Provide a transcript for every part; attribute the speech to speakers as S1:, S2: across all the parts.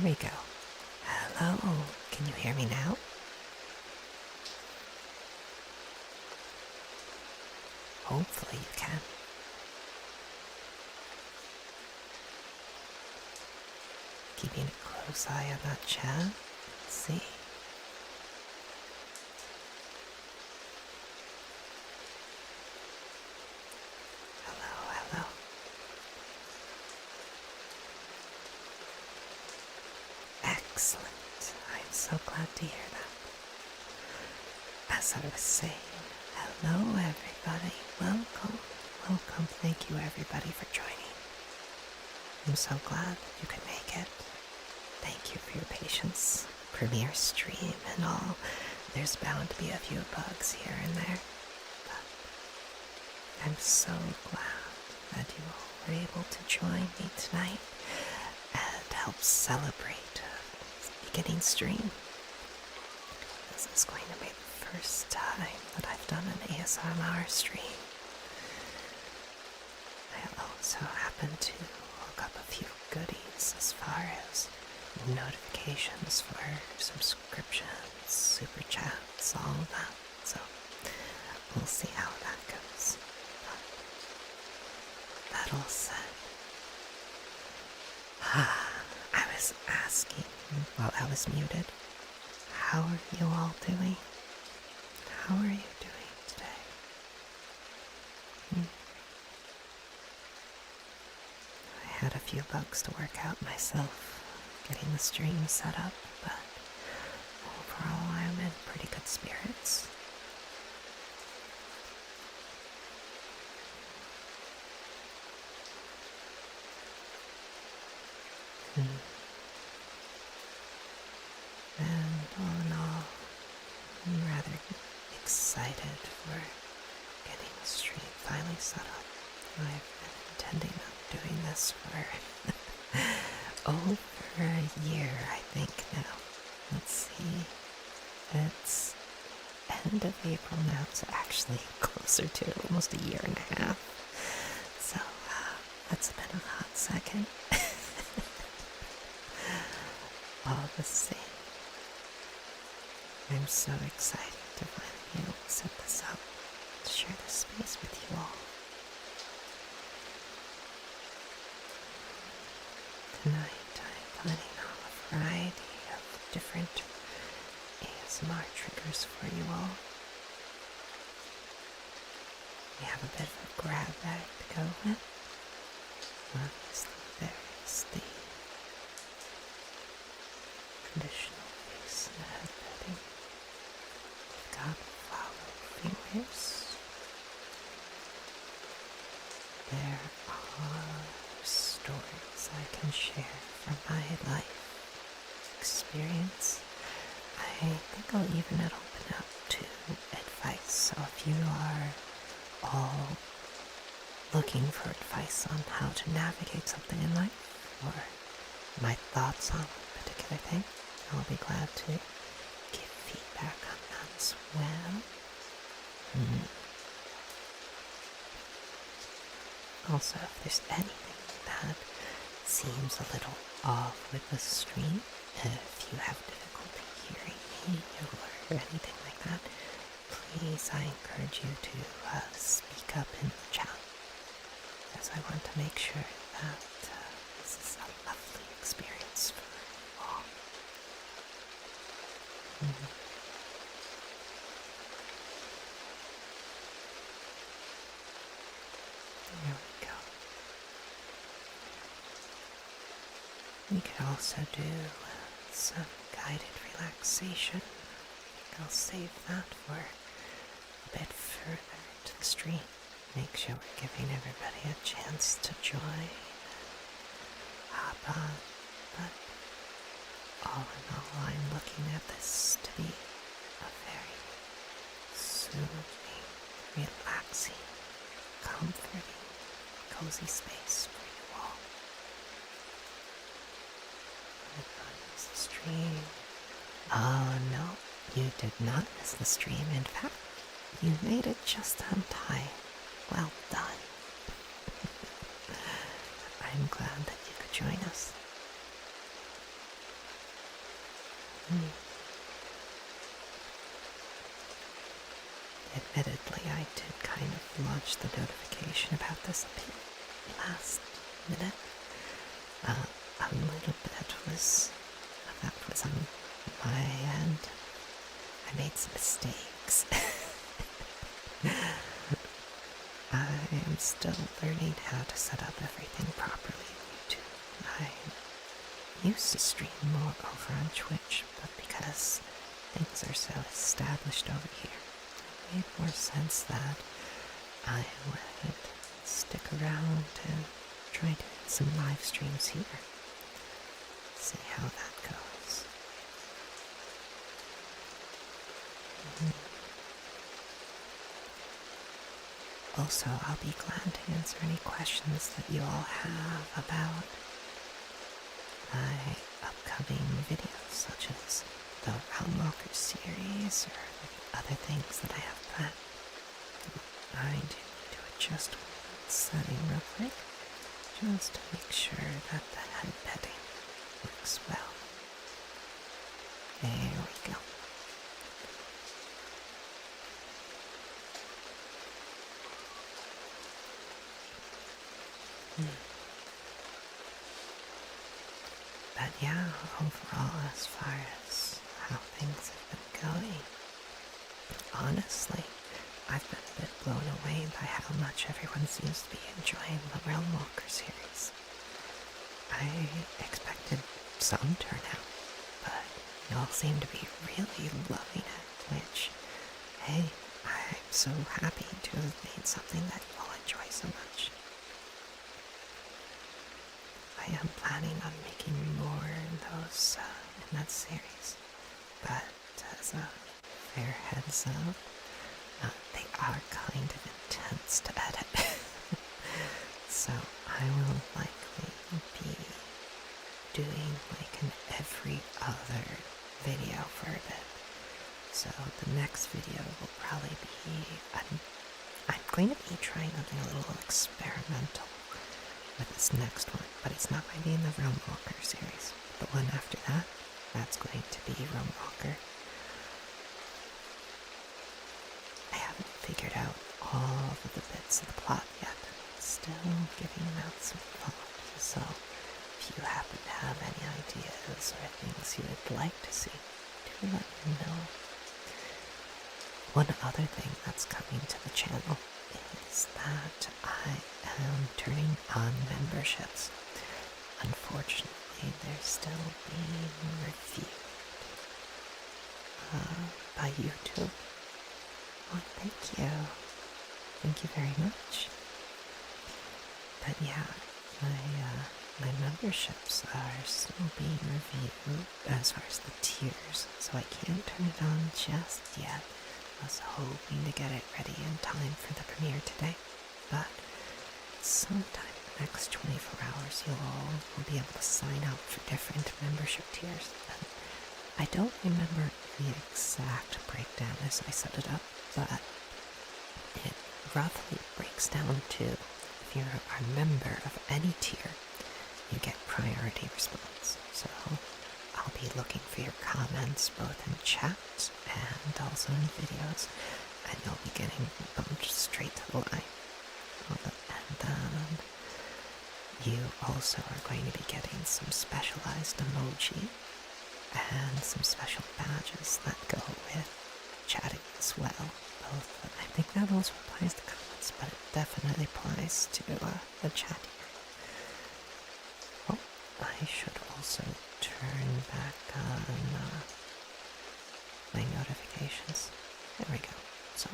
S1: we go. Hello, can you hear me now? Hopefully you can. Keeping a close eye on that chat. Let's see. Hello. Excellent. I'm so glad to hear that. As I was saying, hello everybody. Welcome. Thank you everybody for joining. I'm so glad you could make it. Thank you for your patience. Premiere stream and all. There's bound to be a few bugs here and there. But I'm so glad that you all were able to join me tonight and help celebrate the beginning stream. This is going to be the first time that I've done an ASMR stream. I also happen to look up a few goodies as far as notifications for subscriptions, super chats, all of that. So we'll see how that goes. But that all said, I was asking while I was muted, how are you all doing? How are you doing today? I had a few bugs to work out myself, getting the stream set up, but overall I'm in pretty good spirits. And all in all, I'm rather excited for getting the stream finally set up. I've been intending on doing this for over a year, I think now. Let's see. It's end of April now, so actually closer to almost a year and a half. So that's been a hot second. All the same, I'm so excited to finally be able to set this up, to share this space with you all. Tonight I'm planning on a variety of different ASMR triggers for you all. We have a bit of a grab bag to go with. Obviously there's the traditional face and head petting. We've got flower fingers. There are stories I can share from my life experience. I think I'll even open up to advice. So if you are all looking for advice on how to navigate something in life, or my thoughts on a particular thing, I'll be glad to give feedback on that as well. Also, if there's anything that seems a little off with the stream, if you have difficulty hearing me or anything like that, please, I encourage you to speak up in the chat, as I want to make sure that this is a lovely experience for all. There we go. We could also do some guided relaxation. I'll save that for a bit further into the stream. Make sure we're giving everybody a chance to join, hop on, but all in all, I'm looking at this to be a very soothing, relaxing, comforting, cozy space for you all. And I miss the stream. Oh no, you did not miss the stream. In fact, you made it just on time. Well done. I'm glad that you could join us. watched the notification about this last minute. A little bit was on my end. I made some mistakes. I am still learning how to set up everything properly on YouTube. I used to stream more over on Twitch, but because things are so established over here, it made more sense that I would stick around and try doing some live streams here. See how that goes. Also, I'll be glad to answer any questions that you all have about my upcoming videos, such as the Realmwalker series or other things that I have planned. I do need to adjust one setting real quick, just to make sure that the head petting works well. There we go. But yeah, overall, as far as how things have been going, honestly, I've been a bit blown away by how much everyone seems to be enjoying the Realmwalker series. I expected some turnout, but y'all seem to be really loving it, which, hey, I'm so happy to have made something that you all enjoy so much. I am planning on making more in that series, but as a fair heads up, they are kind of intense to edit. So I will likely be doing like an every other video for a bit. So the next video will probably be, I'm going to be trying something a little experimental with this next one, but it's not going to be in the Realmwalker series. The one after that, that's going to be Realmwalker. I haven't figured out all of the bits of the plot yet. Still giving out some thought, so if you happen to have any ideas or things you would like to see, do let me know. One other thing that's coming to the channel is that I am turning on memberships. Unfortunately, they're still being reviewed by YouTube. Oh, thank you. Thank you very much. But yeah, my memberships are still being reviewed as far as the tiers, so I can't turn it on just yet. I was hoping to get it ready in time for the premiere today, but sometime in the next 24 hours you all will be able to sign up for different membership tiers. And I don't remember the exact breakdown as I set it up, but it roughly breaks down to, if you're a member of any tier, you get priority response. So I'll be looking for your comments both in chat and also in videos, and you'll be getting bumped straight to the line. And then you also are going to be getting some specialized emoji and some special badges that go with chatting as well. Both, I think that also applies to comments, but it definitely applies to the chat here. Oh, I should also turn back on my notifications. There we go. So,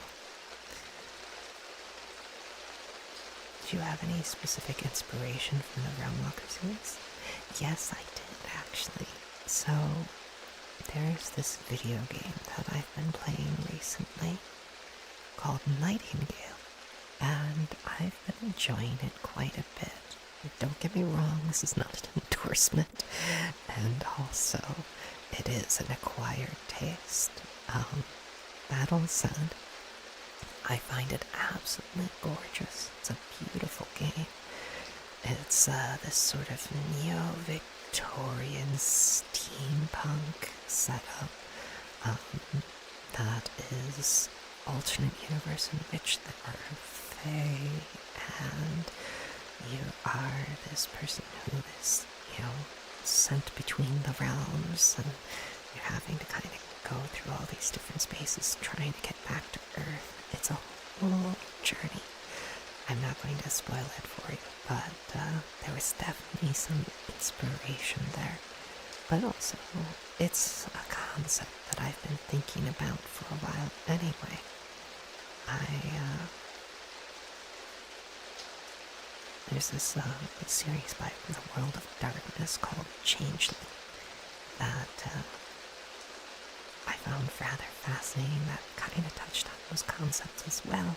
S1: did you have any specific inspiration from the Realmwalker series? Yes, I did, actually. So, there's this video game that I've been playing recently called Nightingale, and I've been enjoying it quite a bit. Don't get me wrong, this is not an endorsement, and also, it is an acquired taste. That all said, I find it absolutely gorgeous. It's a beautiful game. It's this sort of neo-Victorian steampunk setup that is alternate universe in which the Earth Fae, and you are this person who is, sent between the realms, and you're having to kind of go through all these different spaces trying to get back to Earth. It's a whole journey. I'm not going to spoil it for you, but there was definitely some inspiration there. But also, it's a concept that I've been thinking about for a while anyway. There's this series by the World of Darkness called Changeling that I found rather fascinating, that kind of touched on those concepts as well.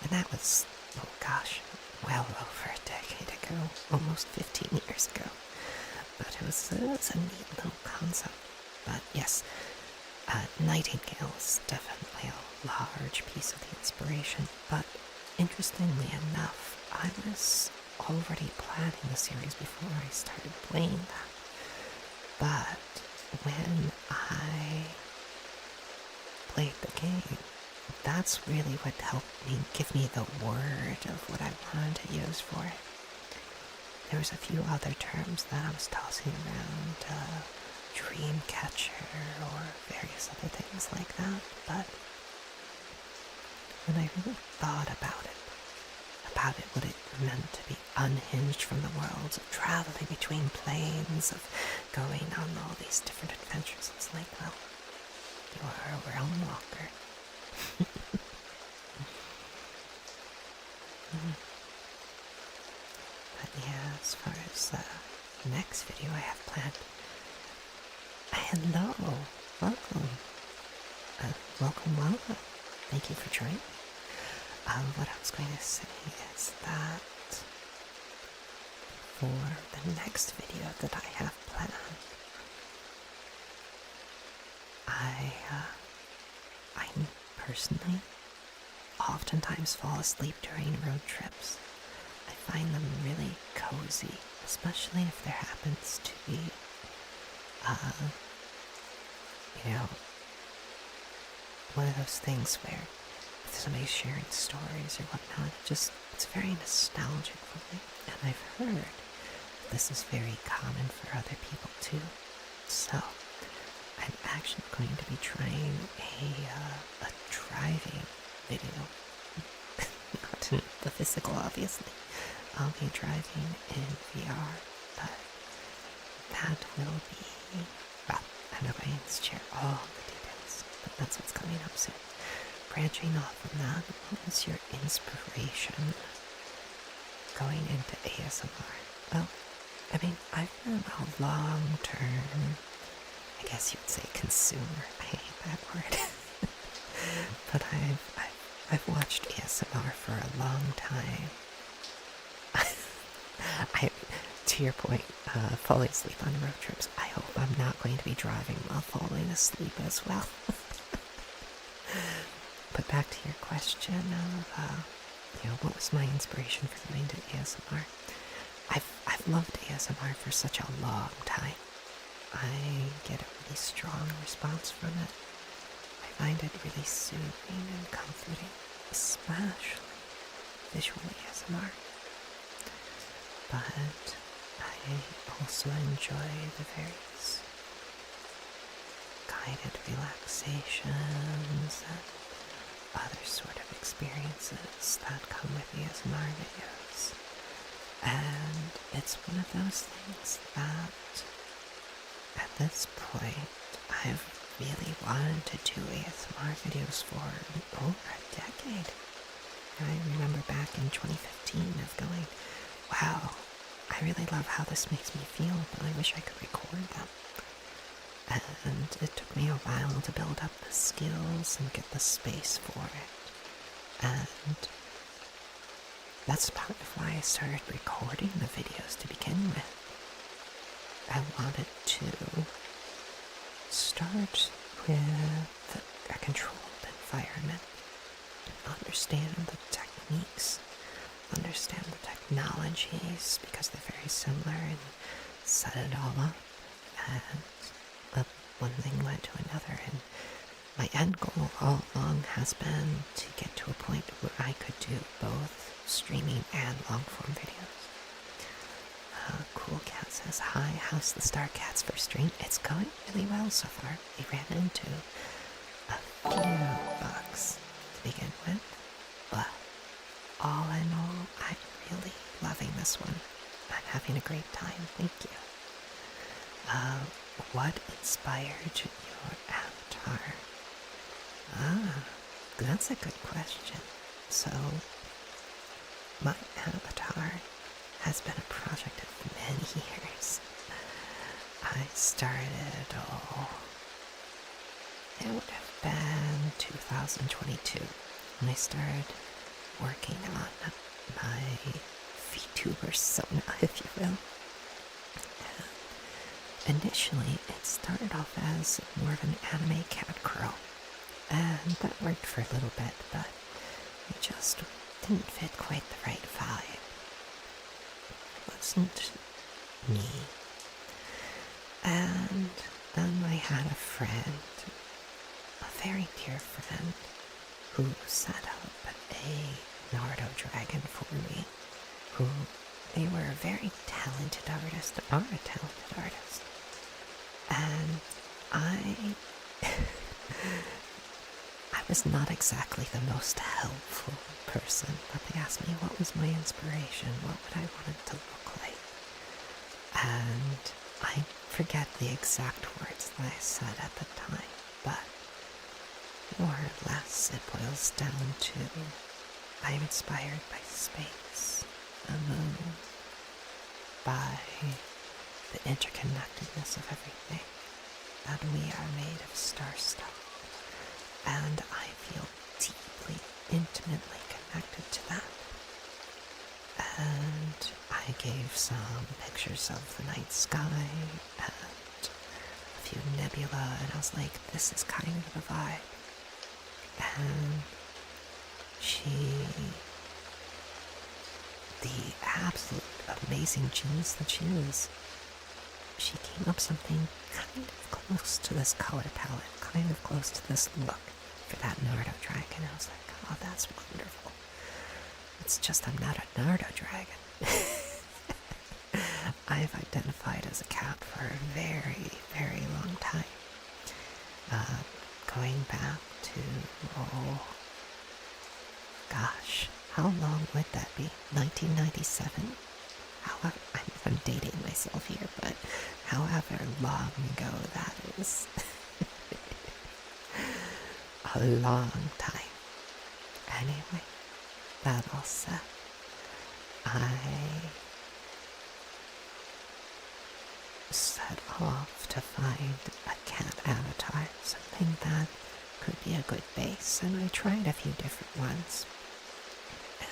S1: And that was, oh gosh, well over a decade ago, almost 15 years ago. But it was a neat little concept. But yes, Nightingale is definitely a large piece of the inspiration. But interestingly enough, I was already planning the series before I started playing that. But when I played the game, that's really what helped me give me the word of what I wanted to use for it. There was a few other terms that I was tossing around, dream catcher or various other things like that, but when I really thought about it, what it meant to be unhinged from the worlds, of traveling between planes, of going on all these different adventures, it's like, well, you are a Realmwalker. But yeah, as far as the next video I have planned, hello, welcome, welcome. Thank you for joining. What I was going to say is that for the next video that I have planned, I personally oftentimes fall asleep during road trips. I find them really cozy, especially if there happens to be, one of those things where if somebody's sharing stories or whatnot, it's very nostalgic for me. And I've heard this is very common for other people too. So I'm actually going to be trying a driving video. Not in the physical, obviously. I'll be driving in VR, but that will be, well, I'm not going to share all the details, but that's what's coming up soon. Branching off from that, what was your inspiration going into ASMR? Well, I've been a long-term, I guess you would say consumer. I hate that word. But I've watched ASMR for a long time. To your point, falling asleep on road trips, I hope I'm not going to be driving while falling asleep as well. But back to your question of, what was my inspiration for going to ASMR? I've loved ASMR for such a long time. I get a really strong response from it. I find it really soothing and comforting, especially visual ASMR. But I also enjoy the various guided relaxations and other sort of experiences that come with ASMR videos. And it's one of those things that, at this point, I've really wanted to do ASMR videos for over a decade. I remember back in 2015 of going, wow, I really love how this makes me feel, but I wish I could record them. And it took me a while to build up the skills and get the space for it. And that's part of why I started recording the videos to begin with. I wanted to start with a controlled environment, understand the techniques, understand the technologies, because they're very similar, and set it all up. And one thing led to another, and my end goal all along has been to get to a point where I could do both streaming and long-form videos. Cool Cat says, hi, how's the Star Cat's first stream? It's going really well so far. We ran into a few bugs to begin with, but all in all, I'm really loving this one. I'm having a great time, thank you. What inspired your avatar? That's a good question. So, my avatar has been a project of many years. I started, it would have been 2022 when I started working on my VTuber persona, if you will. Initially, it started off as more of an anime cat girl, and that worked for a little bit, but it just didn't fit quite the right vibe. It wasn't me. And then I had a friend, a very dear friend, who set up a Naruto dragon for me, who they were a very talented artist, are a talented artist. And I was not exactly the most helpful person, but they asked me what was my inspiration, what would I want it to look like. And I forget the exact words that I said at the time, but more or less it boils down to I'm inspired by space, the moon, by the interconnectedness of everything, that we are made of star stuff, and I feel deeply, intimately connected to that. And I gave some pictures of the night sky and a few nebula, and I was like, this is kind of the vibe. And the absolute amazing genius that she is, she came up something kind of close to this color palette, kind of close to this look for that Naruto dragon. I was like, oh, that's wonderful. It's just I'm not a Naruto dragon. I've identified as a cat for a very, very long time. Going back to, gosh, how long would that be? 1997? However, I'm dating myself here, but however long ago that is. A long time. Anyway, that all said, I set off to find a cat avatar, something that could be a good base, and I tried a few different ones.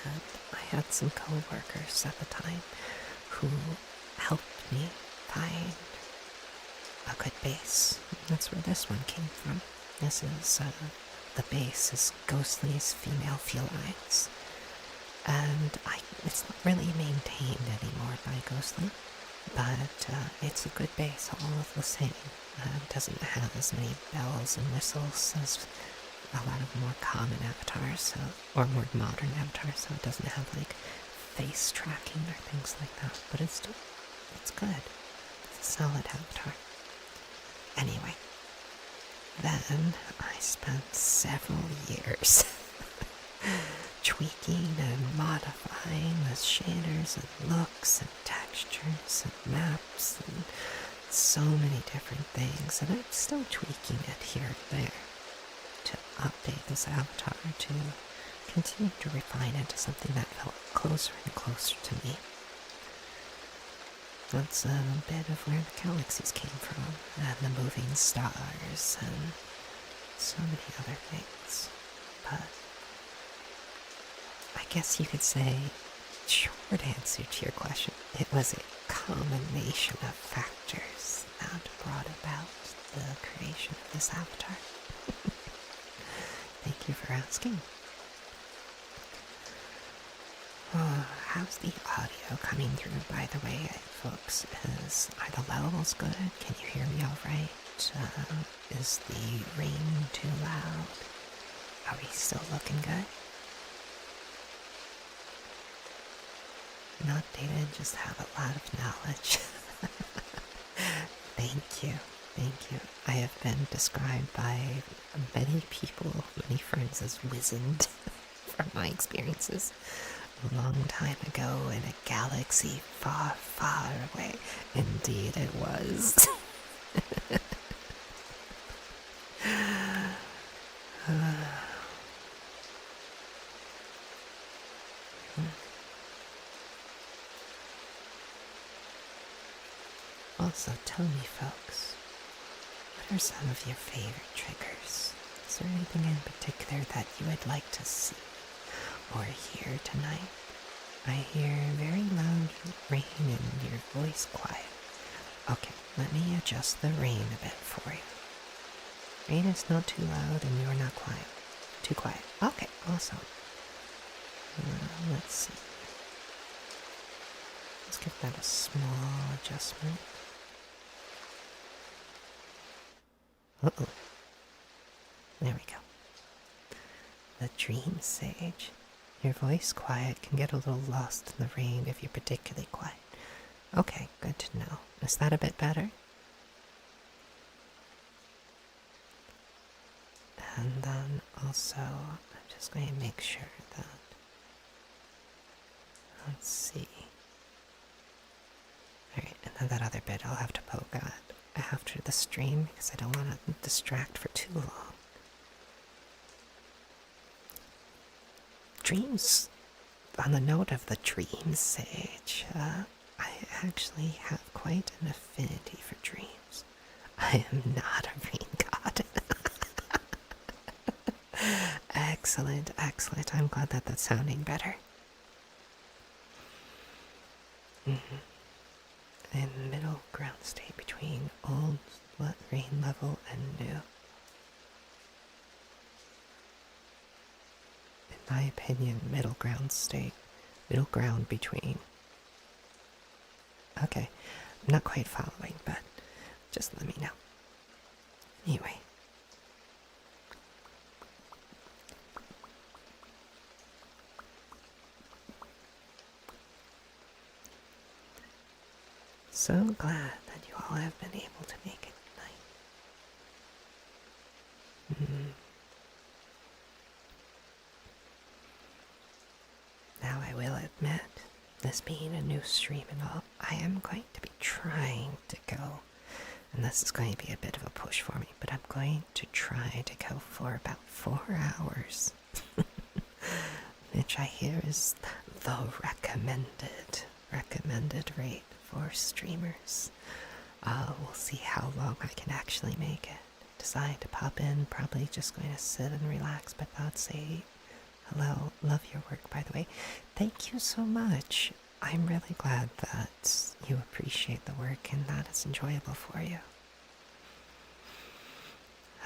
S1: And I had some co-workers at the time who helped me find a good base. That's where this one came from. This is, the base is Ghostly's female felines. And it's not really maintained anymore by Ghostly, but it's a good base all of the same. It doesn't have as many bells and whistles as a lot of more common avatars, or more modern avatars, so it doesn't have like face tracking or things like that, but it's good. It's a solid avatar. Anyway, then I spent several years tweaking and modifying the shaders and looks and textures and maps and so many different things, and I'm still tweaking it here and there to update this avatar, to continue to refine it to something that felt closer and closer to me. That's a bit of where the galaxies came from, and the moving stars, and so many other things. But I guess you could say, short answer to your question, it was a combination of factors that brought about the creation of this avatar. Thank you for asking. How's the audio coming through, by the way, folks? Are the levels good? Can you hear me all right? Is the rain too loud? Are we still looking good? Not dated, just have a lot of knowledge. Thank you, thank you. I have been described by many people, many friends, as wizened from my experiences a long time ago in a galaxy far, far away. Indeed it was. Also, tell me, folks, what are some of your favorite triggers? Is there anything in particular that you would like to see or hear tonight? I hear very loud rain and your voice quiet. Okay, let me adjust the rain a bit for you. Rain is not too loud and you're not quiet. Too quiet. Okay, awesome. Let's see. Let's give that a small adjustment. Uh-oh. There we go. The dream sage. Your voice quiet can get a little lost in the rain if you're particularly quiet. Okay, good to know. Is that a bit better? And then also, I'm just going to make sure that, let's see. Alright, and then that other bit I'll have to poke at after the stream because I don't want to distract for too long. Dreams, on the note of the dream sage, I actually have quite an affinity for dreams. I am not a rain god. Excellent, excellent. I'm glad that that's sounding better. In middle ground state between old rain level and new. In my opinion, middle ground state. Middle ground between. Okay, I'm not quite following, but just let me know. Anyway. So glad that you all have been able to make it tonight. Now I will admit, this being a new stream and all, I am going to be trying to go, and this is going to be a bit of a push for me, but I'm going to try to go for about 4 hours, which I hear is the recommended rate for streamers. We'll see how long I can actually make it. Decide to pop in, probably just going to sit and relax, but not say hello. Love your work, by the way. Thank you so much. I'm really glad that you appreciate the work and that it's enjoyable for you.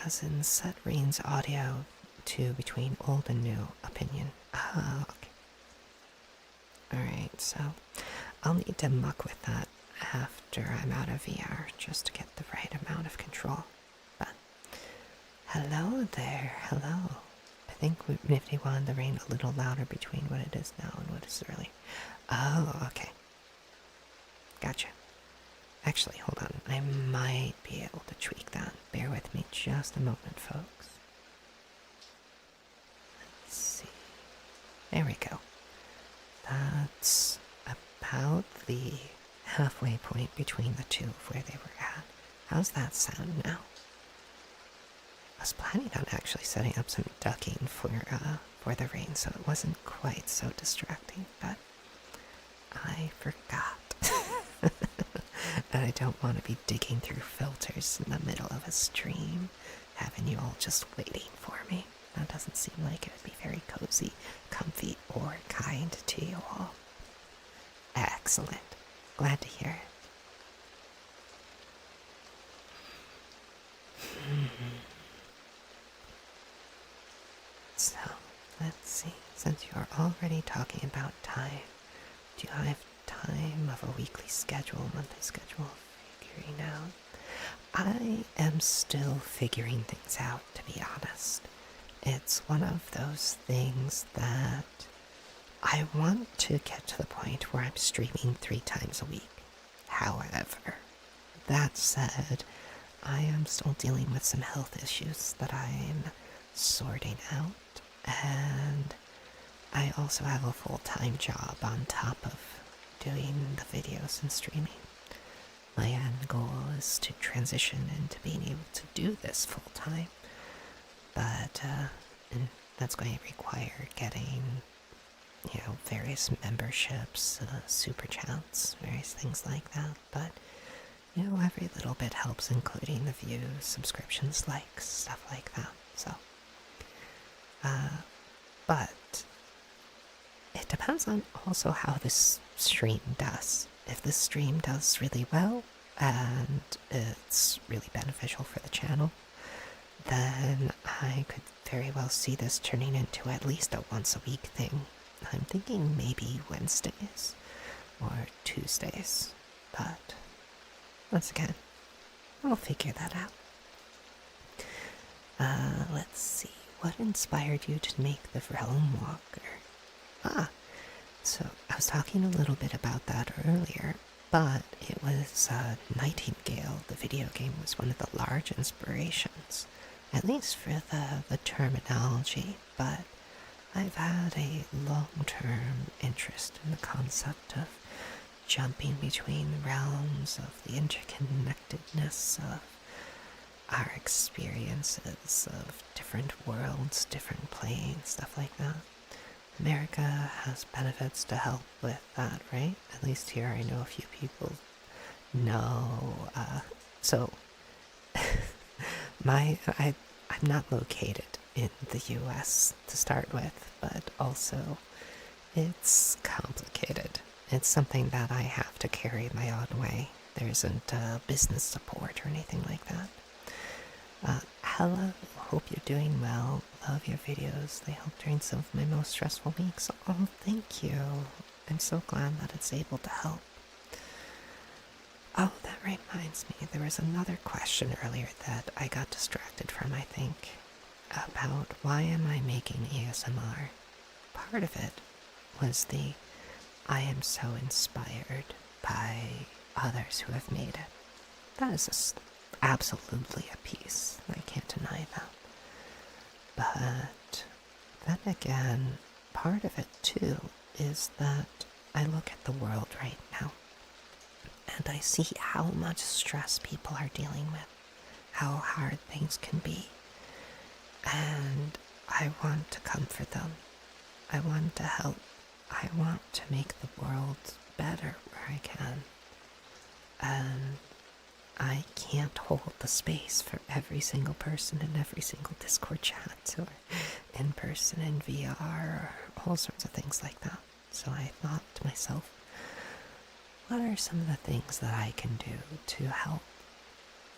S1: As in, set Rain's audio to between old and new opinion. Okay. Alright, so I'll need to muck with that after I'm out of VR just to get the right amount of control. But hello there, hello. I think Nifty wanted the rain a little louder between what it is now and what is early. Oh, okay. Gotcha. Actually, hold on. I might be able to tweak that. Bear with me just a moment, folks. Let's see. There we go. That's about the halfway point between the two of where they were at. How's that sound now? I was planning on actually setting up some ducking for the rain, so it wasn't quite so distracting, but I forgot. And I don't want to be digging through filters in the middle of a stream, having you all just waiting for me. That doesn't seem like it would be very cozy, comfy, or kind to you all. Excellent. Glad to hear it. So, let's see. Since you are already talking about time, do you have time of a weekly schedule, monthly schedule, figuring out? I am still figuring things out, to be honest. It's one of those things that I want to get to the point where I'm streaming 3 times a week. However, that said, I am still dealing with some health issues that I'm sorting out, and I also have a full-time job on top of doing the videos and streaming. My end goal is to transition into being able to do this full-time, but and that's going to require getting, various memberships, super chats, various things like that, but every little bit helps, including the views, subscriptions, likes, stuff like that, so, but it depends on also how this stream does. If this stream does really well, and it's really beneficial for the channel, then I could very well see this turning into at least a once-a-week thing. I'm thinking maybe Wednesdays or Tuesdays, but once again, I'll figure that out. Let's see, what inspired you to make the Realmwalker? So I was talking a little bit about that earlier, but it was Nightingale, the video game, was one of the large inspirations, at least for the terminology, but I've had a long-term interest in the concept of jumping between realms, of the interconnectedness of our experiences, of different worlds, different planes, stuff like that. America has benefits to help with that, right? At least here I know a few people know. So, I'm not located in the US to start with, but also it's complicated. It's something that I have to carry my own way. There isn't business support or anything like that. Hello, hope you're doing well. Love your videos. They help during some of my most stressful weeks. Oh, thank you. I'm so glad that it's able to help. Oh, that reminds me. There was another question earlier that I got distracted from, I think, about why am I making ASMR. Part of it was I am so inspired by others who have made it. That is absolutely a piece. I can't deny that. But then again, part of it too is that I look at the world right now and I see how much stress people are dealing with, how hard things can be, and I want to comfort them. I want to help. I want to make the world better where I can. And I can't hold the space for every single person in every single Discord chat or in person in VR or all sorts of things like that. So I thought to myself, what are some of the things that I can do to help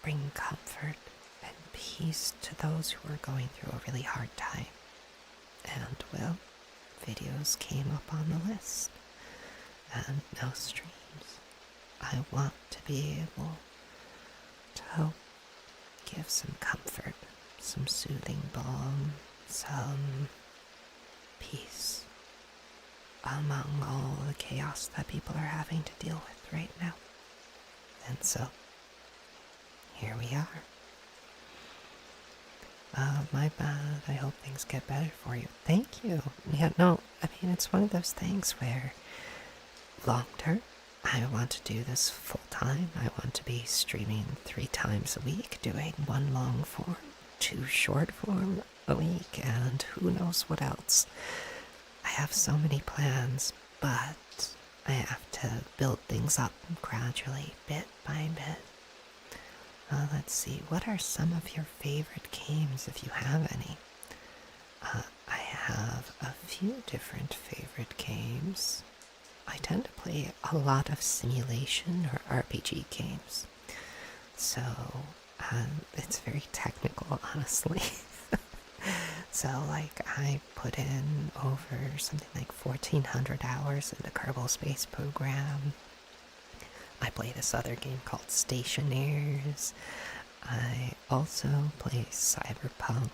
S1: bring comfort and peace to those who are going through a really hard time? And, well, videos came up on the list. And now streams. I want to be able to help give some comfort, some soothing balm, some peace among all the chaos that people are having to deal with right now. And so, here we are. My bad. I hope things get better for you. Thank you. Yeah, no, I mean, it's one of those things where long term, I want to do this full time. I want to be streaming 3 times a week, doing 1 long form, 2 short form a week, and who knows what else. I have so many plans, but I have to build things up gradually, bit by bit. Let's see, what are some of your favorite games, if you have any? I have a few different favorite games. I tend to play a lot of simulation or RPG games. So, it's very technical, honestly. So, I put in over something like 1,400 hours in the Kerbal Space Program. I play this other game called Stationers. I also play Cyberpunk,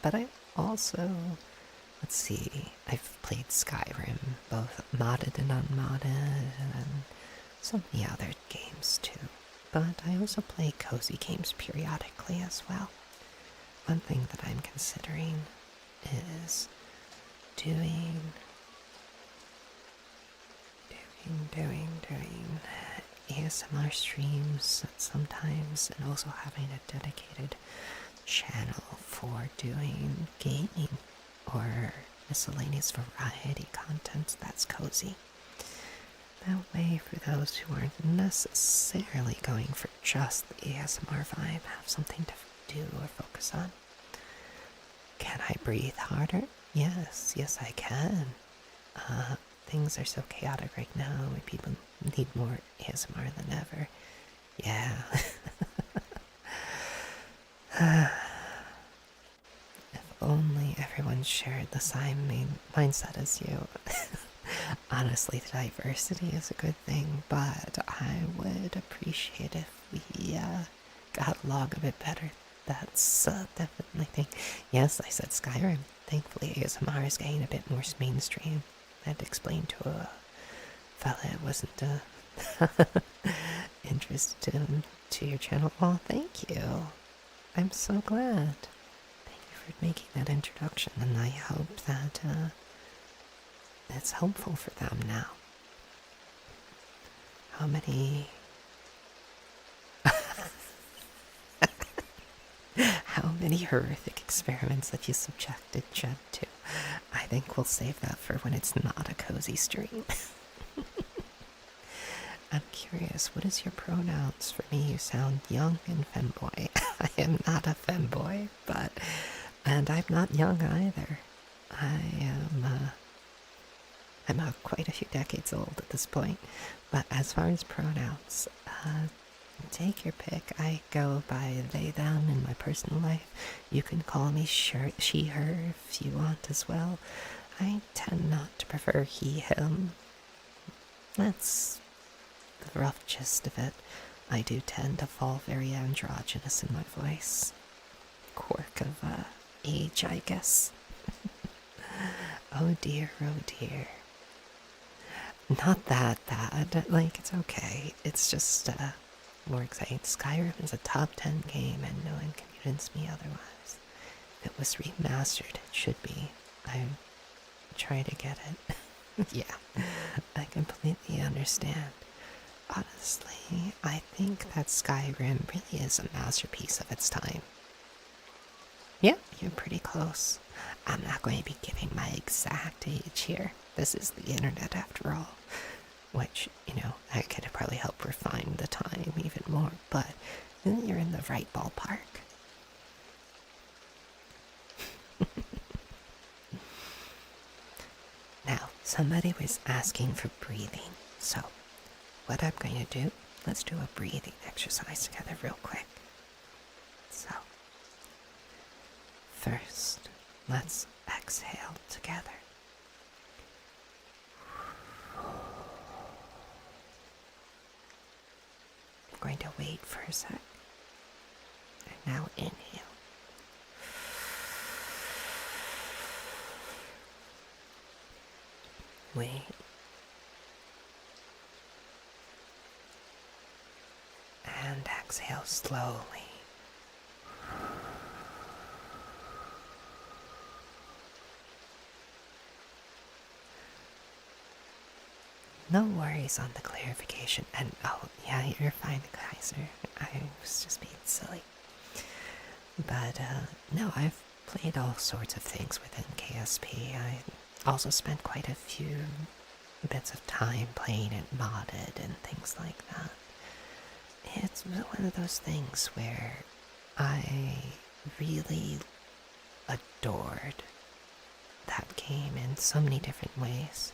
S1: but I also, let's see, I've played Skyrim, both modded and unmodded, and so many other games too. But I also play cozy games periodically as well. One thing that I'm considering is doing ASMR streams sometimes, and also having a dedicated channel for doing gaming or miscellaneous variety content that's cozy. That way, for those who aren't necessarily going for just the ASMR vibe, have something to do or focus on. Can I breathe harder? Yes, I can. Things are so chaotic right now, and people need more ASMR than ever. Yeah. If only everyone shared the same mindset as you. Honestly, diversity is a good thing, but I would appreciate if we got along a bit better. That's definitely a thing. Yes, I said Skyrim. Thankfully, ASMR is getting a bit more mainstream. I had to explain to a fella it wasn't interested to your channel. Oh, thank you. I'm so glad. Thank you for making that introduction, and I hope that it's helpful for them now. How many horrific experiments that you subjected Jed to? I think we'll save that for when it's not a cozy stream. I'm curious, what is your pronouns? For me, you sound young and femboy. I am not a femboy, and I'm not young either. I'm quite a few decades old at this point. But as far as pronouns, take your pick. I go by they, them in my personal life. You can call me she, her if you want as well. I tend not to prefer he, him. That's the rough gist of it. I do tend to fall very androgynous in my voice. Quirk of age, I guess. Oh dear, oh dear. Not that bad. Like, it's okay. It's just more exciting. Skyrim is a top 10 game, and no one can convince me otherwise. If it was remastered, it should be. I'm trying to get it. Yeah, I completely understand. Honestly, I think that Skyrim really is a masterpiece of its time. Yeah, you're pretty close. I'm not going to be giving my exact age here. This is the internet after all. Which, I could probably help refine the time even more, but you're in the right ballpark. Now, somebody was asking for breathing, so what I'm going to do, let's do a breathing exercise together real quick. So, first, let's exhale together. I'm going to wait for a sec. And now inhale. Wait. And exhale slowly. No worries on the clarification. And oh, yeah, you're fine, Kaiser. I was just being silly. But no, I've played all sorts of things within KSP. I also spent quite a few bits of time playing it modded and things like that. It's one of those things where I really adored that game in so many different ways.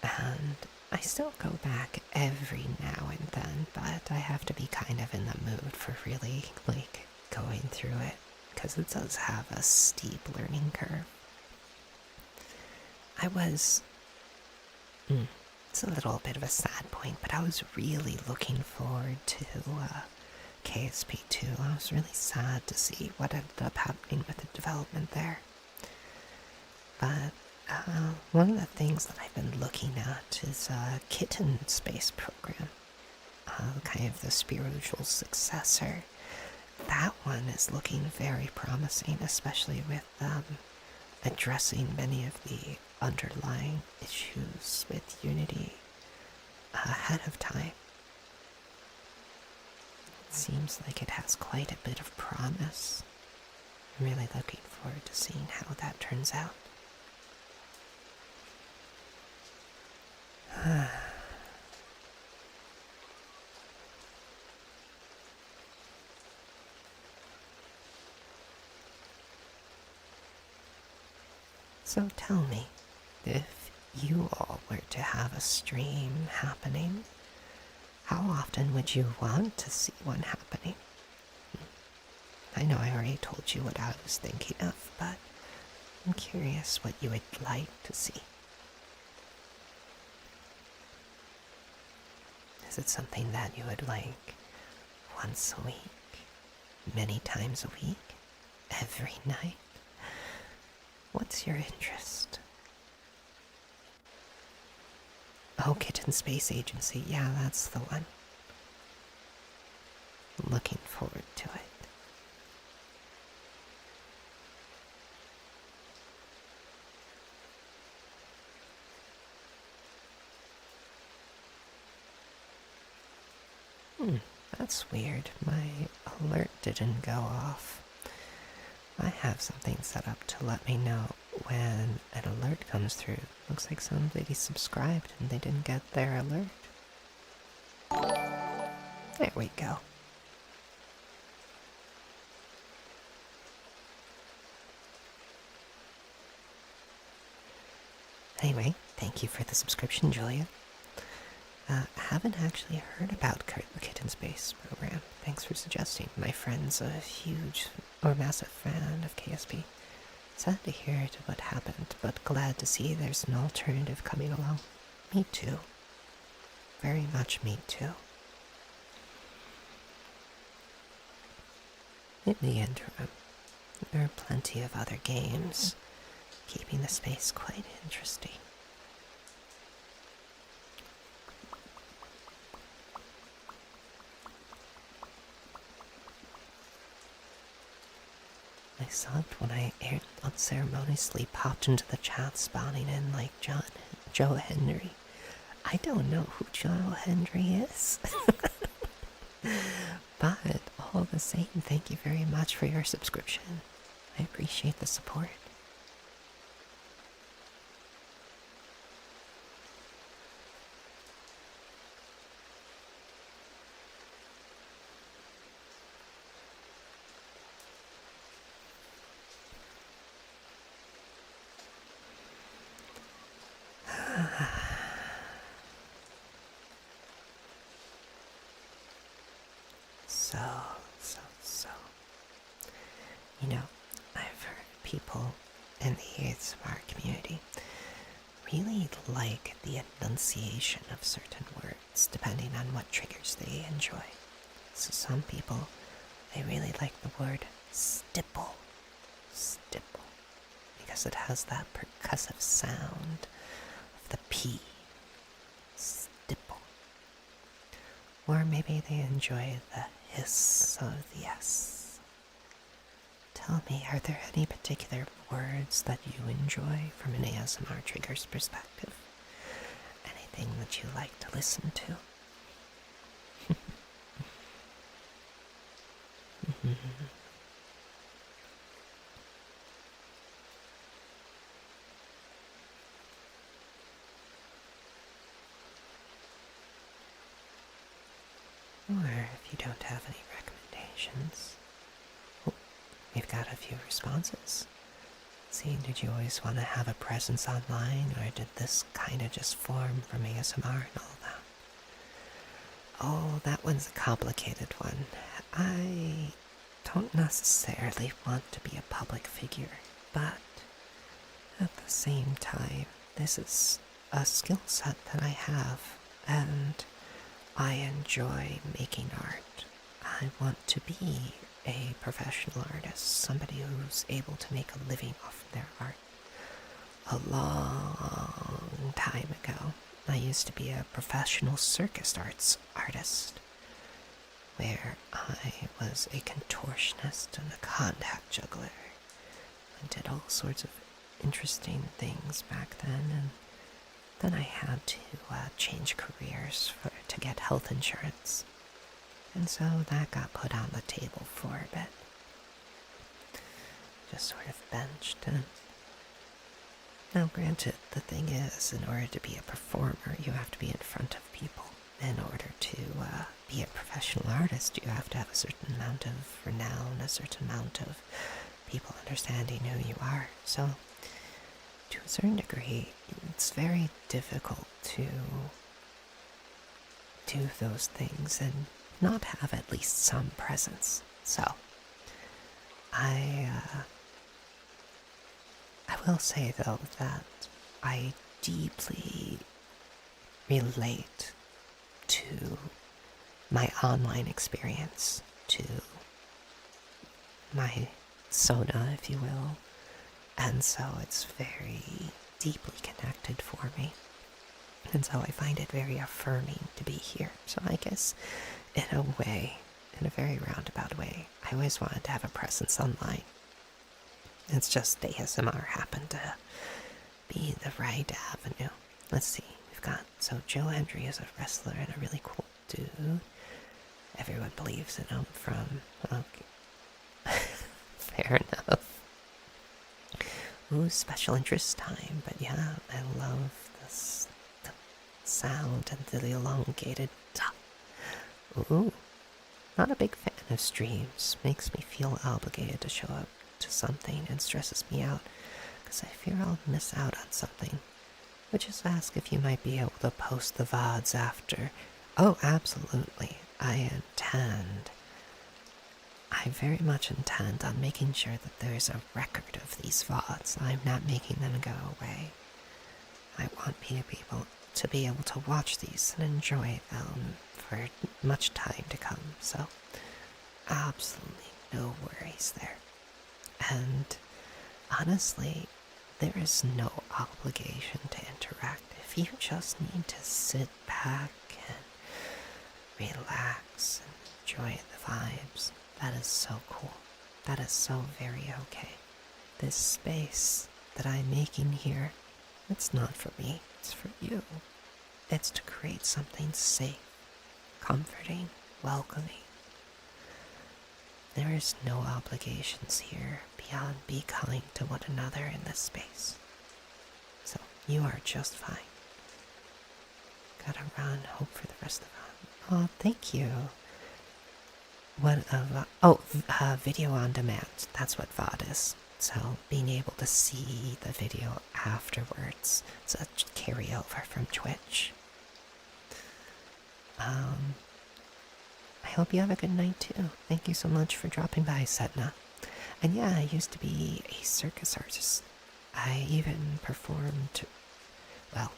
S1: And I still go back every now and then, but I have to be kind of in the mood for really, going through it, because it does have a steep learning curve. It's a little bit of a sad point, but I was really looking forward to KSP2. I was really sad to see what ended up happening with the development there. But one of the things that I've been looking at is a kitten space program, kind of the spiritual successor. That one is looking very promising, especially with addressing many of the underlying issues with Unity ahead of time. It seems like it has quite a bit of promise. I'm really looking forward to seeing how that turns out. So tell me, if you all were to have a stream happening, how often would you want to see one happening? I know I already told you what I was thinking of, but I'm curious what you would like to see. Is it something that you would like once a week, many times a week, every night? What's your interest? Oh, Kitten Space Agency. Yeah, that's the one. I'm looking forward to it. That's weird. My alert didn't go off. I have something set up to let me know when an alert comes through. Looks like somebody subscribed and they didn't get their alert. There we go. Anyway, thank you for the subscription, Julia. Haven't actually heard about the Kitten Space program. Thanks for suggesting. My friend's a huge or massive fan of KSP. Sad to hear what happened, but glad to see there's an alternative coming along. Me too. Very much me too. In the interim, there are plenty of other games, keeping the space quite interesting. I subbed when I unceremoniously popped into the chat, spawning in like Joe Henry. I don't know who Joe Henry is. But all the same, thank you very much for your subscription. I appreciate the support. So. You know, I've heard people in the ASMR community really like the enunciation of certain words, depending on what triggers they enjoy. So some people, they really like the word stipple, because it has that percussive sound of the P, stipple. Or maybe they enjoy the hiss of the S. Tell me, are there any particular words that you enjoy from an ASMR trigger's perspective? Anything that you like to listen to? Or if you don't have any recommendations, we've got a few responses. See, did you always want to have a presence online, or did this kind of just form from ASMR and all that? Oh, that one's a complicated one. I don't necessarily want to be a public figure, but at the same time, this is a skill set that I have, and I enjoy making art. I want to be a professional artist, somebody who's able to make a living off of their art. A long time ago, I used to be a professional circus arts artist, where I was a contortionist and a contact juggler. I did all sorts of interesting things back then, and then I had to change careers to get health insurance. And so that got put on the table for a bit. Just sort of benched. And now granted, the thing is, in order to be a performer, you have to be in front of people. In order to be a professional artist, you have to have a certain amount of renown, a certain amount of people understanding who you are. So, to a certain degree, it's very difficult to do those things and not have at least some presence. So, I will say, though, that I deeply relate to my online experience, to my Sona, if you will, and so it's very deeply connected for me, and so I find it very affirming to be here. So I guess, in a way, in a very roundabout way, I always wanted to have a presence online. It's just ASMR happened to be the right avenue. Let's see, so Joe Hendry is a wrestler and a really cool dude. Everyone believes in him from, okay. Fair enough. Ooh, special interest time, but yeah, I love the sound and the elongated top. Ooh, not a big fan of streams. Makes me feel obligated to show up to something and stresses me out, because I fear I'll miss out on something. Would just ask if you might be able to post the VODs after. Oh, absolutely. I very much intend on making sure that there's a record of these VODs. I'm not making them go away. I want people to be able to watch these and enjoy them for much time to come. So, absolutely no worries there. And honestly, there is no obligation to interact. If you just need to sit back and relax and enjoy the vibes, that is so cool. That is so very okay. This space that I'm making here, it's not for me, it's for you. It's to create something safe, comforting, welcoming. There is no obligations here beyond be kind to one another in this space. So, you are just fine. Gotta run, hope for the rest of it. Oh, thank you. Video on demand. That's what VOD is. So, being able to see the video afterwards. So, that's carryover from Twitch. I hope you have a good night too. Thank you so much for dropping by, Setna. And yeah, I used to be a circus artist. I even performed... Well,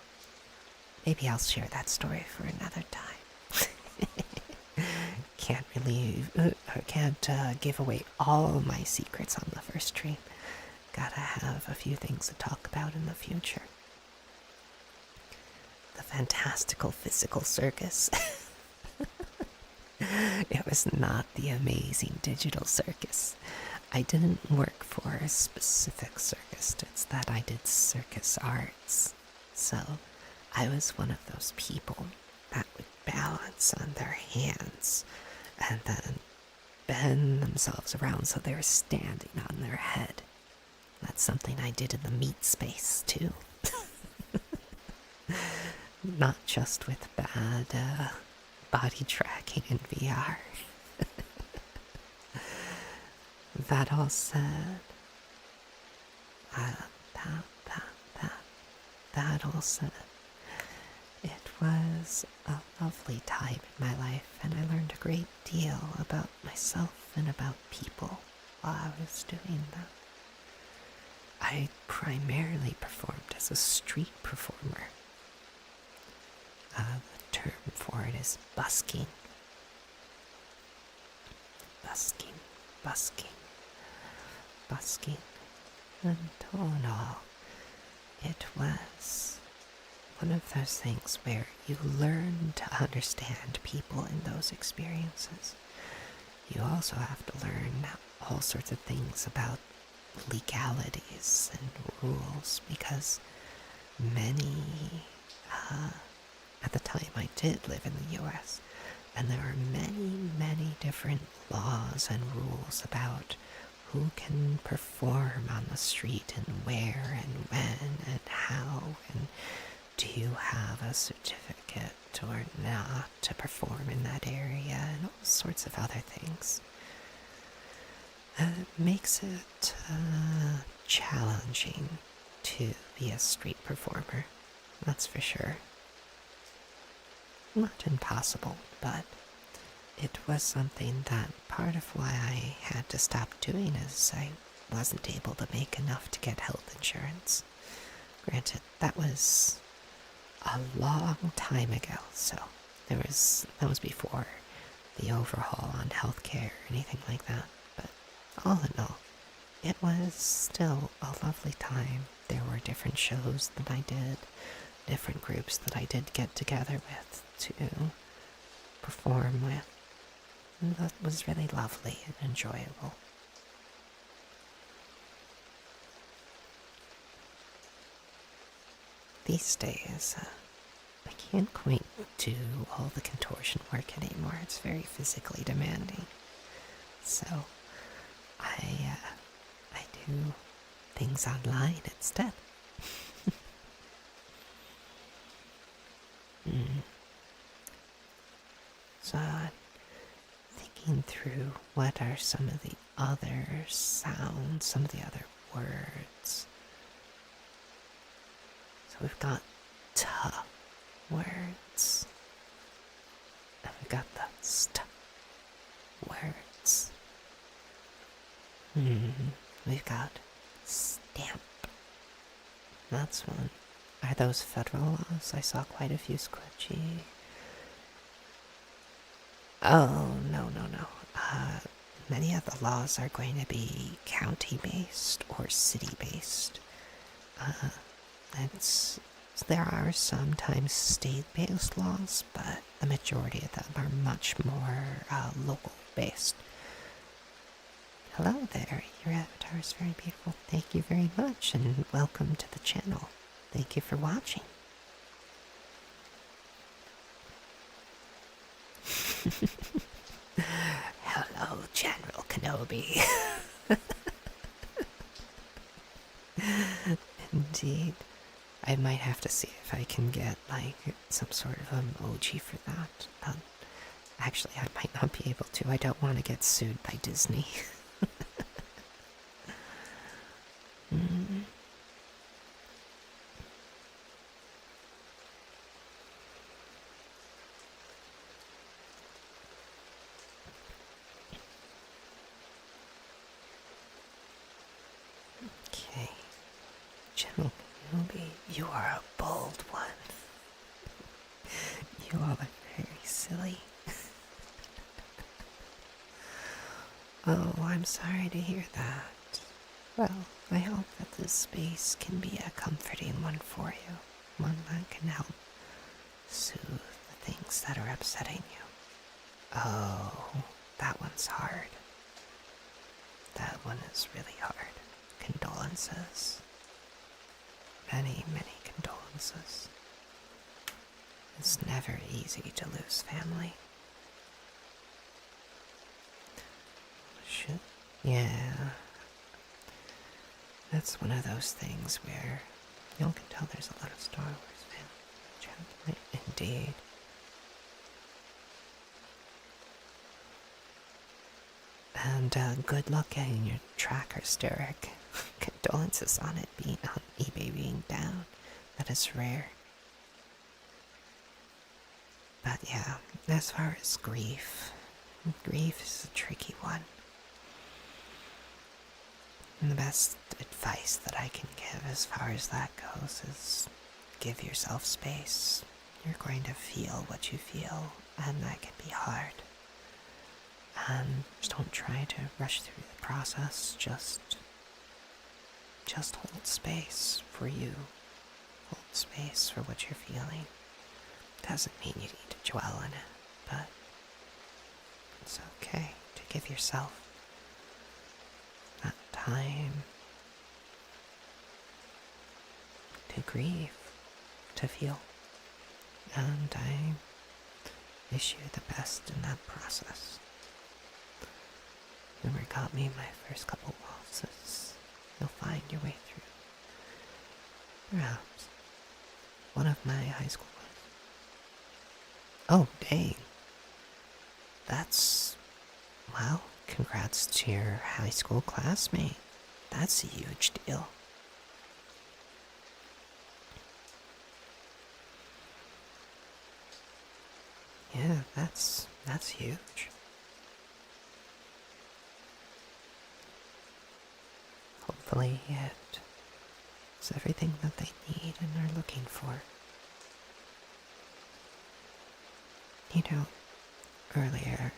S1: maybe I'll share that story for another time. Can't give away all my secrets on the first stream. Gotta have a few things to talk about in the future. The fantastical physical circus. It was not the amazing digital circus. I didn't work for a specific circus, it's that I did circus arts. So, I was one of those people that would balance on their hands and then bend themselves around so they were standing on their head. That's something I did in the meat space, too. Not just with bad body tracking in VR. That all said, that all said, it was a lovely time in my life, and I learned a great deal about myself and about people while I was doing that. I primarily performed as a street performer. The term for it is busking. busking, busking, busking, and oh no, it was one of those things where you learn to understand people in those experiences. You also have to learn all sorts of things about legalities and rules, because many, at the time I did live in the US, and there are many different laws and rules about who can perform on the street and where and when and how, and do you have a certificate or not to perform in that area, and all sorts of other things. It makes it challenging to be a street performer, that's for sure. Not impossible, but it was something that part of why I had to stop doing is I wasn't able to make enough to get health insurance. Granted, that was a long time ago, so that was before the overhaul on healthcare or anything like that. But all in all, it was still a lovely time. There were different shows that I did, different groups that I did get together with to perform with. And that was really lovely and enjoyable. These days, I can't quite do all the contortion work anymore. It's very physically demanding. So, I do things online instead. So, I'm thinking through what are some of the other sounds, some of the other words. So we've got t words, and we've got the st words. We've got stamp. That's one. Are those federal laws? I saw quite a few squidgy. Oh, no. Many of the laws are going to be county-based or city-based. There are sometimes state-based laws, but the majority of them are much more local-based. Hello there, your avatar is very beautiful. Thank you very much, and welcome to the channel. Thank you for watching. Hello, General Kenobi. Indeed. I might have to see if I can get, like, some sort of emoji for that. Actually, I might not be able to. I don't want to get sued by Disney. Okay. General Kenobi, you are a bold one. You all are very silly. Oh, I'm sorry to hear that. Well, I hope that this space can be a comforting one for you. One that can help soothe the things that are upsetting you. Oh, that one's hard. That one is really hard. Condolences. Many condolences. It's never easy to lose family. Yeah. That's one of those things where you can tell there's a lot of Star Wars fans. Indeed. And good luck getting your tracker, Derek. Condolences on it being on eBay being down. That is rare. But yeah, as far as grief is a tricky one. And the best advice that I can give as far as that goes is give yourself space. You're going to feel what you feel, and that can be hard. And just don't try to rush through the process. Just hold space for you. Hold space for what you're feeling. Doesn't mean you need to dwell in it, but it's okay to give yourself that time to grieve, to feel. And I wish you the best in that process. Whoever got me my first couple waltzes, you'll find your way through. Perhaps one of my high school ones. Oh, dang. Well, congrats to your high school classmate. That's a huge deal. Yeah, that's huge. Hopefully it's everything that they need and are looking for. You know, earlier,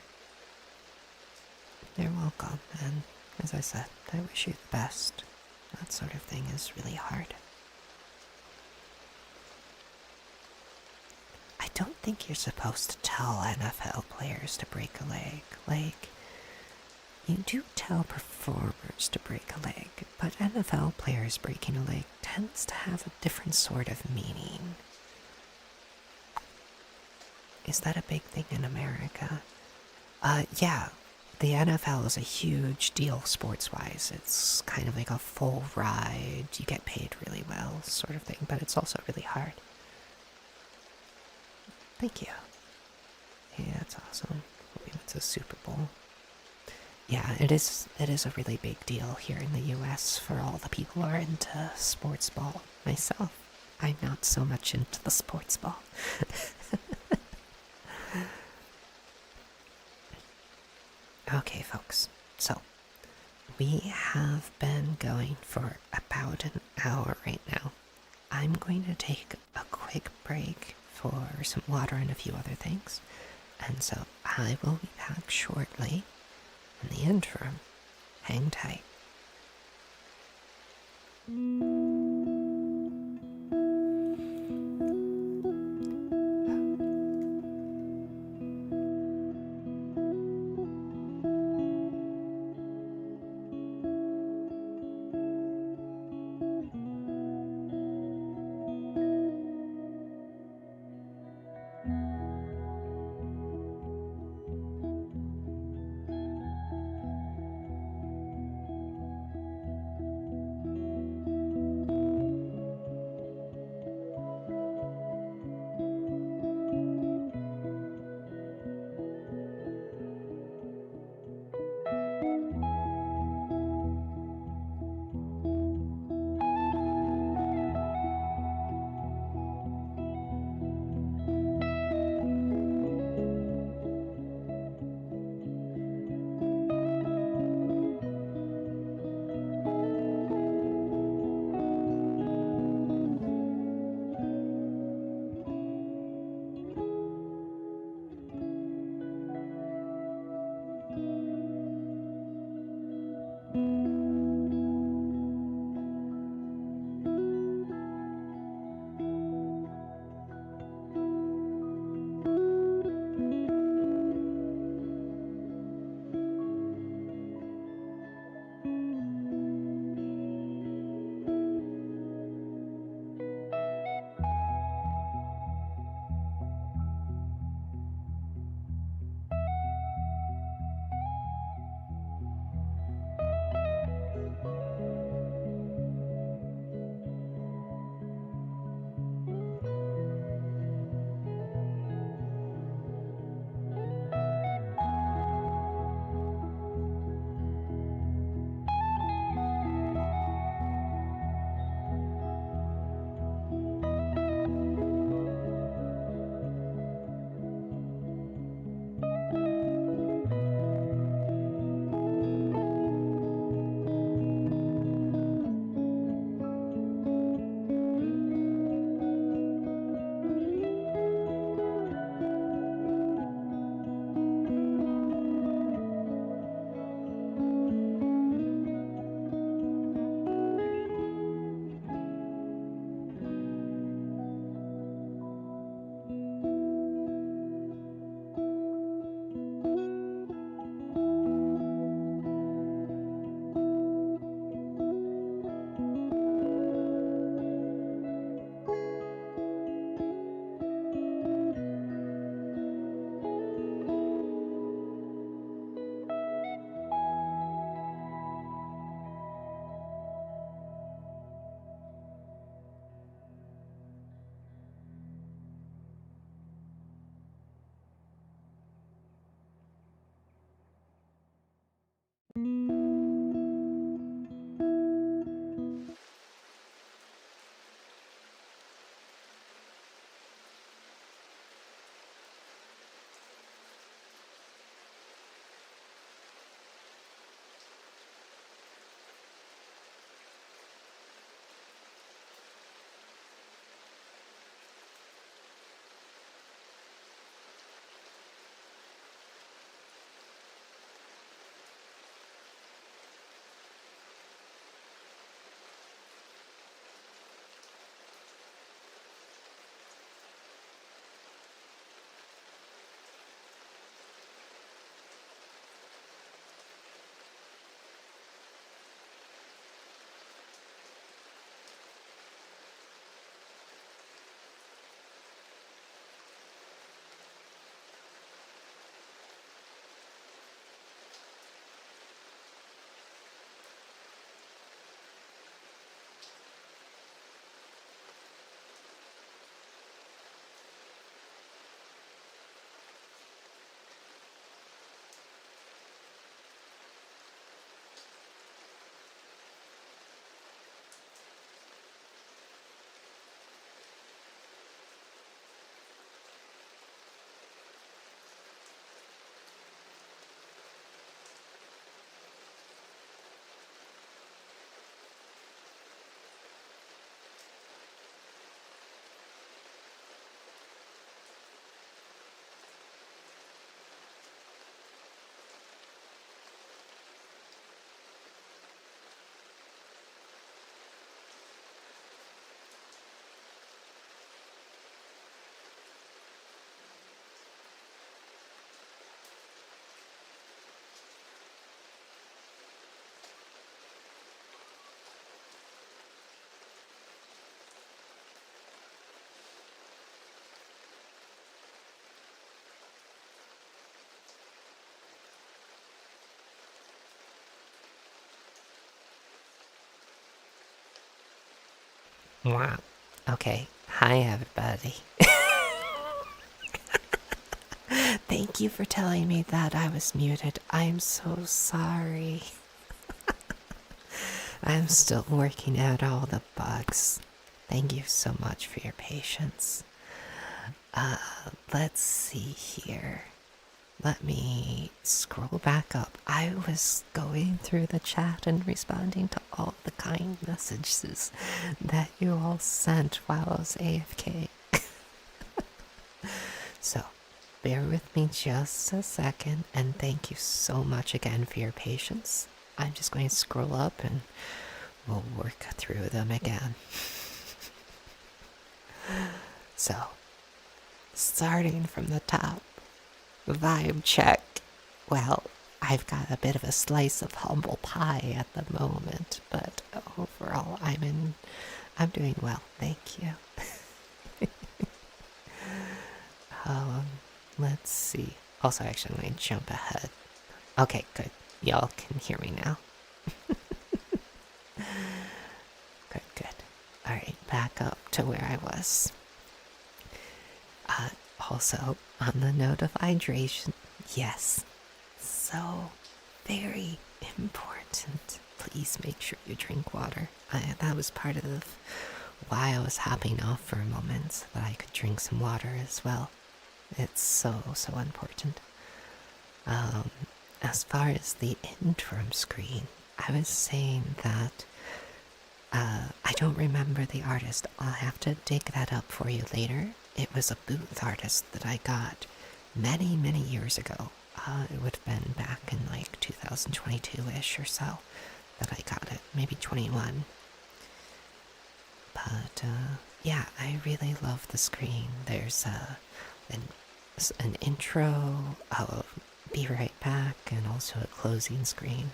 S1: you're welcome, and as I said, I wish you the best. That sort of thing is really hard. I don't think you're supposed to tell NFL players to break a leg. Like, you do tell performers to break a leg, but NFL players breaking a leg tends to have a different sort of meaning. Is that a big thing in America? Yeah. The NFL is a huge deal sports-wise. It's kind of like a full ride. You get paid really well, sort of thing, but it's also really hard. Thank you. Yeah, that's awesome. Hoping it's a Super Bowl. Yeah, it is a really big deal here in the US for all the people who are into sports ball. Myself, I'm not so much into the sports ball. Okay, folks, so we have been going for about an hour right now. I'm going to take a quick break for some water and a few other things, and so I will be back shortly. In the interim, hang tight. Wow. Okay. Hi, everybody. Thank you for telling me that I was muted. I'm so sorry. I'm still working out all the bugs. Thank you so much for your patience. Let's see here. Let me scroll back up. I was going through the chat and responding to all the kind messages that you all sent while I was AFK. So, bear with me just a second, and thank you so much again for your patience. I'm just going to scroll up and we'll work through them again. So, starting from the top, vibe check. Well, I've got a bit of a slice of humble pie at the moment, but overall I'm doing well, thank you. Let's see. Also, actually, I'm going to jump ahead. Okay, good. Y'all can hear me now. Good. Alright, back up to where I was. Also, on the note of hydration, yes, so very important. Please make sure you drink water. That was part of why I was hopping off for a moment, so that I could drink some water as well. It's so important. As far as the interim screen, I was saying that I don't remember the artist. I'll have to dig that up for you later. It was a booth artist that I got many years ago. It would have been back in like 2022-ish or so that I got it. Maybe 21. But yeah, I really love the screen. There's an intro, I'll be right back, and also a closing screen.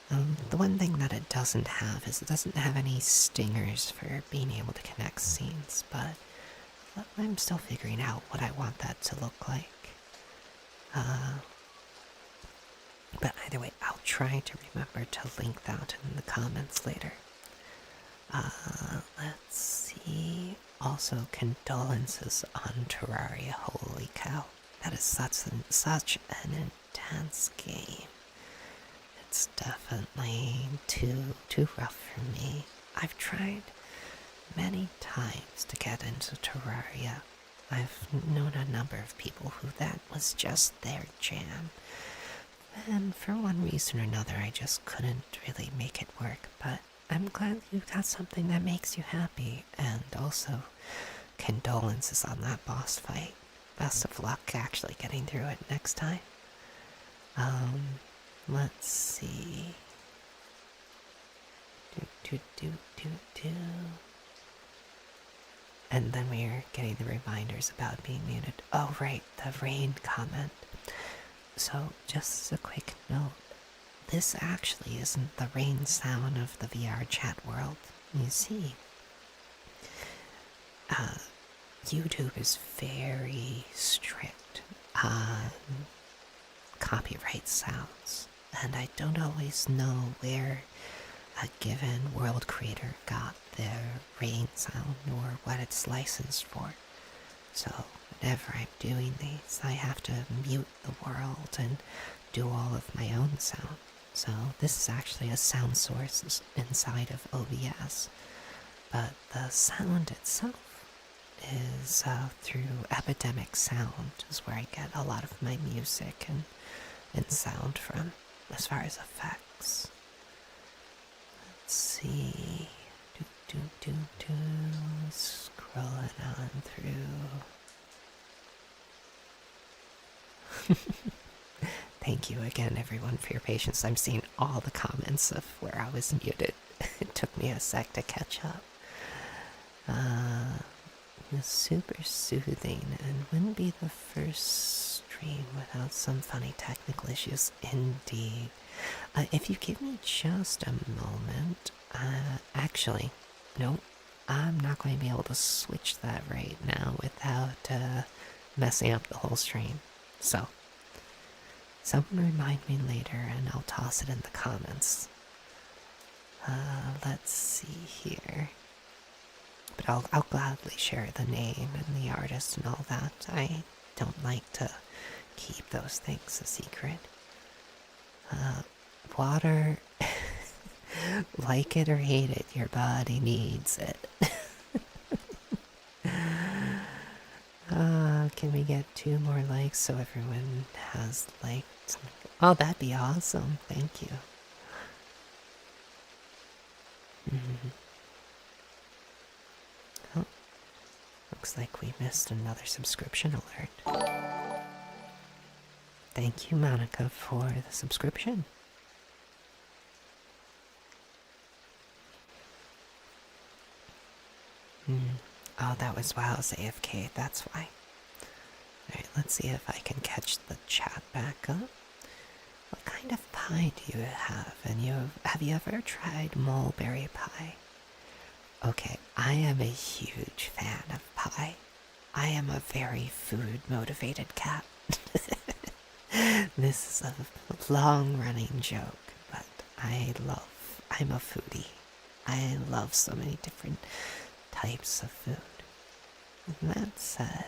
S1: The one thing that it doesn't have is it doesn't have any stingers for being able to connect scenes, but I'm still figuring out what I want that to look like. But either way, I'll try to remember to link that in the comments later. Let's see. Also, condolences on Terraria. Holy cow. That is such an intense game. It's definitely too rough for me. I've tried many times to get into Terraria. I've known a number of people who that was just their jam. And for one reason or another, I just couldn't really make it work. But I'm glad you got something that makes you happy. And also, condolences on that boss fight. Best of luck actually getting through it next time. Let's see. And then we're getting the reminders about being muted. Oh, right, the rain comment. So, just as a quick note, this actually isn't the rain sound of the VRChat world. You see, YouTube is very strict on copyright sounds, and I don't always know where a given world creator got their rain sound or what it's licensed for. So whenever I'm doing these, I have to mute the world and do all of my own sound. So this is actually a sound source inside of OBS, but the sound itself is through Epidemic Sound, is where I get a lot of my music and sound from, as far as effects. Let's see. Scrolling on through. Thank you again, everyone, for your patience. I'm seeing all the comments of where I was muted. It took me a sec to catch up. It's super soothing and wouldn't be the first stream without some funny technical issues, indeed. If you give me just a moment, actually, no, I'm not going to be able to switch that right now without messing up the whole stream. So, someone remind me later and I'll toss it in the comments. Let's see here. But I'll gladly share the name and the artist and all that. I don't like to keep those things a secret. Water, like it or hate it, your body needs it. Can we get 2 more likes so everyone has liked? Oh, that'd be awesome. Thank you. Oh, looks like we missed another subscription alert. Thank you, Monica, for the subscription. Oh, that was while I was AFK, that's why. Alright, let's see if I can catch the chat back up. What kind of pie do you have? And have you ever tried mulberry pie? Okay, I am a huge fan of pie. I am a very food-motivated cat. This is a long-running joke, but I'm a foodie. I love so many different types of food. That said,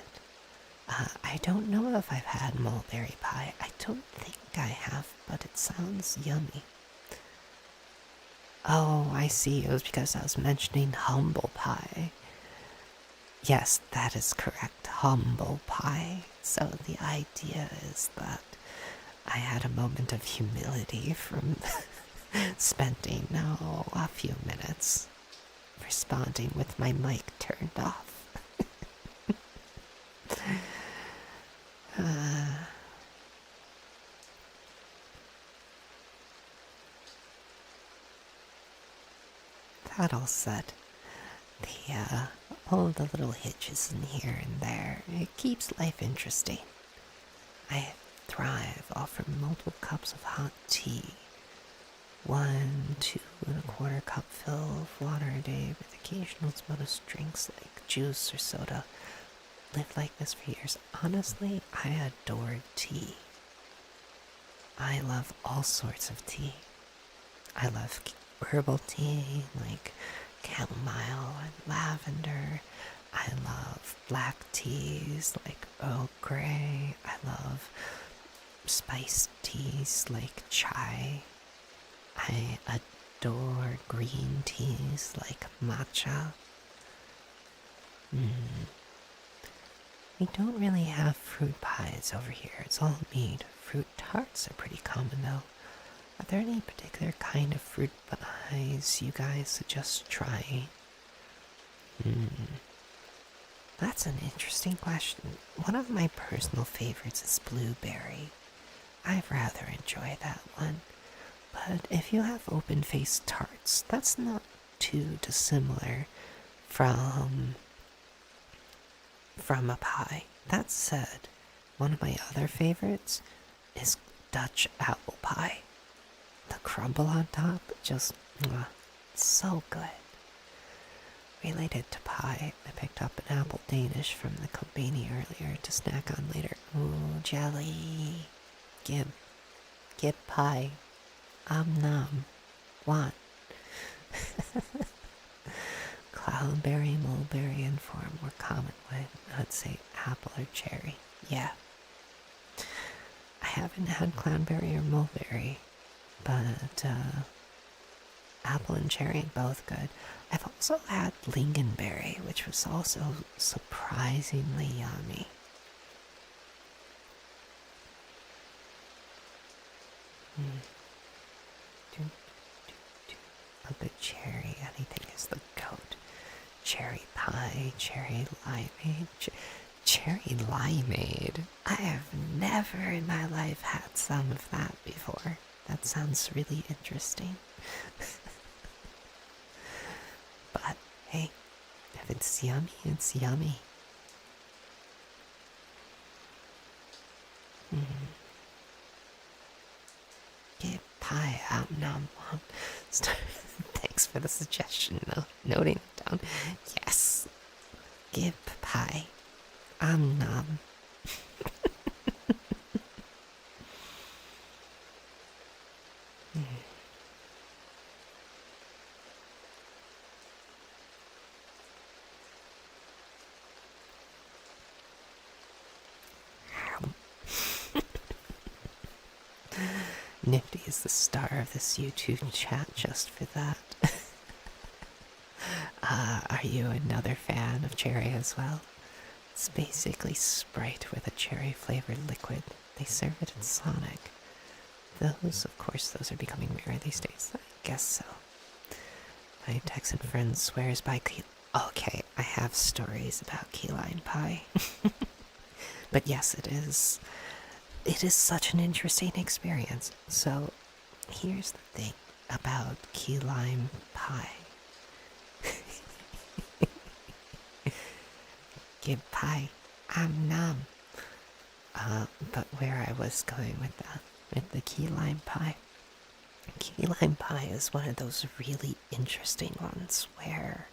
S1: I don't know if I've had mulberry pie. I don't think I have, but it sounds yummy. Oh, I see. It was because I was mentioning humble pie. Yes, that is correct. Humble pie. So the idea is that I had a moment of humility from spending a few minutes responding with my mic turned off. That all said, all the little hitches in here and there, it keeps life interesting. I thrive off of multiple cups of hot tea, 1, 2 1/4 cup fill of water a day with occasional bonus drinks like juice or soda. Lived like this for years. Honestly, I adore tea. I love all sorts of tea. I love herbal tea like chamomile and lavender. I love black teas like Earl Grey. I love spiced teas like chai. I adore green teas like matcha. We don't really have fruit pies over here. It's all meat. Fruit tarts are pretty common though. Are there any particular kind of fruit pies you guys suggest trying? That's an interesting question. One of my personal favorites is blueberry. I rather enjoy that one. But if you have open-faced tarts, that's not too dissimilar from a pie. That said, one of my other favorites is Dutch apple pie. The crumble on top, just so good. Related to pie, I picked up an apple Danish from the company earlier to snack on later. Ooh, jelly. Gib pie. Nom. Want. Cloudberry, mulberry, and four more common would, I'd say apple or cherry. Yeah. I haven't had cloudberry or mulberry, but apple and cherry both good. I've also had lingonberry, which was also surprisingly yummy. A good cherry, anything is the goat. Cherry pie, cherry limeade, cherry limeade. I have never in my life had some of that before. That sounds really interesting. But hey, if it's yummy, it's yummy. Get pie out nom. Thanks for the suggestion. Noting it down. Yes. Give pie. Nom. Nifty is the star of this YouTube chat just for that. Are you another fan of cherry as well? It's basically Sprite with a cherry-flavored liquid. They serve it in Sonic. Those are becoming rare these days. I guess so. My Texan friend swears by key... Okay, I have stories about key lime pie. But yes, it is such an interesting experience. So, here's the thing about key lime pie. Give pie, nom. But where I was going with that, with the key lime pie. Key lime pie is one of those really interesting ones where,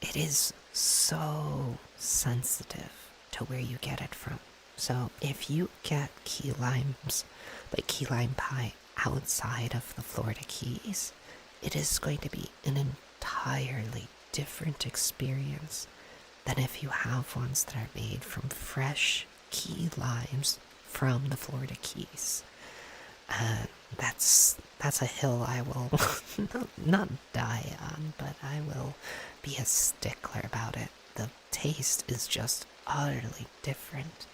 S1: it is so sensitive to where you get it from. So if you get key lime pie outside of the Florida Keys, it is going to be an entirely different experience than if you have ones that are made from fresh key limes from the Florida Keys. That's a hill I will not die on, but I will be a stickler about it. The taste is just utterly different.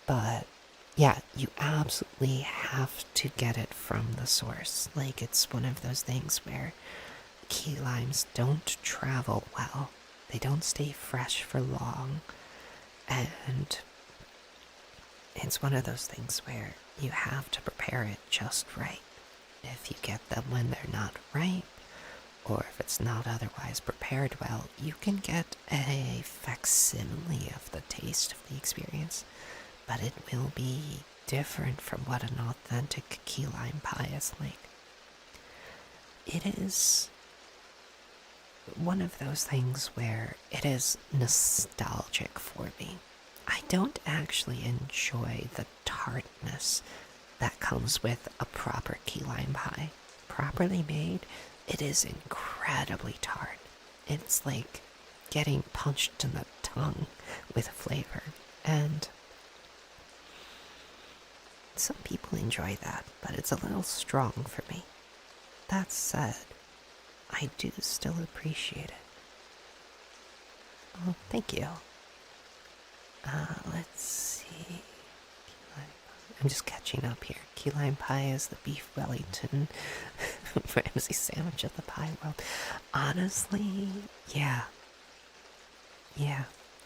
S1: But yeah, you absolutely have to get it from the source. Like, it's one of those things where key limes don't travel well. They don't stay fresh for long. And it's one of those things where you have to prepare it just right. If you get them when they're not ripe, or if it's not otherwise prepared well, you can get a facsimile of the taste of the experience, but it will be different from what an authentic key lime pie is like. It is one of those things where it is nostalgic for me. I don't actually enjoy the tartness that comes with a proper key lime pie. Properly made, it is incredibly tart. It's like getting punched in the tongue with flavor. And Some people enjoy that, but it's a little strong for me. That said, I do still appreciate it. Oh, thank you. Let's see. I'm just catching up here. Key lime pie is the beef Wellington Ramsey sandwich of the pie world. Honestly, yeah. Yeah,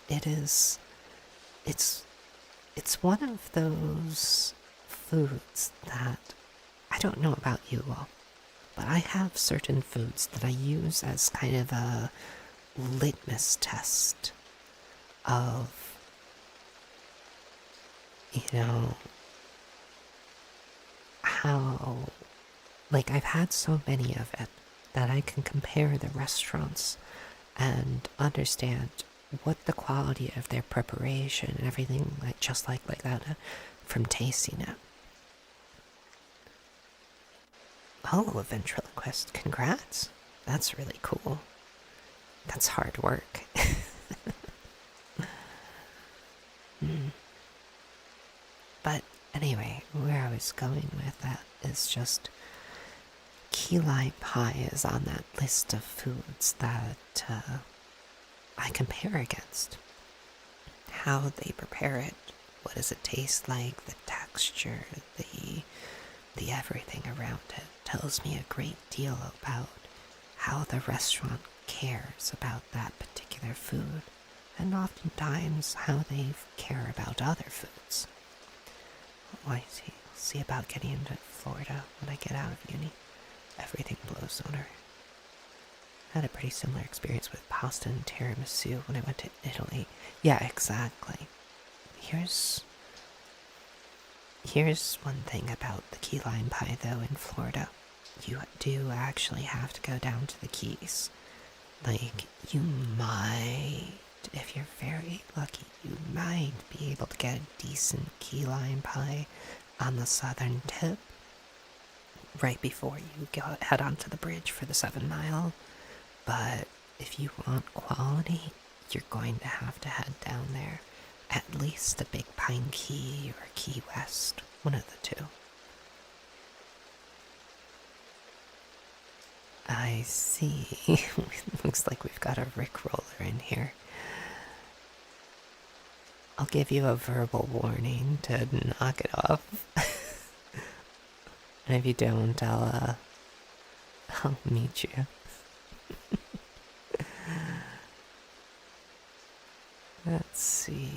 S1: it is. It's one of those foods that I don't know about you all, but I have certain foods that I use as kind of a litmus test of, how, like, I've had so many of it that I can compare the restaurants and understand what the quality of their preparation and everything, just like that, from tasting it. Oh, a ventriloquist, congrats. That's really cool. That's hard work. But anyway, where I was going with that is just key lime pie is on that list of foods that I compare against. How they prepare it, what does it taste like, the texture, the everything around it tells me a great deal about how the restaurant cares about that particular food, and oftentimes how they care about other foods. Oh, I see. I'll see about getting into Florida when I get out of uni. Everything blows on her. I had a pretty similar experience with pasta and tiramisu when I went to Italy. Yeah, exactly. Here's one thing about the key lime pie, though, in Florida. You do actually have to go down to the Keys. Like, you might, if you're very lucky, you might be able to get a decent key lime pie on the southern tip right before you head onto the bridge for the 7 Mile. But if you want quality, you're going to have to head down there. At least to Big Pine Key or Key West, one of the two. I see. Looks like we've got a Rickroller in here. I'll give you a verbal warning to knock it off. And if you don't, I'll meet you. Let's see.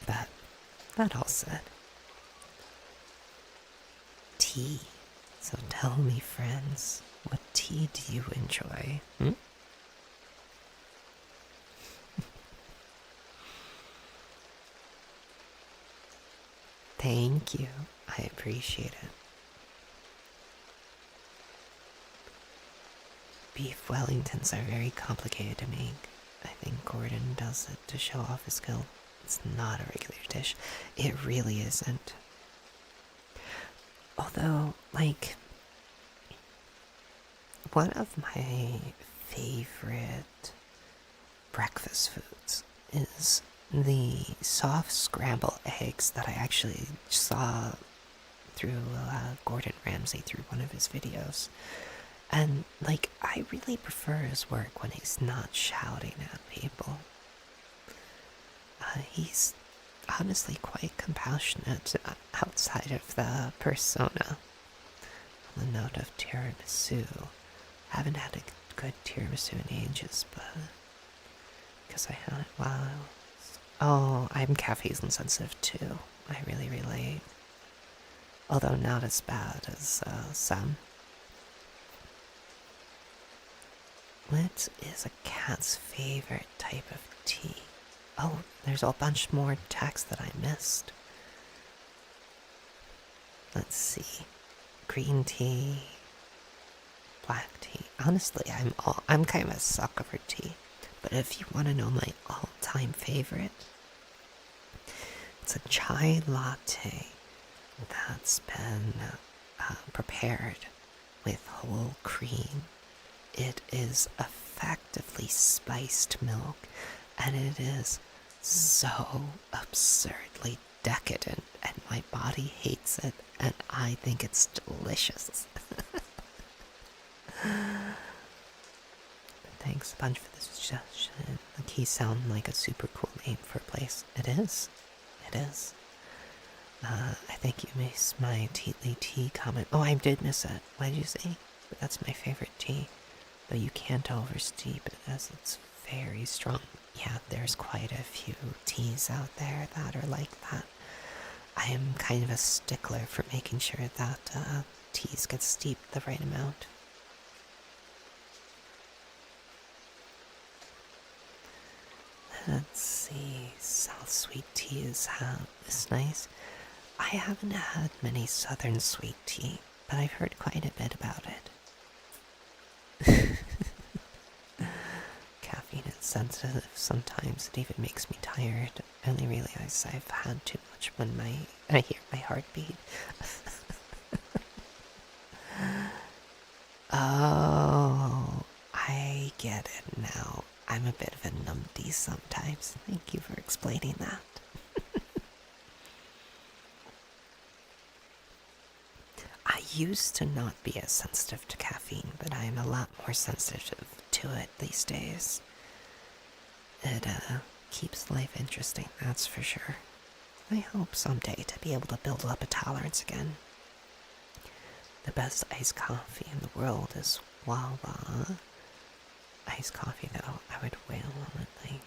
S1: But that all said, tea. So tell me, friends, what tea do you enjoy? Thank you. I appreciate it. Beef Wellingtons are very complicated to make. I think Gordon does it to show off his skill. It's not a regular dish. It really isn't. Although, like, one of my favorite breakfast foods is the soft scrambled eggs that I actually saw through Gordon Ramsay through one of his videos. And, like, I really prefer his work when he's not shouting at people. He's honestly quite compassionate outside of the persona. On the note of tiramisu, haven't had a good tiramisu in ages, but because I had it while I'm caffeine sensitive too. I really relate. Although not as bad as some. What is a cat's favorite type of tea? Oh, there's a bunch more text that I missed. Let's see. Green tea, black tea. Honestly, I'm kind of a sucker for tea. But if you want to know my all-time favorite, it's a chai latte that's been prepared with whole cream. It is effectively spiced milk, and it is so absurdly decadent, and my body hates it, and I think it's delicious. Thanks a bunch for the suggestion. The keys sound like a super cool name for a place. It is. It is. I think you missed my Teatley tea comment. Oh, I did miss it. What did you say? But that's my favorite tea. But you can't oversteep it as it's very strong. Yeah, there's quite a few teas out there that are like that. I am kind of a stickler for making sure that teas get steeped the right amount. Let's see. South sweet tea is nice. I haven't had many southern sweet tea, but I've heard quite a bit about it. Caffeine is sensitive. Sometimes it even makes me tired. I only realize I've had too much when I hear my heartbeat. Oh, I get it now. I'm a bit of a numpty sometimes. Thank you for explaining that. I used to not be as sensitive to caffeine, but I am a lot more sensitive to it these days. It keeps life interesting, that's for sure. I hope someday to be able to build up a tolerance again. The best iced coffee in the world is Wawa. Iced coffee, though, I would wail on it like...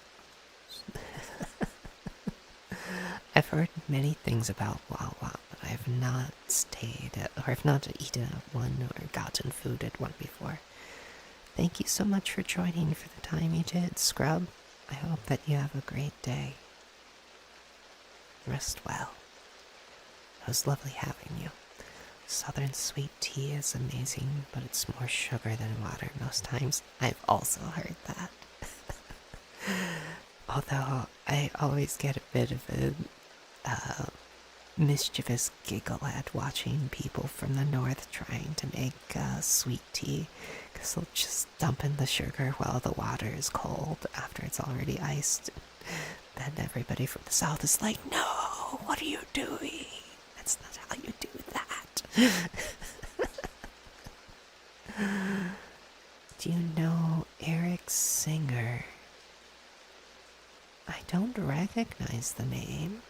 S1: I've heard many things about Wawa, but I have not stayed at, or I've not eaten at one or gotten food at one before. Thank you so much for joining for the time you did, Scrub. I hope that you have a great day. Rest well. It was lovely having you. Southern sweet tea is amazing, but it's more sugar than water most times. I've also heard that. Although I always get a bit of a mischievous giggle at watching people from the north trying to make sweet tea, because they'll just dump in the sugar while the water is cold after it's already iced. Then everybody from the south is like, no, what are you doing? That's not how you do that. Do you know Eric Singer? I don't recognize the name.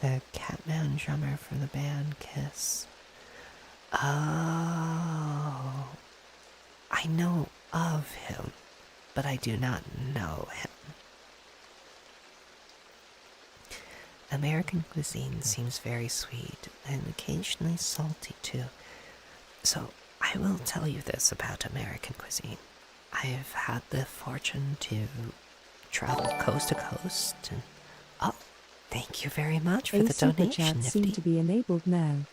S1: The Catman drummer from the band Kiss. Oh, I know of him, but I do not know him. American cuisine seems very sweet and occasionally salty too. So I will tell you this about American cuisine. I've had the fortune to travel coast to coast and... Oh, thank you very much for the donation, Nifty.
S2: Seem to be enabled now.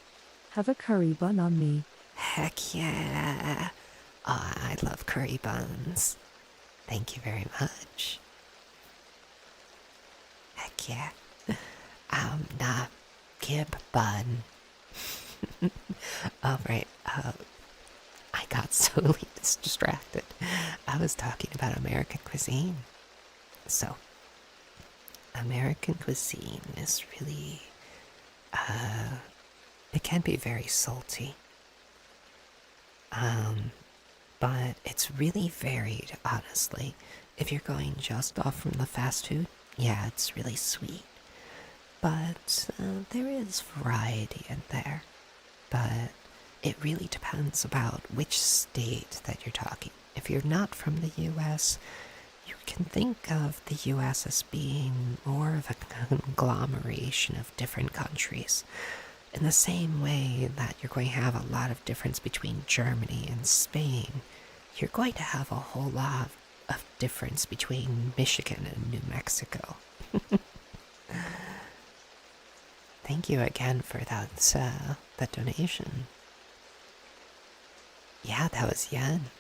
S2: Have a curry bun on me.
S1: Heck yeah. Oh, I love curry buns. Thank you very much. Heck yeah. Nah, Gib bun. Alright, I got so distracted. I was talking about American cuisine. So, American cuisine is really, it can be very salty. But it's really varied, honestly. If you're going just off from the fast food, yeah, it's really sweet. But there is variety in there. But it really depends about which state that you're talking. If you're not from the U.S., you can think of the U.S. as being more of a conglomeration of different countries. In the same way that you're going to have a lot of difference between Germany and Spain, you're going to have a whole lot of difference between Michigan and New Mexico. Thank you again for that donation. Yeah, that was Yen.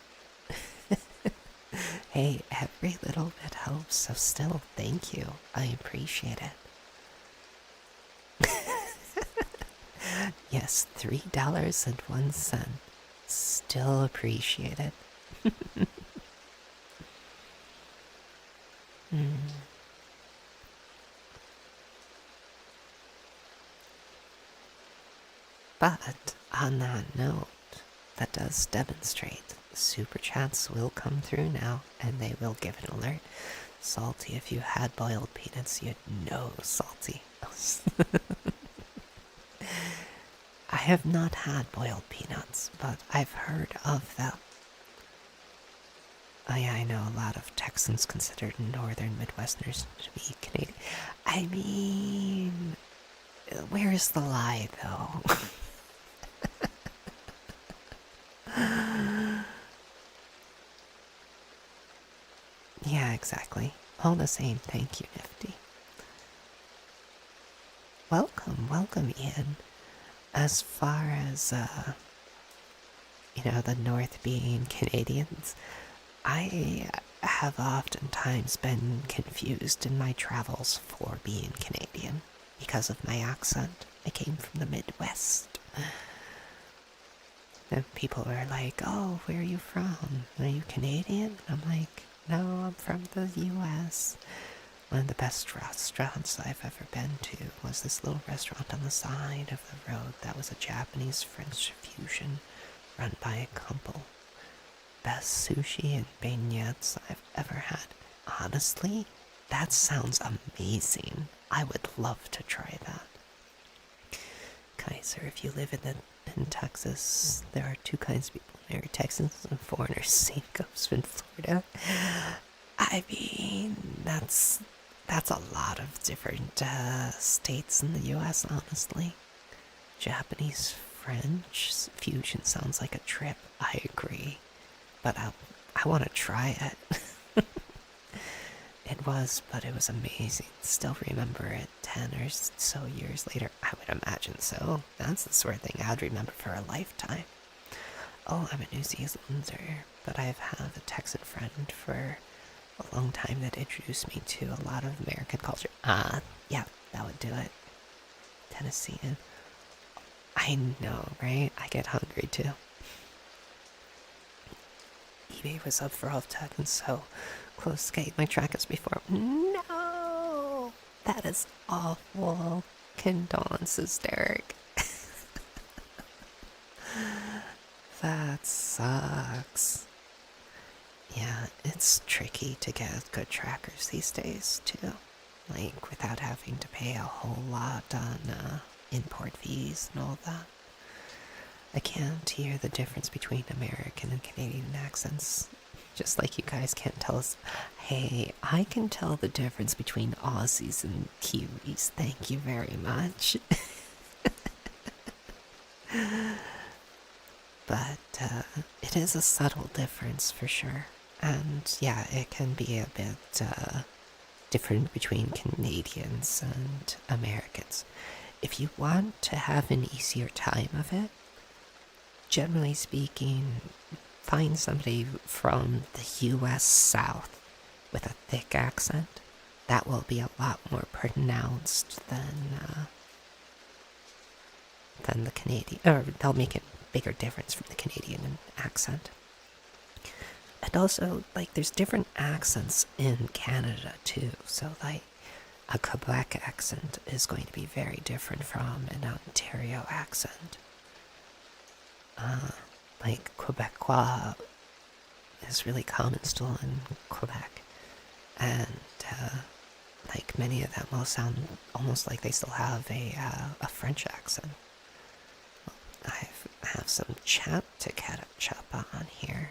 S1: Hey, every little bit helps, so still, thank you. I appreciate it. Yes, $3.01. still appreciate it. But on that note, that does demonstrate super chats will come through now, and they will give an alert. Salty, if you had boiled peanuts, you'd know Salty. I have not had boiled peanuts, but I've heard of them. Oh yeah, I know a lot of Texans considered northern Midwesterners to be Canadian. I mean, where is the lie, though? Yeah, exactly. All the same, thank you, Nifty. Welcome, Ian. As far as, the North being Canadians, I have oftentimes been confused in my travels for being Canadian because of my accent. I came from the Midwest. And people were like, oh, where are you from? Are you Canadian? And I'm like, no, I'm from the US. One of the best restaurants I've ever been to was this little restaurant on the side of the road that was a Japanese-French fusion run by a couple. Best sushi and beignets I've ever had. Honestly, that sounds amazing. I would love to try that. Kaiser, if you live in Texas, there are two kinds of people married, Texans and foreigners. Same goes in Florida. I mean, that's a lot of different states in the U.S., honestly. Japanese French fusion sounds like a trip. I agree, but I want to try it. It was amazing. Still remember it 10 or so years later. I would imagine so. That's the sort of thing I'd remember for a lifetime. Oh, I'm a New Zealander, but I have a Texan friend for a long time that introduced me to a lot of American culture. Yeah, that would do it. Tennessean. I know, right? I get hungry too. eBay was up for all Texans, so close to getting my trackers before. No! That is awful. Condolences, Derek. That sucks. Yeah, it's tricky to get good trackers these days, too. Like, without having to pay a whole lot on import fees and all that. I can't hear the difference between American and Canadian accents. Just like you guys can't tell us. Hey, I can tell the difference between Aussies and Kiwis. Thank you very much. But it is a subtle difference for sure. And yeah, it can be a bit different between Canadians and Americans. If you want to have an easier time of it, generally speaking, find somebody from the US South with a thick accent. That will be a lot more pronounced than the Canadian, or they'll make a bigger difference from the Canadian accent. And also, like, there's different accents in Canada too, so like a Quebec accent is going to be very different from an Ontario accent. Like Quebecois is really common still in Quebec, and like many of them will sound almost like they still have a French accent. I have some chat to catch up on here.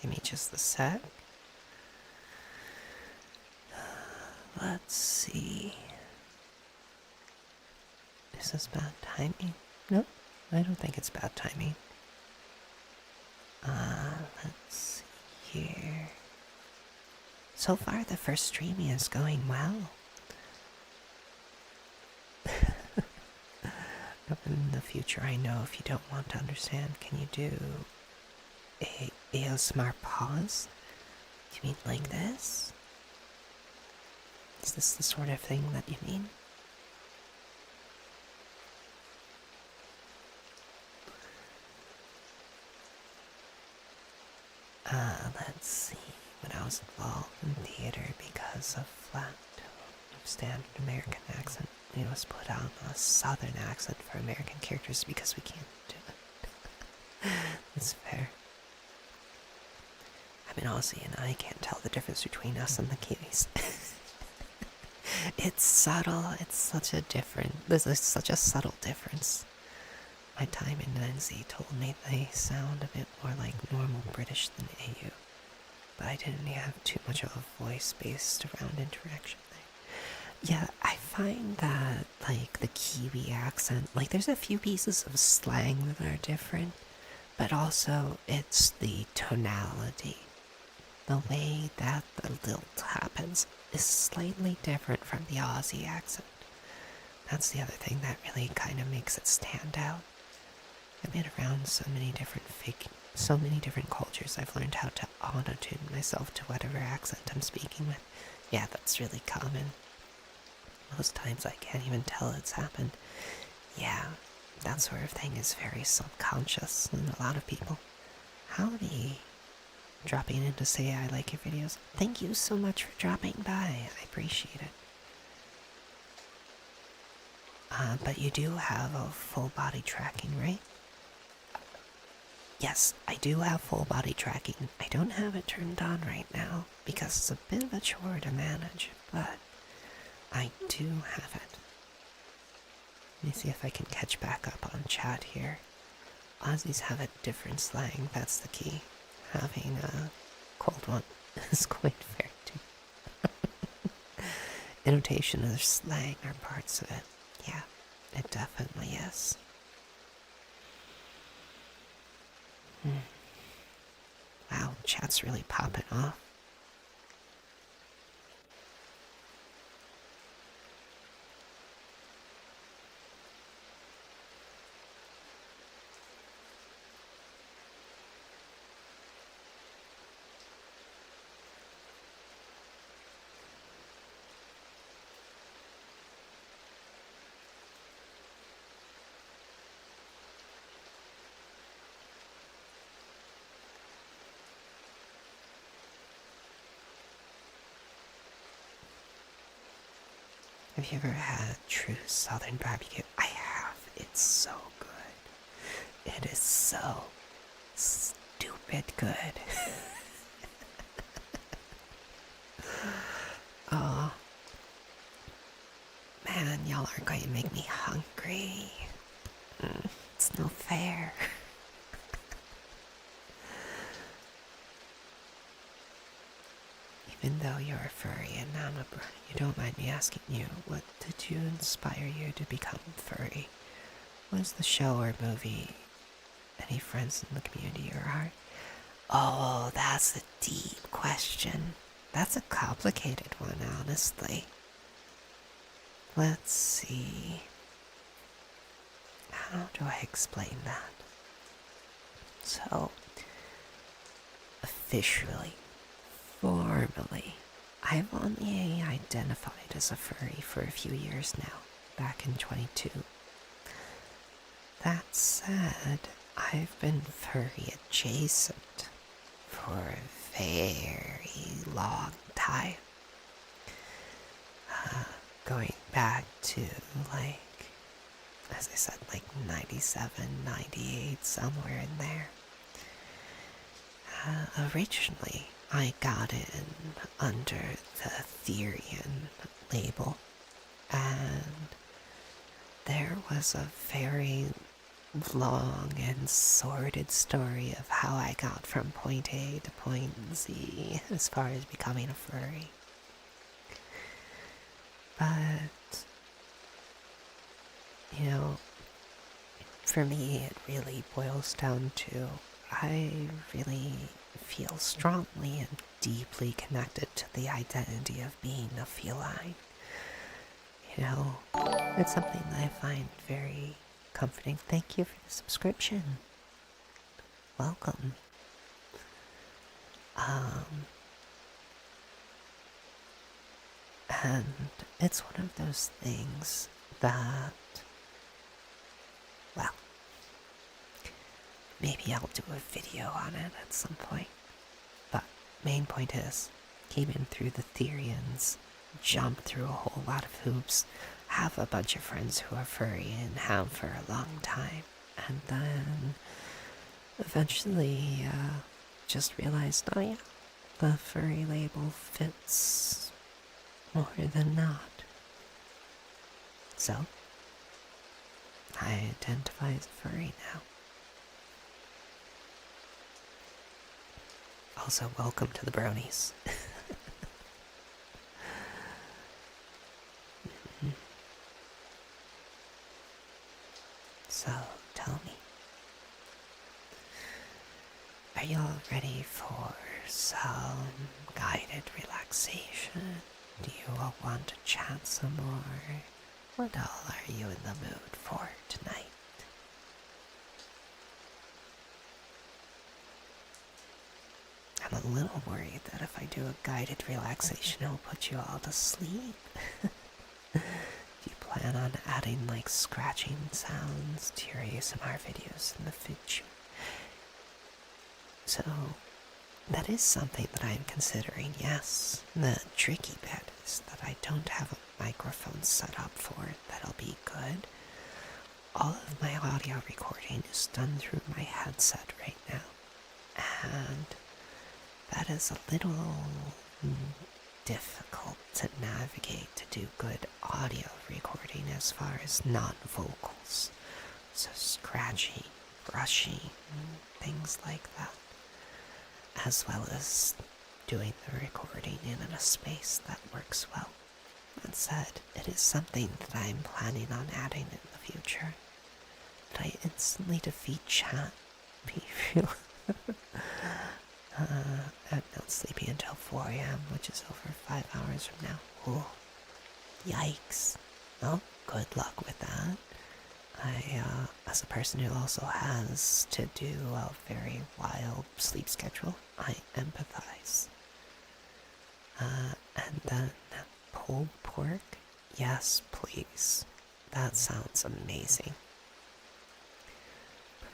S1: Give me just a sec. Let's see. Is this bad timing? No, I don't think it's bad timing. Let's see here. So far, the first streaming is going well. In the future, I know if you don't want to understand, can you do a ASMR pause? Do you mean like this? Is this the sort of thing that you mean? Let's see. When I was involved in theater because of flat tone of standard American accent, we must put on a southern accent for American characters because we can't do it. That's fair. I'm an Aussie and I can't tell the difference between us and the Kiwis. It's subtle. It's such a there's such a subtle difference. My time in NZ told me they sound a bit more like normal British than AU, but I didn't have too much of a voice based around interaction there. Yeah, I find that, like, the Kiwi accent, like, there's a few pieces of slang that are different, but also it's the tonality. The way that the lilt happens is slightly different from the Aussie accent. That's the other thing that really kind of makes it stand out. I've been around so many different cultures, I've learned how to auto-tune myself to whatever accent I'm speaking with. Yeah, that's really common. Most times I can't even tell it's happened. Yeah, that sort of thing is very subconscious in a lot of people. Howdy. Dropping in to say I like your videos. Thank you so much for dropping by. I appreciate it. But you do have a full body tracking, right? Yes, I do have full body tracking. I don't have it turned on right now because it's a bit of a chore to manage, but I do have it. Let me see if I can catch back up on chat here. Aussies have a different slang, that's the key. Having a cold one is quite fair too. Annotation and slang are parts of it. Yeah, it definitely is. Wow, chat's really popping off. Have you ever had true southern barbecue? I have. It's so good. It is so stupid good. Oh, man, y'all are going to make me hungry. It's no fair. Even though you're a furry and I'm a brony, you don't mind me asking you, what did you inspire you to become furry? Was the show or movie? Any friends in the community or art? Oh, that's a deep question. That's a complicated one, honestly. Let's see. How do I explain that? So, officially, formally, I've only identified as a furry for a few years now, back in 22. That said, I've been furry adjacent for a very long time. Going back to, like, as I said, like 97, 98, somewhere in there. Originally, I got in under the Therian label, and there was a very long and sordid story of how I got from point A to point Z as far as becoming a furry. But, you know, for me it really boils down to I really feel strongly and deeply connected to the identity of being a feline. You know, it's something that I find very comforting. Thank you for the subscription. Welcome. And it's one of those things that, well, maybe I'll do a video on it at some point. main point is, came in through the Therians, jump through a whole lot of hoops, have a bunch of friends who are furry and have for a long time, and then eventually just realized, oh yeah, the furry label fits more than not. So, I identify as furry now. Also, welcome to the bronies. So, tell me, are y'all ready for some guided relaxation? Do you all want to chat some more? What all are you in the mood for tonight? I'm a little worried that if I do a guided relaxation, it'll put you all to sleep. Do you plan on adding like scratching sounds to your ASMR videos in the future? So, that is something that I'm considering, yes. The tricky bit is that I don't have a microphone set up for it that'll be good. All of my audio recording is done through my headset right now, and that is a little difficult to navigate to do good audio recording as far as non-vocals. So scratching, brushing, things like that. As well as doing the recording in a space that works well. That said, it is something that I am planning on adding in the future. Did I instantly defeat chat? I'm not sleeping until 4 a.m., which is over 5 hours from now. Ooh. Yikes. Well, good luck with that. I, as a person who also has to do a very wild sleep schedule, I empathize. And then pulled pork? Yes, please. That sounds amazing.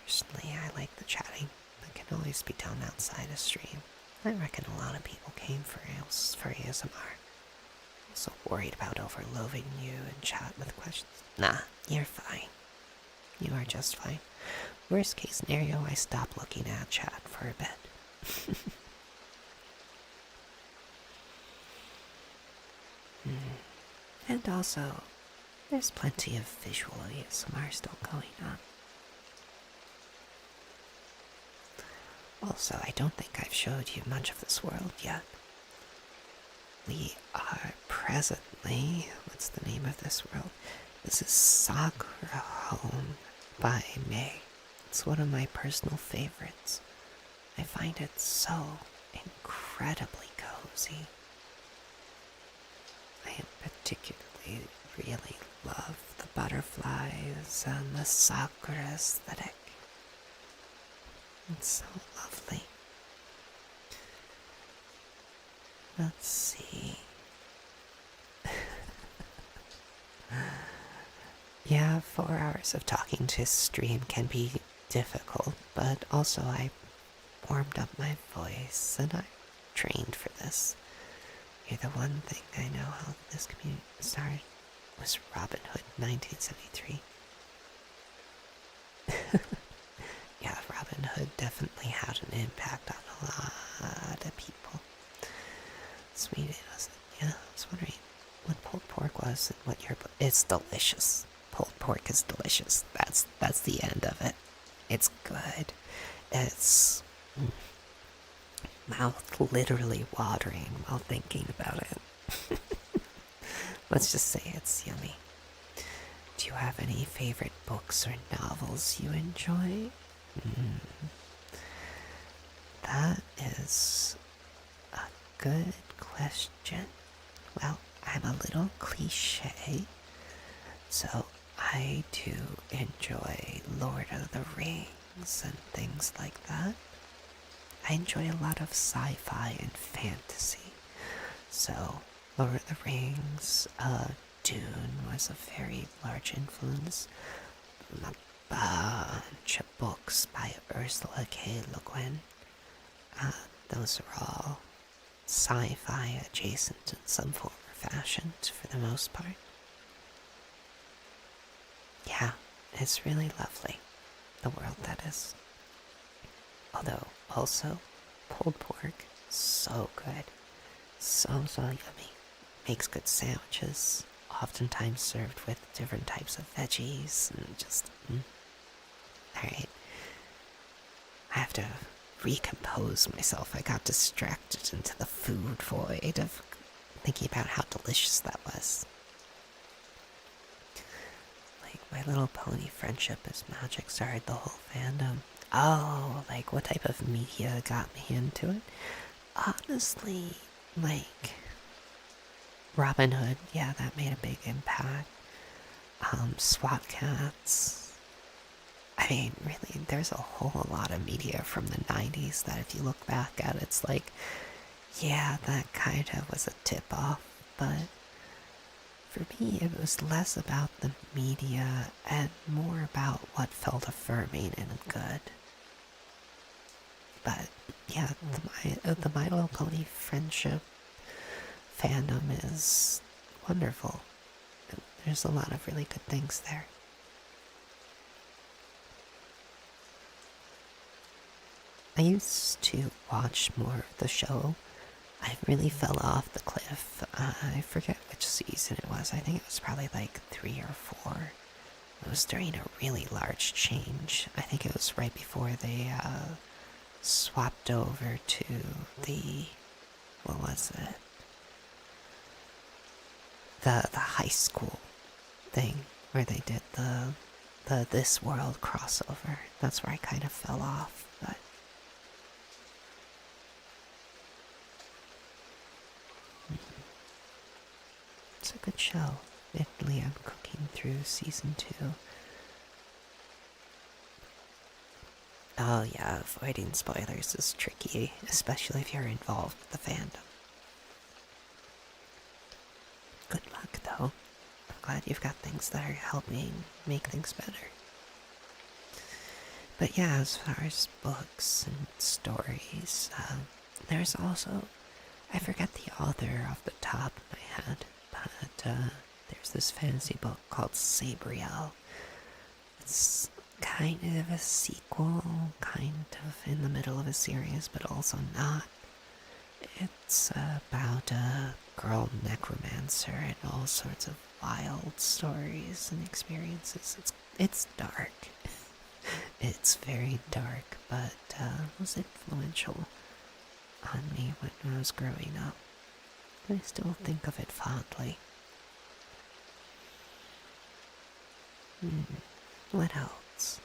S1: Personally, I like the chatting. That can always be done outside a stream. I reckon a lot of people came for ASMR. Also worried about overloading you in chat with questions. Nah, you're fine. You are just fine. Worst case scenario, I stop looking at chat for a bit. And also, there's plenty of visual ASMR still going on. Also, I don't think I've showed you much of this world yet. We are presently, what's the name of this world? This is Sakura Home by May. It's one of my personal favorites. I find it so incredibly cozy. I particularly really love the butterflies and the sakura aesthetic. It's so lovely. Let's see. Yeah, 4 hours of talking to stream can be difficult, but also I warmed up my voice and I trained for this. You're the one thing I know how this community started was Robin Hood 1973. Yeah, Robin Hood definitely had an impact on a lot of people. Sweet innocent. Yeah, I was wondering what pulled pork was and what your... It's delicious. Pulled pork is delicious. That's the end of it. It's good. It's... mouth literally watering while thinking about it. Let's just say it's yummy. Do you have any favorite books or novels you enjoy? That is a good question. Well, I'm a little cliche, so I do enjoy Lord of the Rings and things like that. I enjoy a lot of sci-fi and fantasy, so Lord of the Rings, Dune was a very large influence. A bunch of books by Ursula K. Le Guin. Those are all sci-fi adjacent in some form or fashion for the most part. Yeah, it's really lovely, the world that is. Although, also, pulled pork, so good. So yummy. Makes good sandwiches, oftentimes served with different types of veggies, and just, Alright. I have to recompose myself. I got distracted into the food void of thinking about how delicious that was. Like, My Little Pony friendship as magic started the whole fandom. Oh, like, what type of media got me into it? Honestly, like, Robin Hood, yeah, that made a big impact. SWAT cats. I mean, really, there's a whole lot of media from the 90s that if you look back at it, it's like, yeah, that kind of was a tip-off, but for me, it was less about the media and more about what felt affirming and good. But, yeah, the My Little Pony friendship fandom is wonderful. There's a lot of really good things there. I used to watch more of the show. I really fell off the cliff. I forget which season it was. I think it was probably like 3 or 4. It was during a really large change. I think it was right before they swapped over to the, what was it? The high school thing where they did the This World crossover. That's where I kind of fell off, but it's a good show. Admittedly, I'm cooking through season 2. Oh yeah, avoiding spoilers is tricky, especially if you're involved with the fandom. Good luck, though. I'm glad you've got things that are helping make things better. But yeah, as far as books and stories, there's also, I forget the author off the top of my head, but there's this fantasy book called Sabriel. It's kind of a sequel, kind of in the middle of a series, but also not. It's about a girl necromancer and all sorts of wild stories and experiences. It's dark. It's very dark, but was influential on me when I was growing up. I still think of it fondly. What else?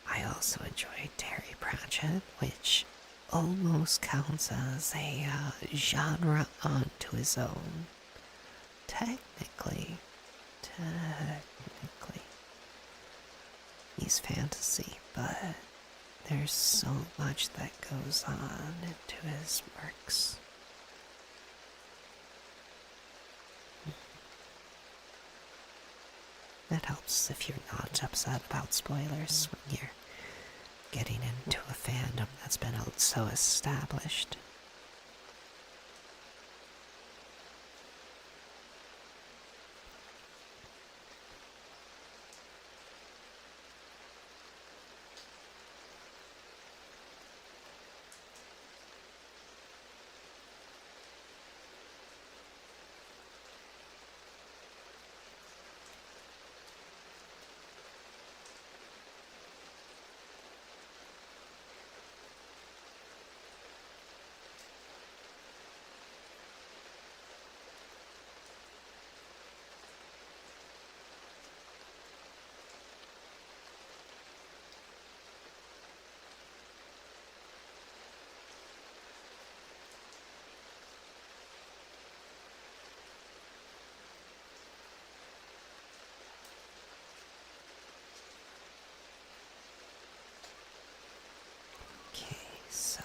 S1: I also enjoyed Terry Pratchett, which almost counts as a genre unto his own. Technically. He's fantasy, but there's so much that goes on into his works. That helps if you're not upset about spoilers when you're getting into a fandom that's been so established. So,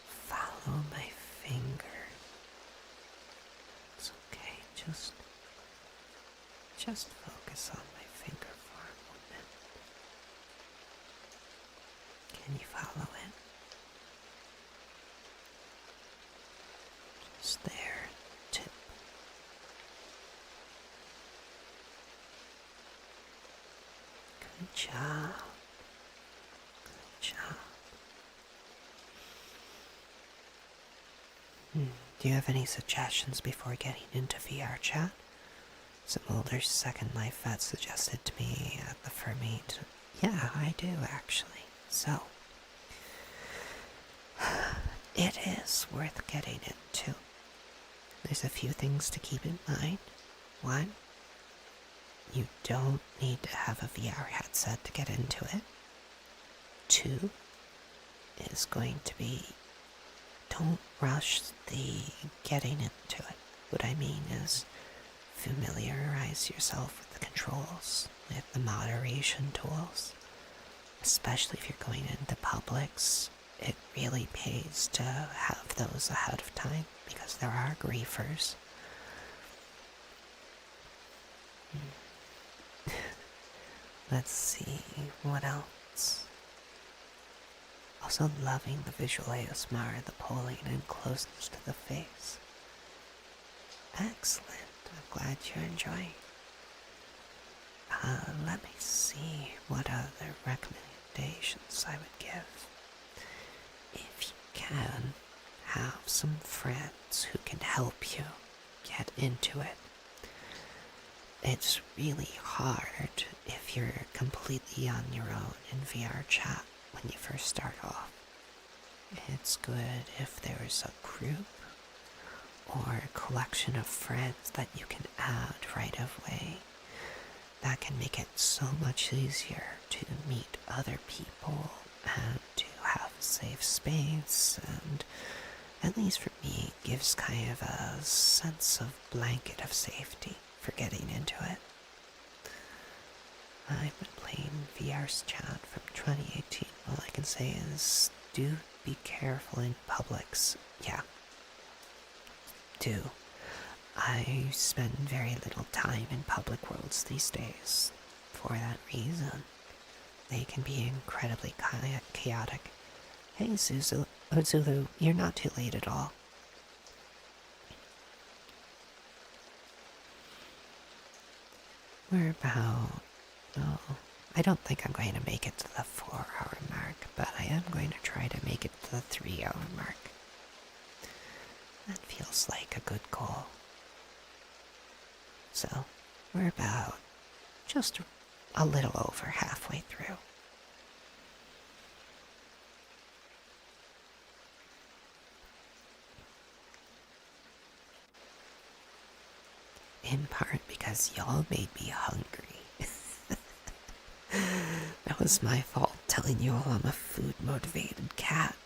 S1: follow my finger. It's okay, just focus on my finger for a moment. Can you follow it? job. Good job. Do you have any suggestions before getting into VRChat? Some older Second Life vets suggested to me for me to... Yeah, I do actually. So, it is worth getting into. There's a few things to keep in mind. One, you don't need to have a VR headset to get into it. Two, is going to be, don't rush the getting into it. What I mean is, familiarize yourself with the controls, with the moderation tools. Especially if you're going into publics, it really pays to have those ahead of time, because there are griefers. Let's see, what else? Also loving the visual ASMR, the pulling and closeness to the face. Excellent, I'm glad you're enjoying. Let me see what other recommendations I would give. If you can, have some friends who can help you get into it. It's really hard if you're completely on your own in VRChat when you first start off. It's good if there's a group or a collection of friends that you can add right away. That can make it so much easier to meet other people and to have a safe space, and at least for me, it gives kind of a sense of blanket of safety for getting into it. I've been playing VRChat from 2018. All I can say is, do be careful in publics. Yeah. Do. I spend very little time in public worlds these days. For that reason, they can be incredibly chaotic. Hey, Zulu, you're not too late at all. We're about... Oh, I don't think I'm going to make it to the 4-hour mark, but I am going to try to make it to the 3-hour mark. That feels like a good goal. So, we're about just a little over halfway through. In part because y'all made me hungry. That was my fault telling you all I'm a food-motivated cat.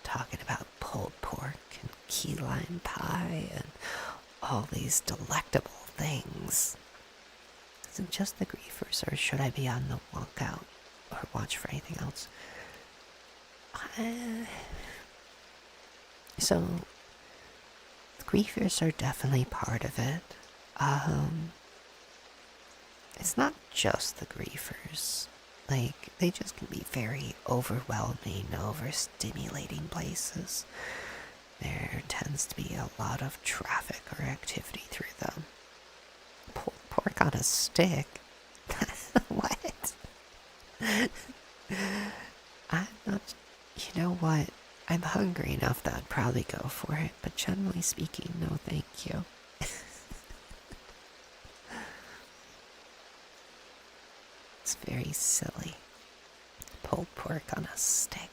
S1: Talking about pulled pork and key lime pie and all these delectable things. Is it just the griefers, or should I be on the walkout or watch for anything else? So, the griefers are definitely part of it. It's not just the griefers. Like, they just can be very overwhelming, overstimulating places. There tends to be a lot of traffic or activity through them. Pork on a stick? What? I'm not... You know what? I'm hungry enough that I'd probably go for it, but generally speaking, no thank you. It's very silly. Pulled pork on a stick.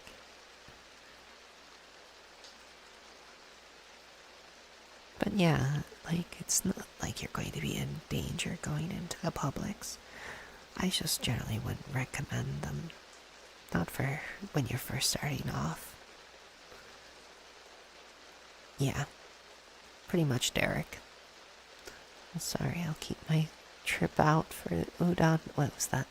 S1: But yeah, like, it's not like you're going to be in danger going into the Publix. I just generally wouldn't recommend them. Not for when you're first starting off. Yeah, pretty much Derek. I'm sorry, I'll keep my trip out for udon. What was that?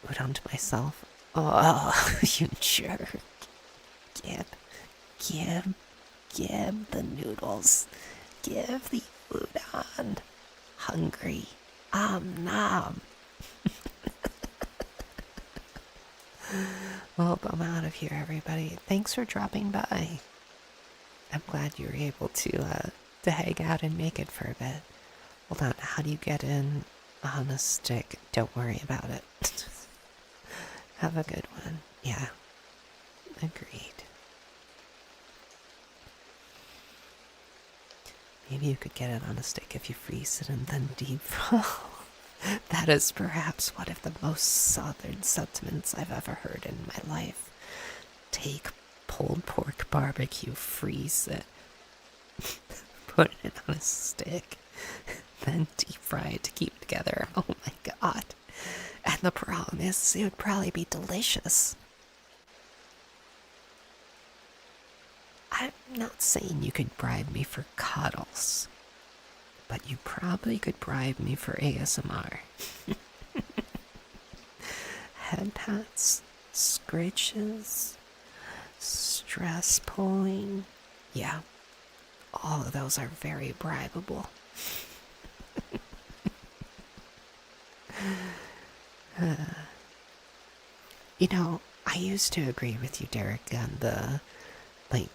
S1: Udon to myself. Oh, you jerk. Give the noodles. Give the udon. Hungry. Nom. Well, I'm out of here, everybody. Thanks for dropping by. I'm glad you were able to hang out and make it for a bit. Hold on, how do you get in? on a stick. Don't worry about it. Have a good one. Yeah, agreed. Maybe you could get it on a stick if you freeze it and then deep fry. That is perhaps one of the most southern sentiments I've ever heard in my life. Take pulled pork barbecue, freeze it, put it on a stick, then deep fry it to keep it together. Oh my god. And the problem is, it would probably be delicious. I'm not saying you could bribe me for cuddles, but you probably could bribe me for ASMR. Head pats, scritches, stress pulling. Yeah, all of those are very bribable. You know, I used to agree with you, Derek, on the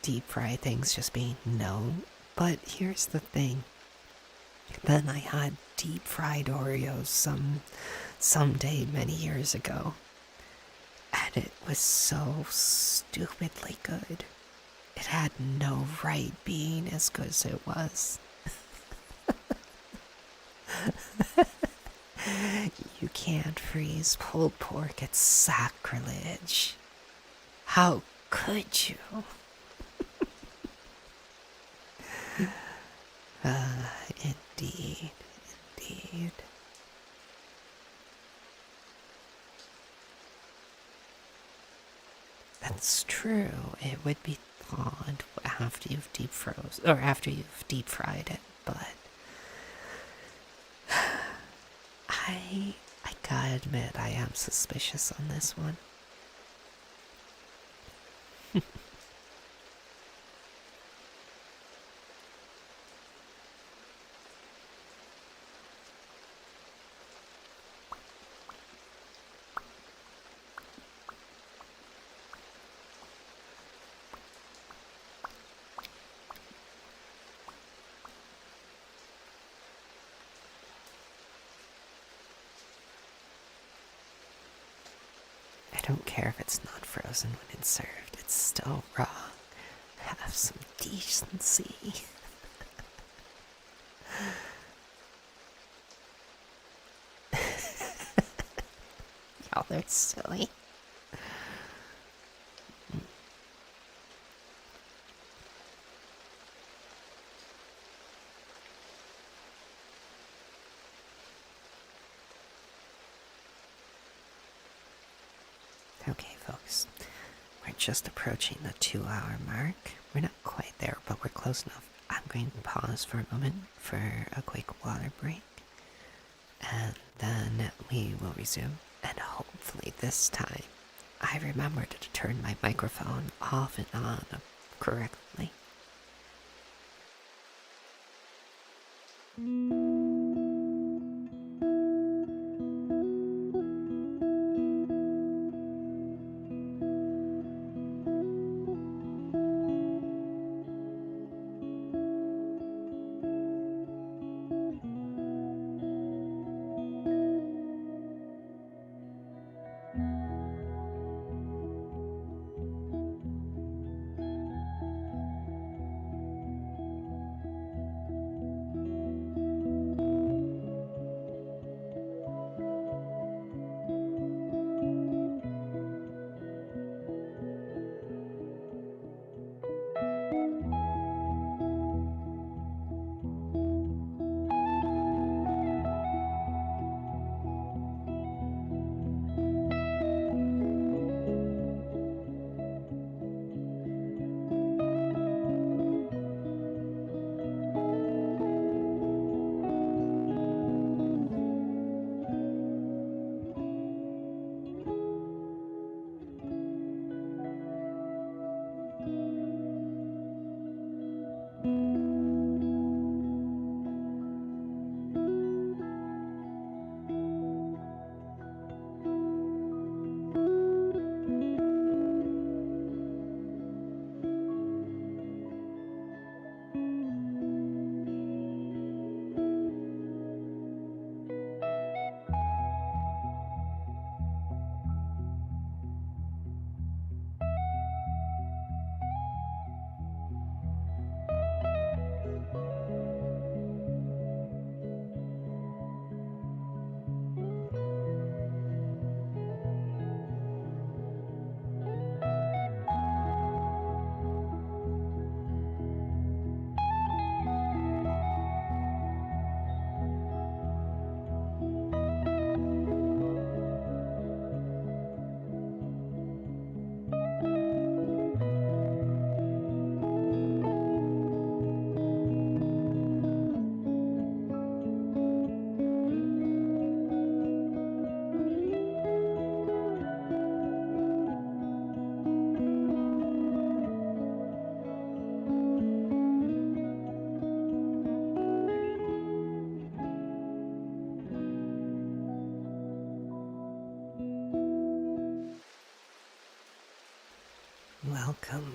S1: deep fry things just being no, but here's the thing. Then I had deep fried Oreos someday many years ago, and it was so stupidly good. It had no right being as good as it was. You can't freeze pulled pork, it's sacrilege. How could you? Indeed, indeed. That's true. It would be thawed after you've deep froze, or after you've deep fried it, but I gotta admit I am suspicious on this one. I don't care if it's not frozen when it's served, it's still raw. Have some decency. Y'all are silly. Okay, folks, we're just approaching the 2-hour mark. We're not quite there, but we're close enough. I'm going to pause for a moment for a quick water break, and then we will resume. And hopefully this time, I remembered to turn my microphone off and on correctly.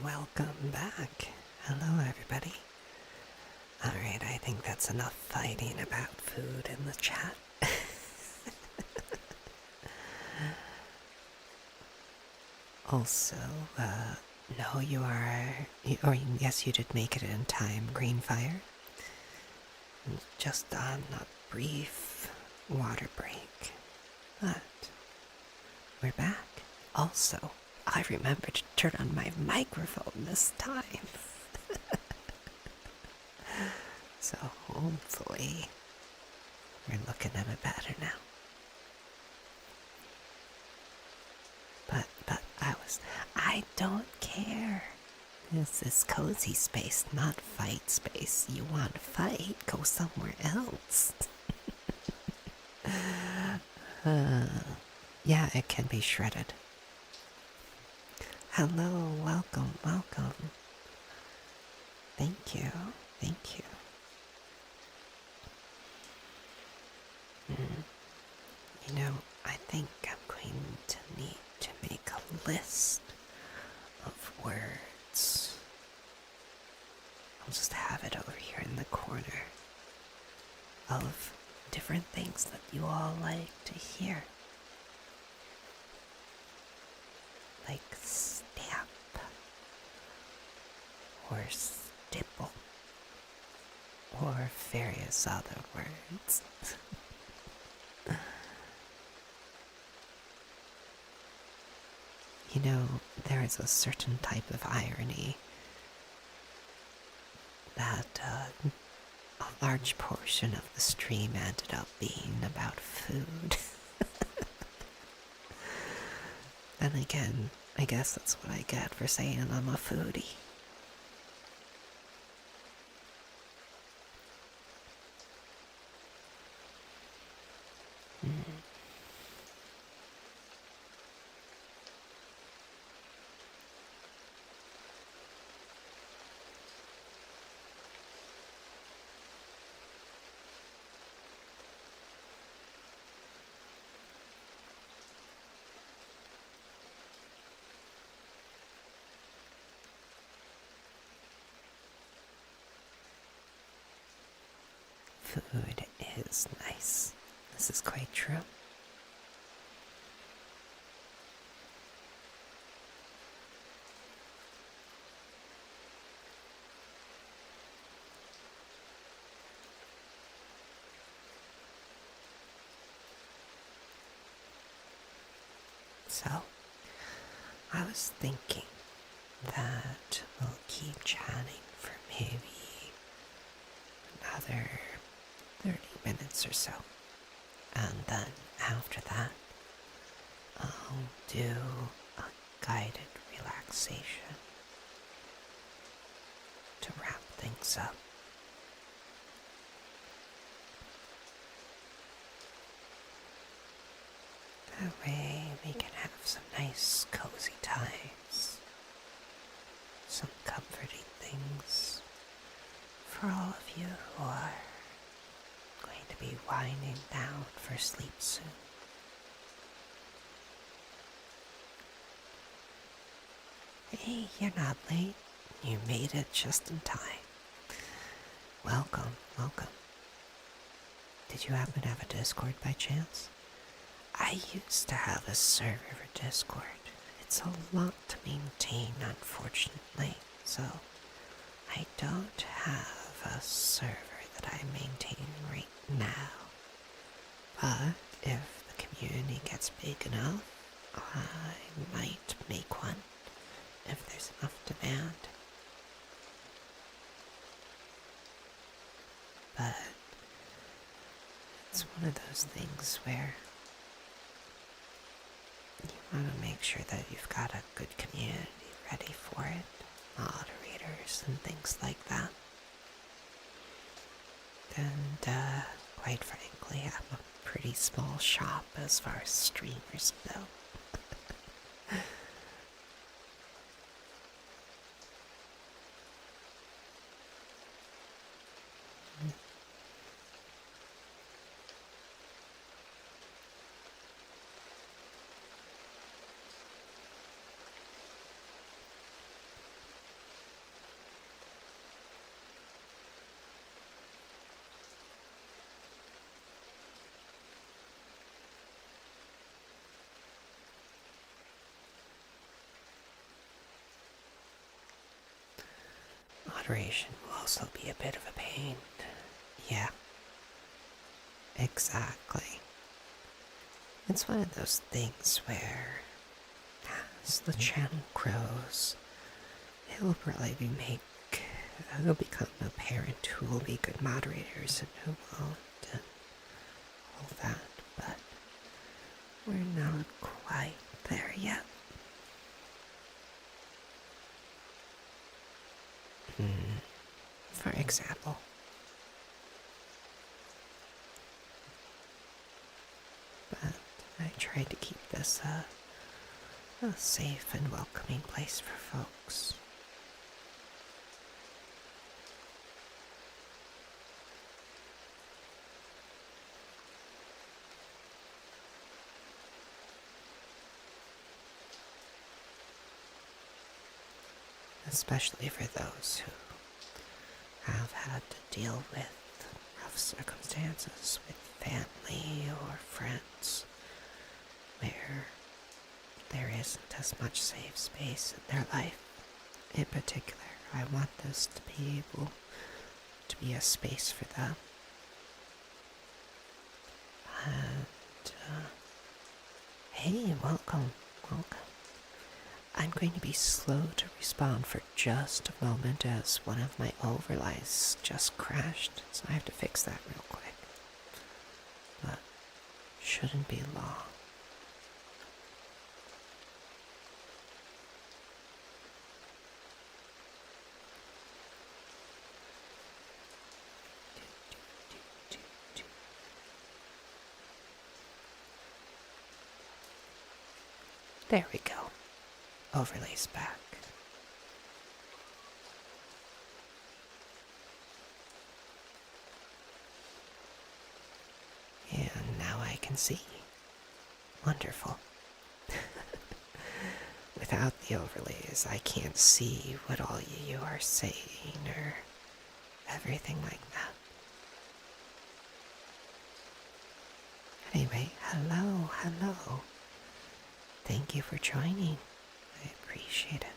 S1: welcome back. Hello, everybody. Alright, I think that's enough fighting about food in the chat. Also, no, yes, you did make it in time, Greenfire. Just on a brief water break. But we're back. Also, I remembered to turn on my microphone this time. So hopefully we're looking at it better now. But I don't care. This is cozy space, not fight space. You want to fight, go somewhere else. Yeah, it can be shredded. Hello, welcome. Thank you. You know, I think I'm going to need to make a list of words. I'll just have it over here in the corner of different things that you all like to hear. Like stamp or stipple or various other words. You know, there is a certain type of irony that a large portion of the stream ended up being about food. Then again, I guess that's what I get for saying I'm a foodie. Food is nice. This is quite true. So, I was thinking that we'll keep chatting for maybe another 30 minutes or so. And then after that, I'll do a guided relaxation to wrap things up. That way we can have some nice cozy times, some comforting things for all of you who are going to be winding down for sleep soon. Hey, you're not late. You made it just in time. Welcome. Did you happen to have a Discord by chance? I used to have a server for Discord. It's a lot to maintain, unfortunately, so I don't have a server that I'm maintaining right now. But if the community gets big enough, I might make one if there's enough demand. But it's one of those things where you want to make sure that you've got a good community ready for it, moderators and things like that. And quite frankly, I'm a pretty small shop as far as streamers go. moderation will also be a bit of a pain. Yeah, exactly. It's one of those things where, as the channel grows, it'll become apparent who will be good moderators and who won't, and all that, but we're not quite there yet. For example, but I tried to keep this a safe and welcoming place for folks. Especially for those who have had to deal with rough circumstances with family or friends where there isn't as much safe space in their life. In particular, I want this to be able to be a space for them. And, hey, welcome. I'm going to be slow to respond for just a moment as one of my overlays just crashed, so I have to fix that real quick. But shouldn't be long. There we go. Overlays back. And now I can see. Wonderful. Without the overlays, I can't see what all you are saying or everything like that. Anyway, hello. Thank you for joining. I appreciate it.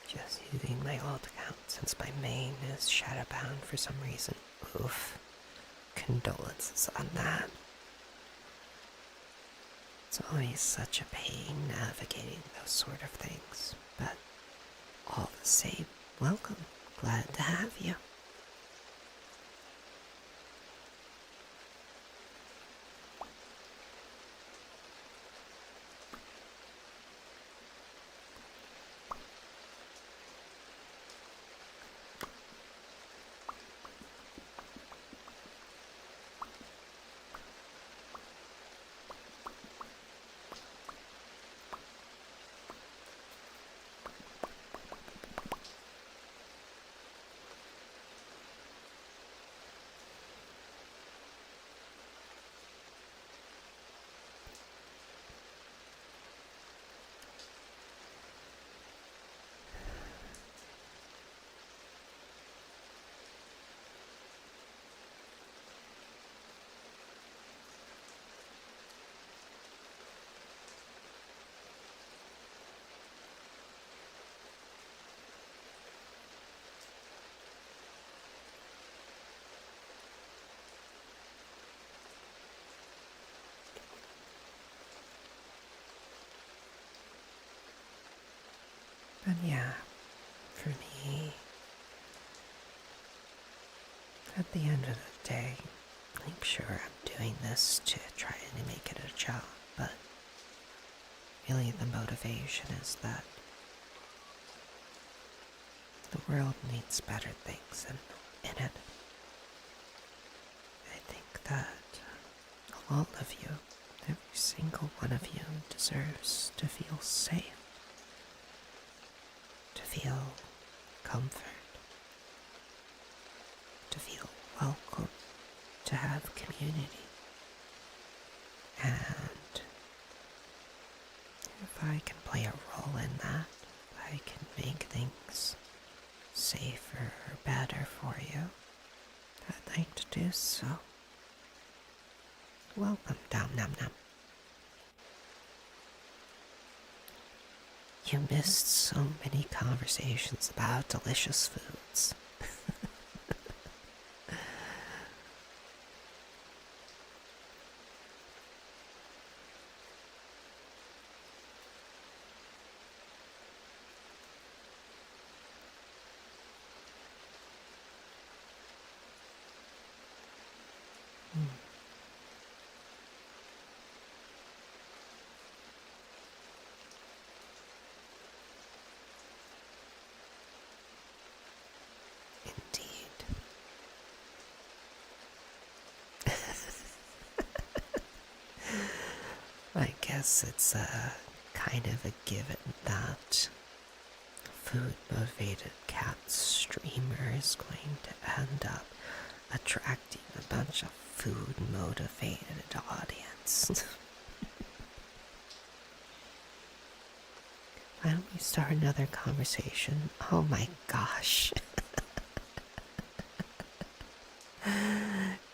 S1: Just using my alt account since my main is shadowbound for some reason. Oof. Condolences on that. It's always such a pain navigating those sort of things, but all the same, welcome. Glad to have you. But yeah, for me, at the end of the day, I'm sure I'm doing this to try and make it a job, but really the motivation is that the world needs better things in it. I think that all of you, every single one of you, deserves to feel safe. To feel comfort, to feel welcome, to have community. And if I can play a role in that, I can make things safer or better for you, I'd like to do so. Welcome, Dom Num Num. You missed so many conversations about delicious foods. Indeed. I guess it's a kind of a given that food-motivated cat streamer is going to end up attracting a bunch of food-motivated audience. Why don't we start another conversation? Oh my gosh.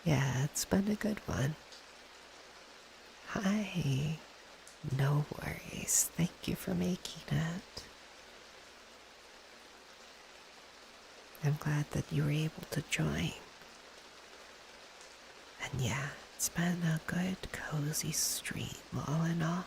S1: Yeah, it's been a good one. Hi. No worries. Thank you for making it. I'm glad that you were able to join. And yeah, it's been a good, cozy stream, all in all.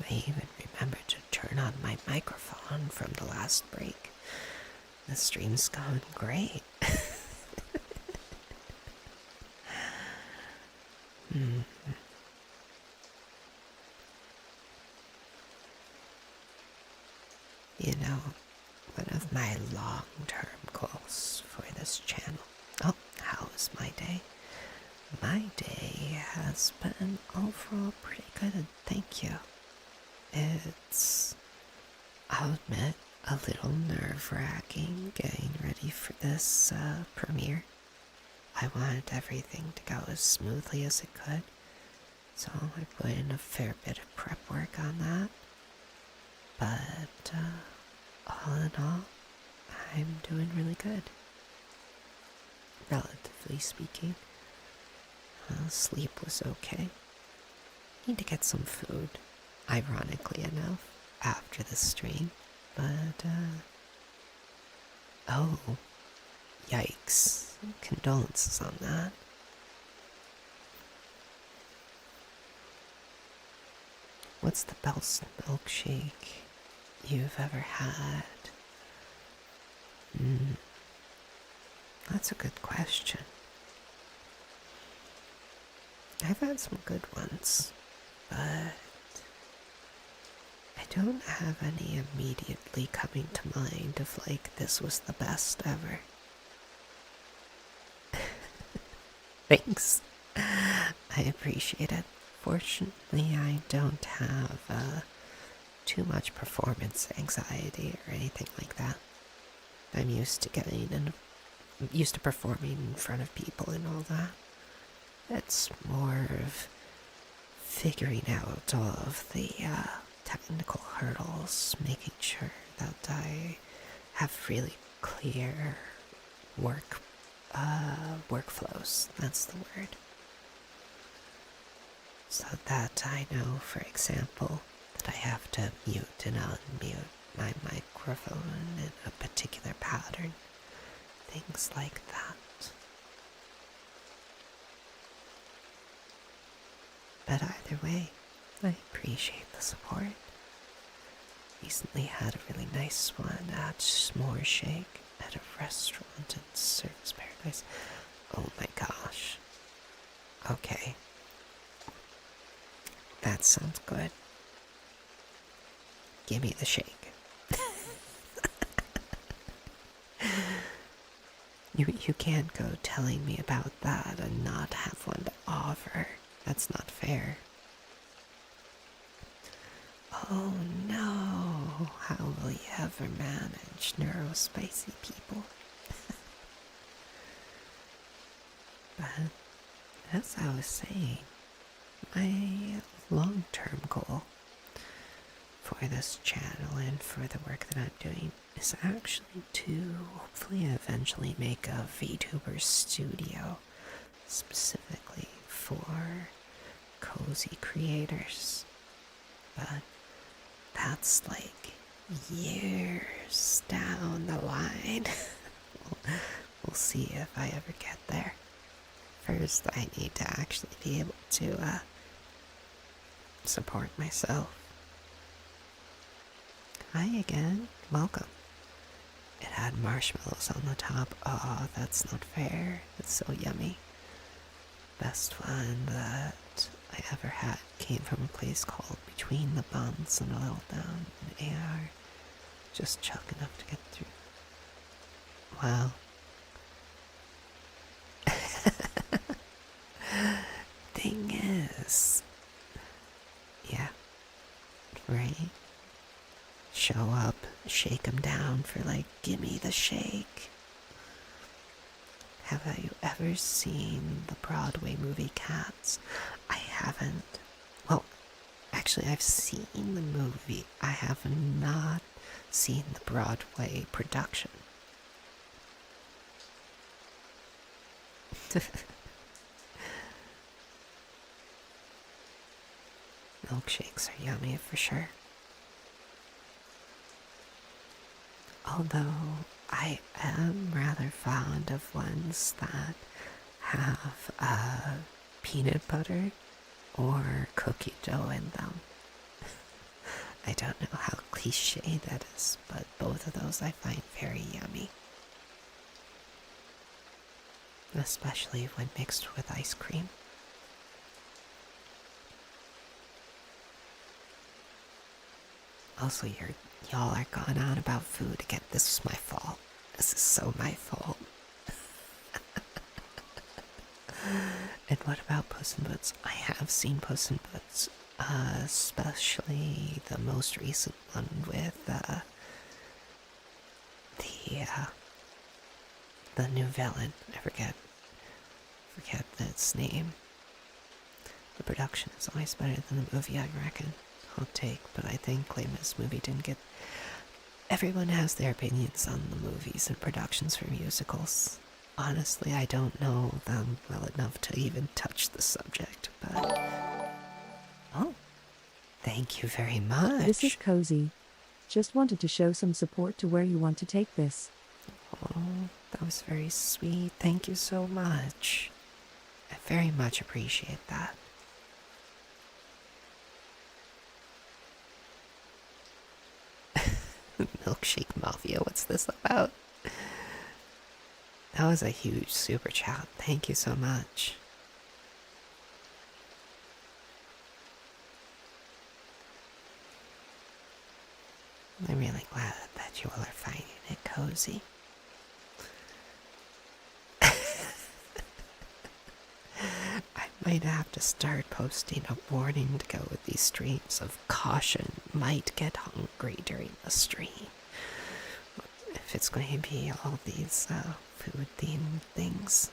S1: I even remembered to turn on my microphone from the last break. The stream's going great. You know, one of my long-term goals for this channel. Oh, how was my day? My day has been overall pretty good, thank you. It's, I'll admit, a little nerve-wracking getting ready for this premiere. I wanted everything to go as smoothly as it could, so I put in a fair bit of prep work on that. But all in all, I'm doing really good. Relatively speaking. Sleep was okay. Need to get some food, ironically enough, after the stream. But, oh, yikes. Condolences on that. What's the best milkshake you've ever had? That's a good question. I've had some good ones, but I don't have any immediately coming to mind of like, this was the best ever. Thanks. I appreciate it. Fortunately, I don't have too much performance anxiety or anything like that. I'm used to performing in front of people and all that. It's more of figuring out all of the technical hurdles, making sure that I have really clear workflows. That's the word. So that I know, for example, that I have to mute and unmute my microphone in a particular pattern. Things like that. But either way, I appreciate the support. Recently had a really nice one at S'moreshake at a restaurant in Circus Paradise. Oh my gosh. Okay. That sounds good. gimme the shake. You can't go telling me about that and not have one to offer. That's not fair. Oh no, how will you ever manage neurospicy people? But as I was saying, my long-term goal for this channel and for the work that I'm doing is actually to hopefully eventually make a VTuber studio specifically for cozy creators. But that's like years down the line. We'll see if I ever get there. First, I need to actually be able to support myself. Hi again, welcome. It had marshmallows on the top. Oh, that's not fair. It's so yummy. Best one that I ever had came from a place called Between the Buns and a little down in AR. Just chunk enough to get through. Wow. Thing is, yeah, right? Show up, shake 'em down for like, gimme the shake. Have you ever seen the Broadway movie Cats? I haven't. Well, actually, I've seen the movie. I have not seen the Broadway production. Milkshakes are yummy for sure. Although I am rather fond of ones that have peanut butter or cookie dough in them. I don't know how cliche that is, but both of those I find very yummy. Especially when mixed with ice cream. Also, y'all are going on about food again. This is my fault. This is so my fault. And what about Puss in Boots? I have seen Puss in Boots, especially the most recent one with the new villain. I forget its name. The production is always better than the movie, I reckon. Hot take, but I think Les Mis movie didn't get... Everyone has their opinions on the movies and productions for musicals. Honestly, I don't know them well enough to even touch the subject, but... Oh, thank you very much.
S2: This is cozy. Just wanted to show some support to where you want to take this.
S1: Oh, that was very sweet. Thank you so much. I very much appreciate that. Milkshake Mafia, what's this about? That was a huge super chat. Thank you so much. I'm really glad that you all are finding it cozy. I might have to start posting a warning to go with these streams of caution. Might get hungry during the stream. If it's going to be all these food themed things.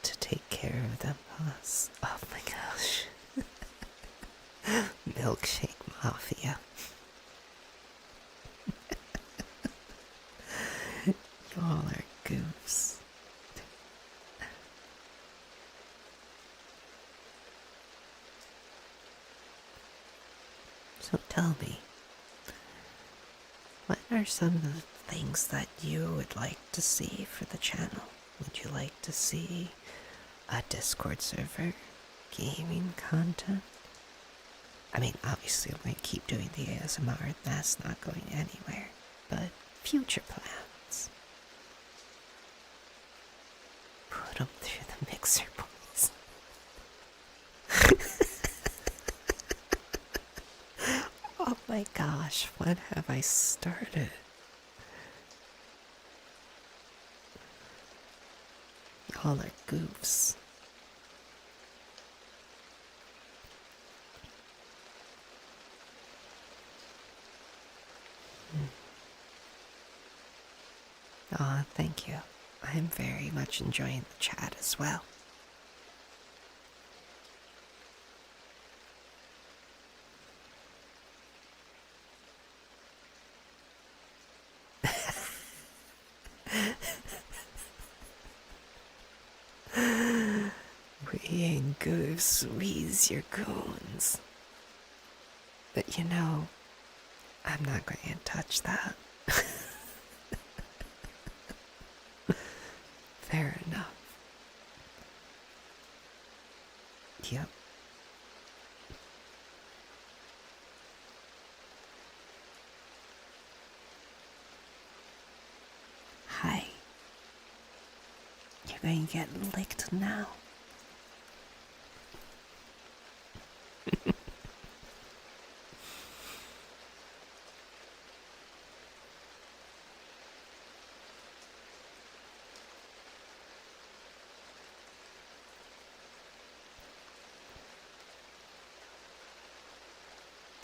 S1: To take care of them, us. Oh my gosh. Milkshake Mafia. Y'all are goofs. So tell me, what are some of the things that you would like to see for the channel? Would you like to see a Discord server, gaming content? I mean, obviously I'm going to keep doing the ASMR, that's not going anywhere, but future plans. Put them through the mixer, boys. Oh my gosh, what have I started? All our goofs. Aw, thank you. I'm very much enjoying the chat as well. We ain't goofs, we's your goons. But you know, I'm not going to touch that. Fair enough. Yep. Hi. You're going to get licked now.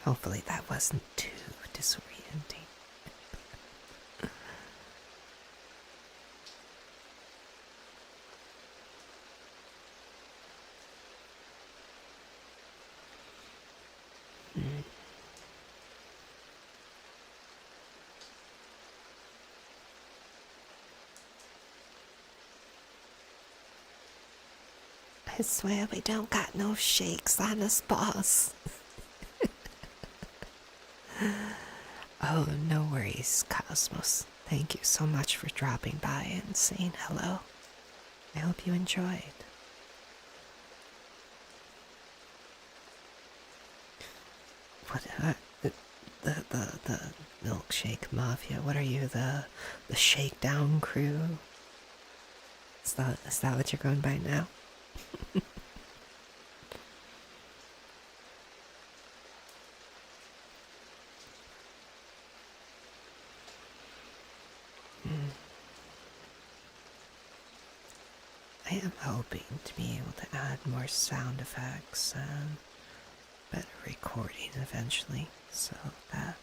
S1: Hopefully that wasn't too disorienting. I swear we don't got no shakes on us, boss. Oh, no worries, Cosmos. Thank you so much for dropping by and saying hello. I hope you enjoyed. What, the Milkshake Mafia, what are you, the Shakedown crew? Is that what you're going by now? I am hoping to be able to add more sound effects and better recording eventually, so that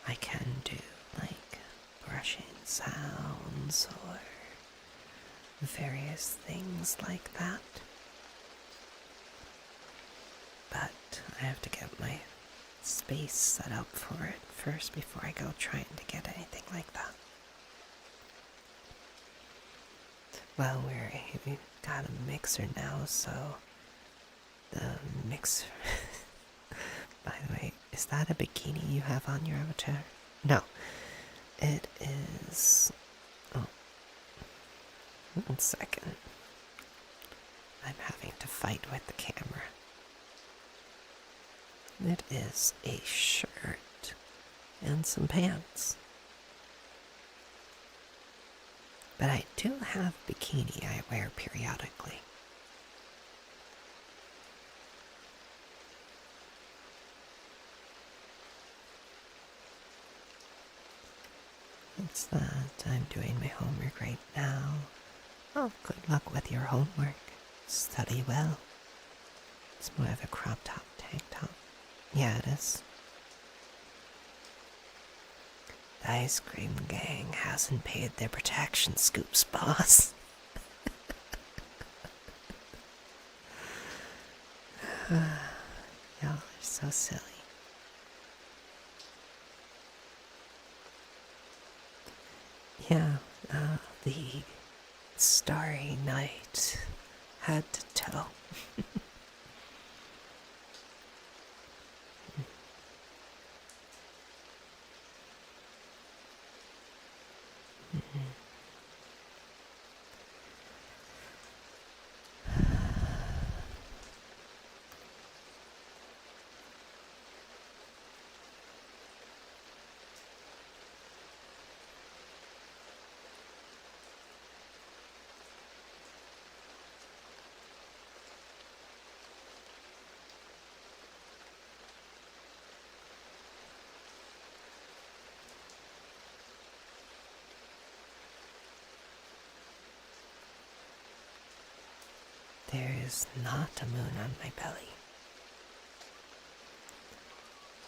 S1: I can do like brushing sounds or various things like that. But I have to get my space set up for it first before I go trying to get anything like that. Well, we've got a mixer now, so the mixer... By the way, is that a bikini you have on your avatar? No, it is... Oh, 1 second. I'm having to fight with the camera. It is a shirt and some pants. But I do have bikini I wear periodically. It's that I'm doing my homework right now. Oh, good luck with your homework. Study well. It's more of a crop top tank top. Yeah, it is. The ice cream gang hasn't paid their protection scoops, boss. Y'all are so silly. Yeah, the starry night, head to toe. There is not a moon on my belly.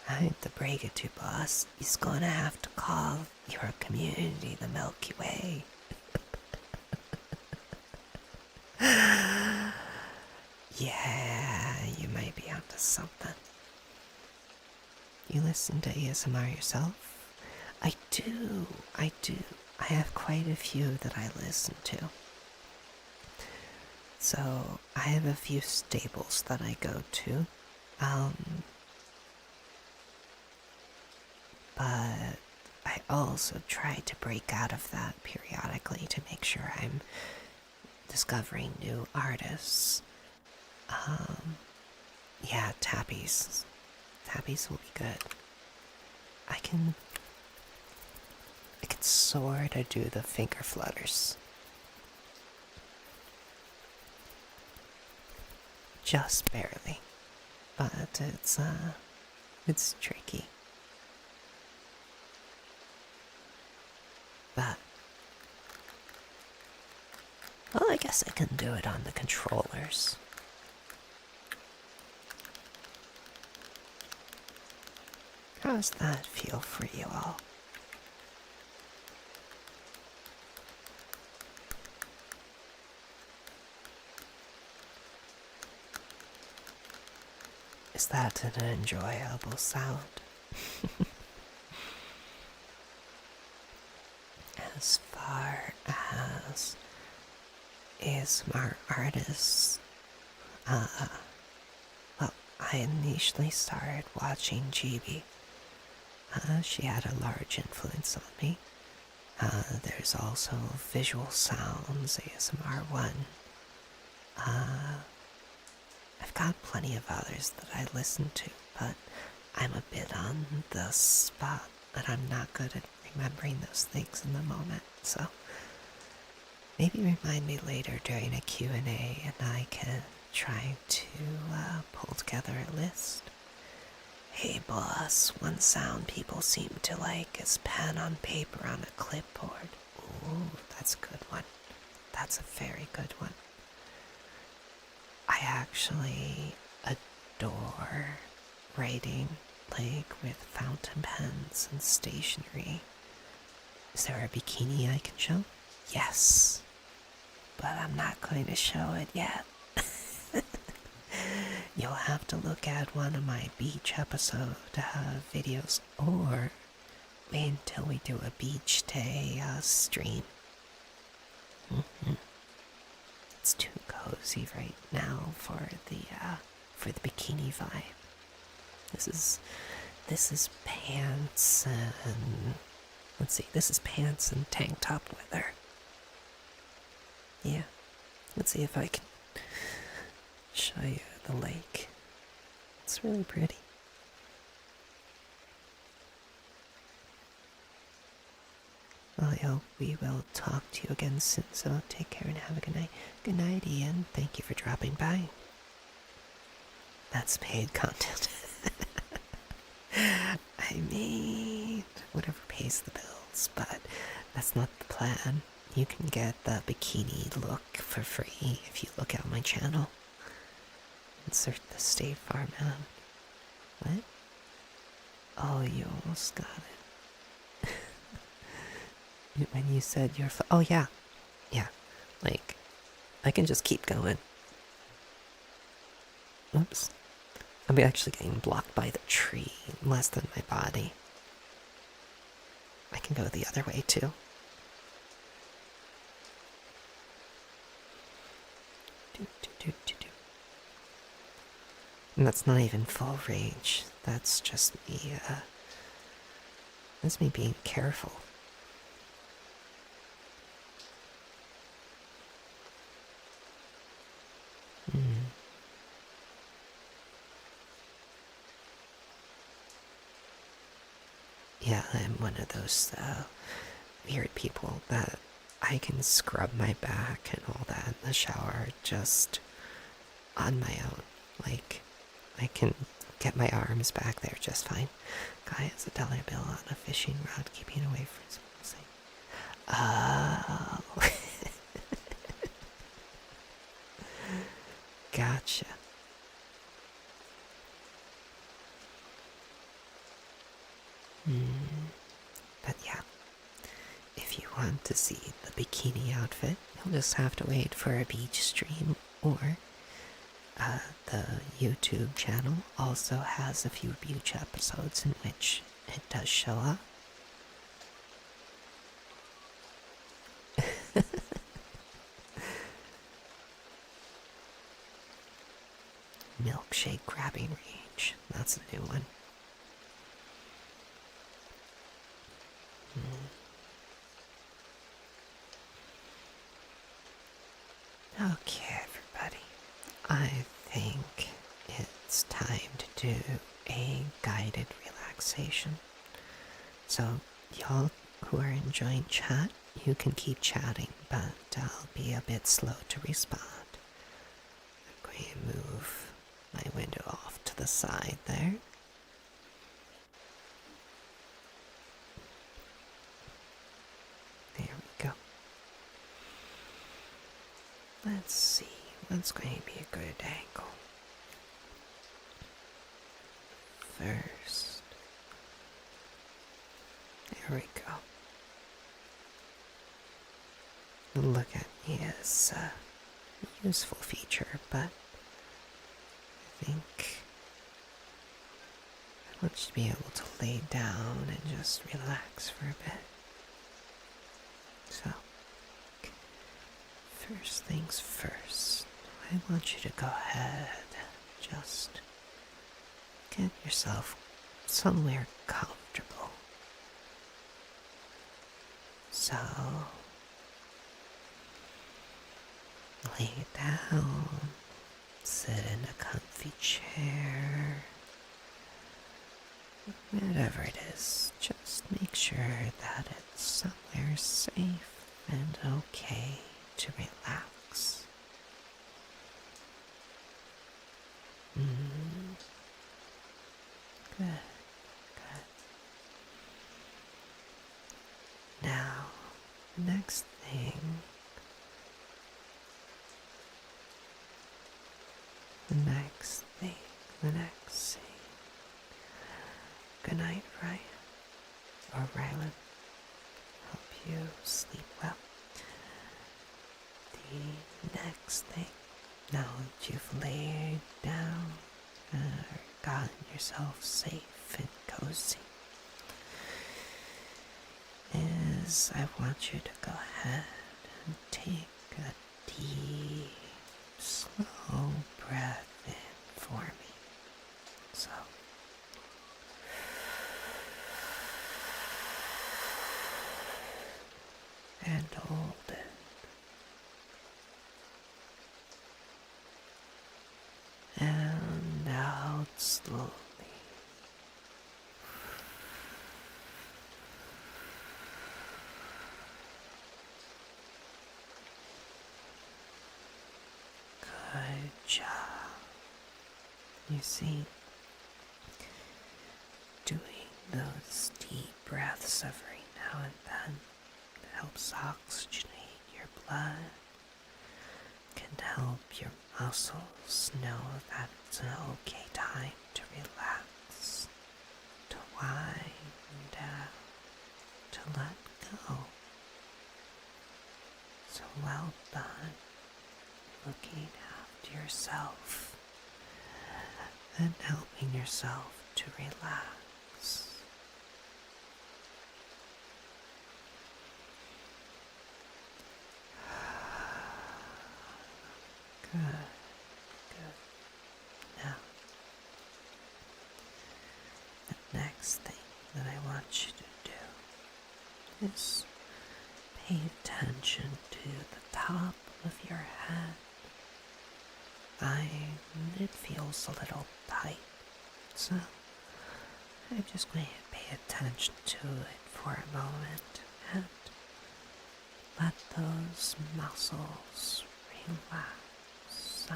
S1: I hate to break it to you, boss. He's gonna have to call your community the Milky Way. Yeah, you might be onto something. You listen to ASMR yourself? I do. I have quite a few that I listen to. So, I have a few staples that I go to. But I also try to break out of that periodically to make sure I'm discovering new artists. Yeah, tappies. Tappies will be good. I can sort of do the finger flutters. Just barely. But it's tricky. But, well, I guess I can do it on the controllers. How does that feel for you all? Is that an enjoyable sound? As far as ASMR artists, well, I initially started watching GB. She had a large influence on me. There's also Visual Sounds, ASMR 1. I've got plenty of others that I listen to, but I'm a bit on the spot, and I'm not good at remembering those things in the moment, so maybe remind me later during a Q&A and I can try to pull together a list. Hey boss, one sound people seem to like is pen on paper on a clipboard. Ooh, that's a good one. That's a very good one. I actually adore writing, like with fountain pens and stationery. Is there a bikini I can show? Yes, but I'm not going to show it yet. You'll have to look at one of my beach episode videos, or wait until we do a beach day stream. It's too cozy right now for the bikini vibe. This is pants and let's see. This is pants and tank top weather. Yeah. Let's see if I can show you the lake. It's really pretty. Well, I hope we will talk to you again soon, so take care and have a good night. Good night, Ian. Thank you for dropping by. That's paid content. I mean, whatever pays the bills, but that's not the plan. You can get the bikini look for free if you look at my channel. Insert the State Farm ad. What? Oh, you almost got it. When you said you're... oh, yeah. Yeah. Like, I can just keep going. Oops. I'm actually getting blocked by the tree less than my body. I can go the other way, too. And that's not even full range. That's just me, that's me being careful. Yeah, I'm one of those weird people that I can scrub my back and all that in the shower just on my own. Like, I can get my arms back there just fine. Guy has a dollar bill on a fishing rod, keeping away from something. Oh. Gotcha. But yeah, if you want to see the bikini outfit, you'll just have to wait for a beach stream, or the YouTube channel also has a few beach episodes in which it does show up. Milkshake grabbing range. That's a new one. Okay, everybody. I think it's time to do a guided relaxation. So, y'all who are enjoying chat, you can keep chatting, but I'll be a bit slow to respond. I'm going to move my window off to the side there. There we go. Let's see what's going to be a good angle. First, there we go. Look at me as a useful feature, but I think I want you to be able to lay down and just relax for a bit. So, first things first, I want you to go ahead, just get yourself somewhere comfortable. So, lay down, sit in a comfy chair, whatever it is, just make sure that it's somewhere safe and okay to relax. Good, good. Now, the next thing, the next thing. Good night, Ryan, or Rylan. Hope you sleep well. The next thing, now that you've laid down and gotten yourself safe and cozy, is I want you to go ahead and take a deep, slow breath in for me. So, and hold it. And out slowly. Good job. You see, doing those deep breaths every now and then helps oxygenate your blood, can help your muscles know that it's an okay time to relax, to wind down, to let go. So well done looking after yourself and helping yourself to relax. Good, good. Now, the next thing that I want you to do is pay attention to the top of your head. It feels a little tight, so I'm just going to pay attention to it for a moment and let those muscles relax. So,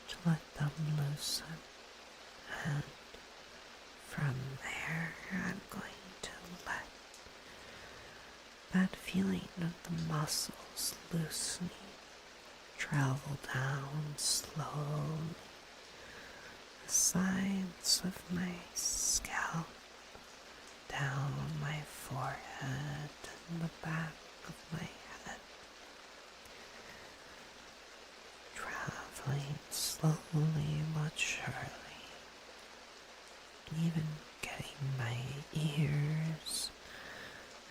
S1: to let them loosen, and from there I'm going to let that feeling of the muscles loosening travel down slowly the sides of my scalp, down my forehead and the back of my head, traveling slowly but surely, even getting my ears,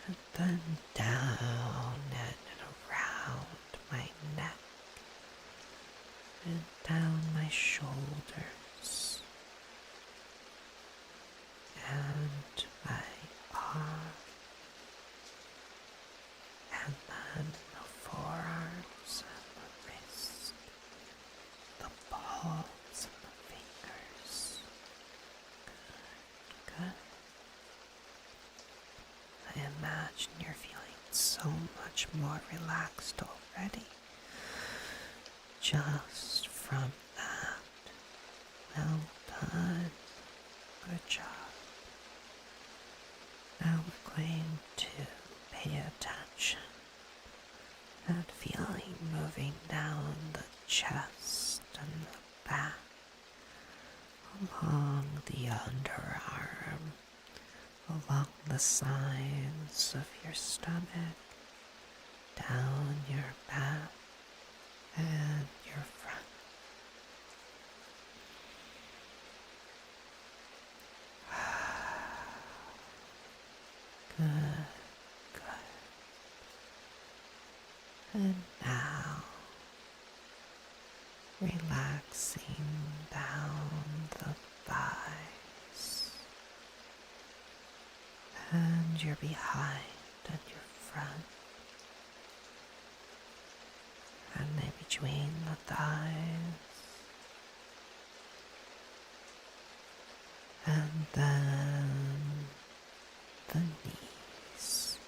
S1: and then down and around my neck, and down my shoulders, and my arm, and then the forearms and the wrist, the palms and the fingers. Good. I imagine you're feeling so much more relaxed already. Just from that. Well done. Good job. Now we're going to pay attention. That feeling moving down the chest and the back, along the underarm, along the sides of your stomach, down your back and your front. Good, good. And now, relaxing down the thighs, and your behind and your front, and then between the thighs, and then the knees.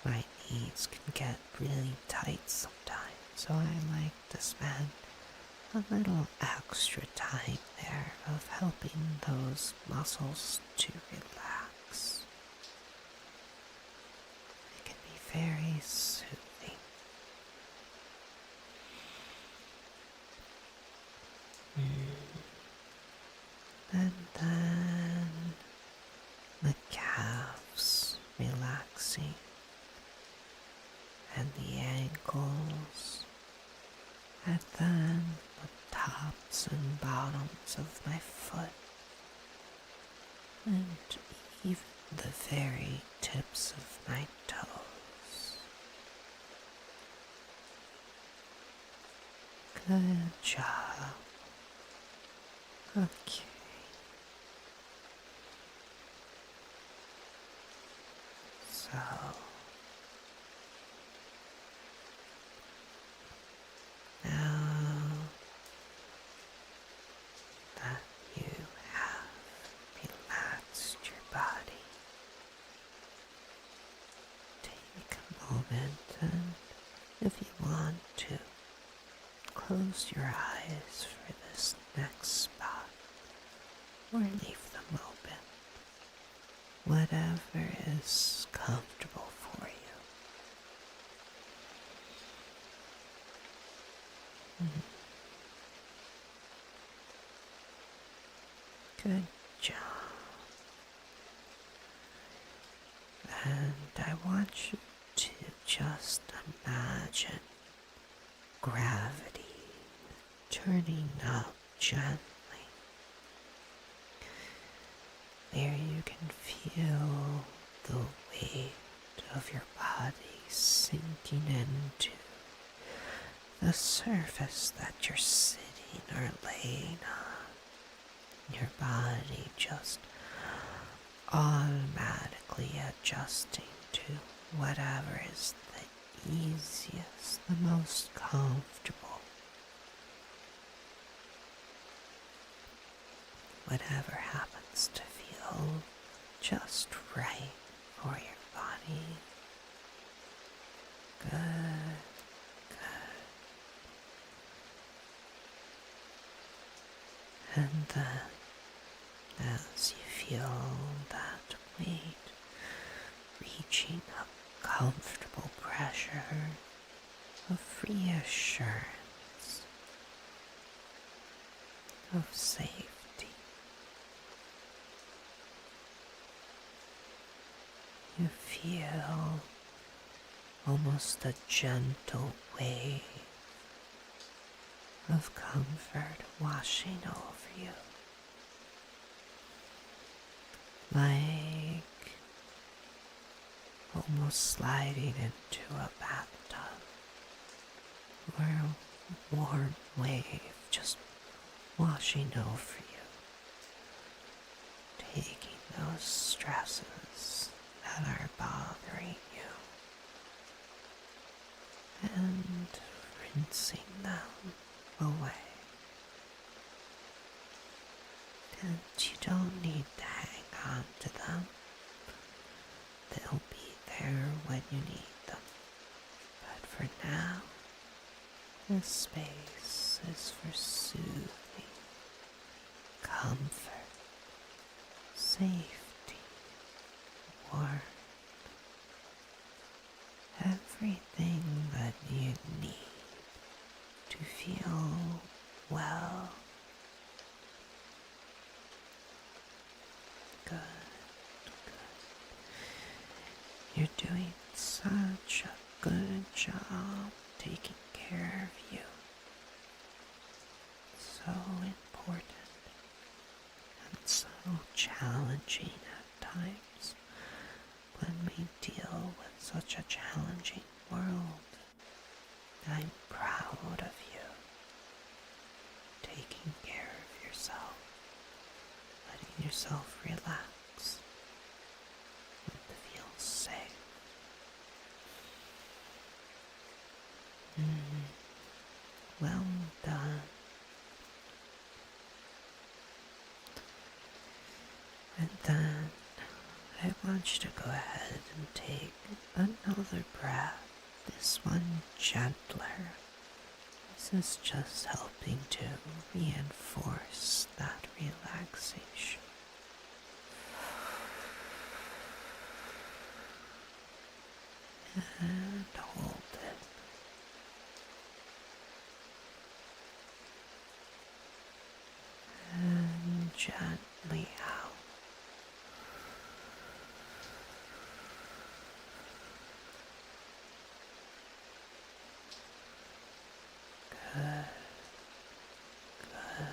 S1: My knees can get really tight sometimes, so I like to spend a little extra time there of helping those muscles to relax. It can be very soothing. And then the calves relaxing, and the ankles, and then the tops and bottoms of my foot, and even the very tips of my toes. Good job. Okay. So, now that you have relaxed your body, take a moment and, if you want to, close your eyes for this next spot, or leave them open. Whatever is comfortable for you. Good job. And I want you to just imagine gravity turning up gently. There you can feel the weight of your body sinking into the surface that you're sitting or laying on. Your body just automatically adjusting to whatever is the easiest, the most comfortable. Whatever happens to feel just right for your body. Good, good. And then, as you feel that weight reaching a comfortable pressure reassurance of safety. You feel almost a gentle wave of comfort washing over you, like almost sliding into a bathtub, or a warm wave just washing over you, taking those stresses that are bothering you and rinsing them away. And you don't need to hang on to them. They'll be there when you need them. But for now, this space is for soothing, comfort, safety, warmth, everything that you need to feel well. Good, good. You're doing such a good job taking care of you. So important and so challenging at times when we deal with such a challenging world. I'm proud of you, taking care of yourself, letting yourself relax and feel safe. Well done. And then I want you to go ahead and take another breath, this one gentler. This is just helping to reinforce that relaxation. And hold it. And gently out. Good. Good.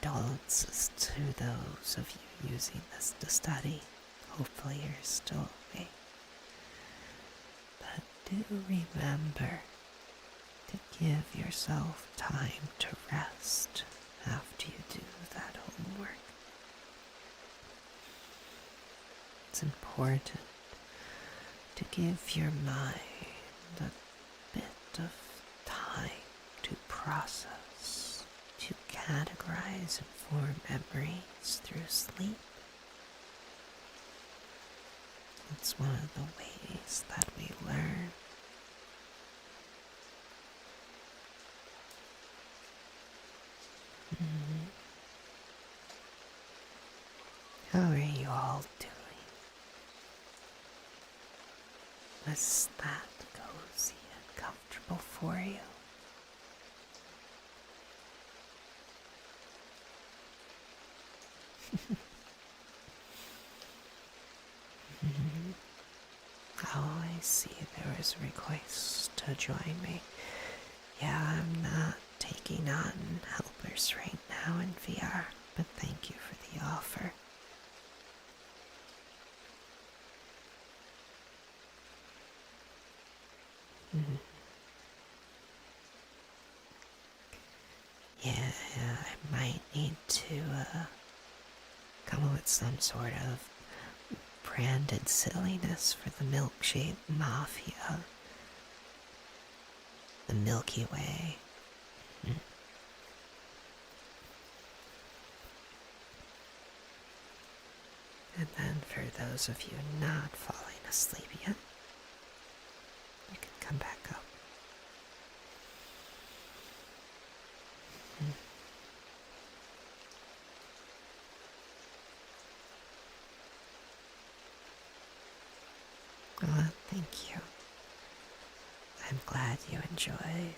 S1: Condolences to those of you using this to study. Hopefully you're still awake. But do remember to give yourself time to rest after you do that homework. It's important to give your mind a bit of time to process, to categorize and form memories through sleep. It's one of the ways that we learn. How are you all doing? Was that cozy and comfortable for you? Oh, I see there was a request to join me. Yeah, I'm not taking on helpers right now in VR, but thank you for the offer. Yeah, I might need to come up with some sort of branded silliness for the Milkshake Mafia. The Milky Way. And then for those of you not falling asleep yet, you can come back up. Thank you. I'm glad you enjoyed.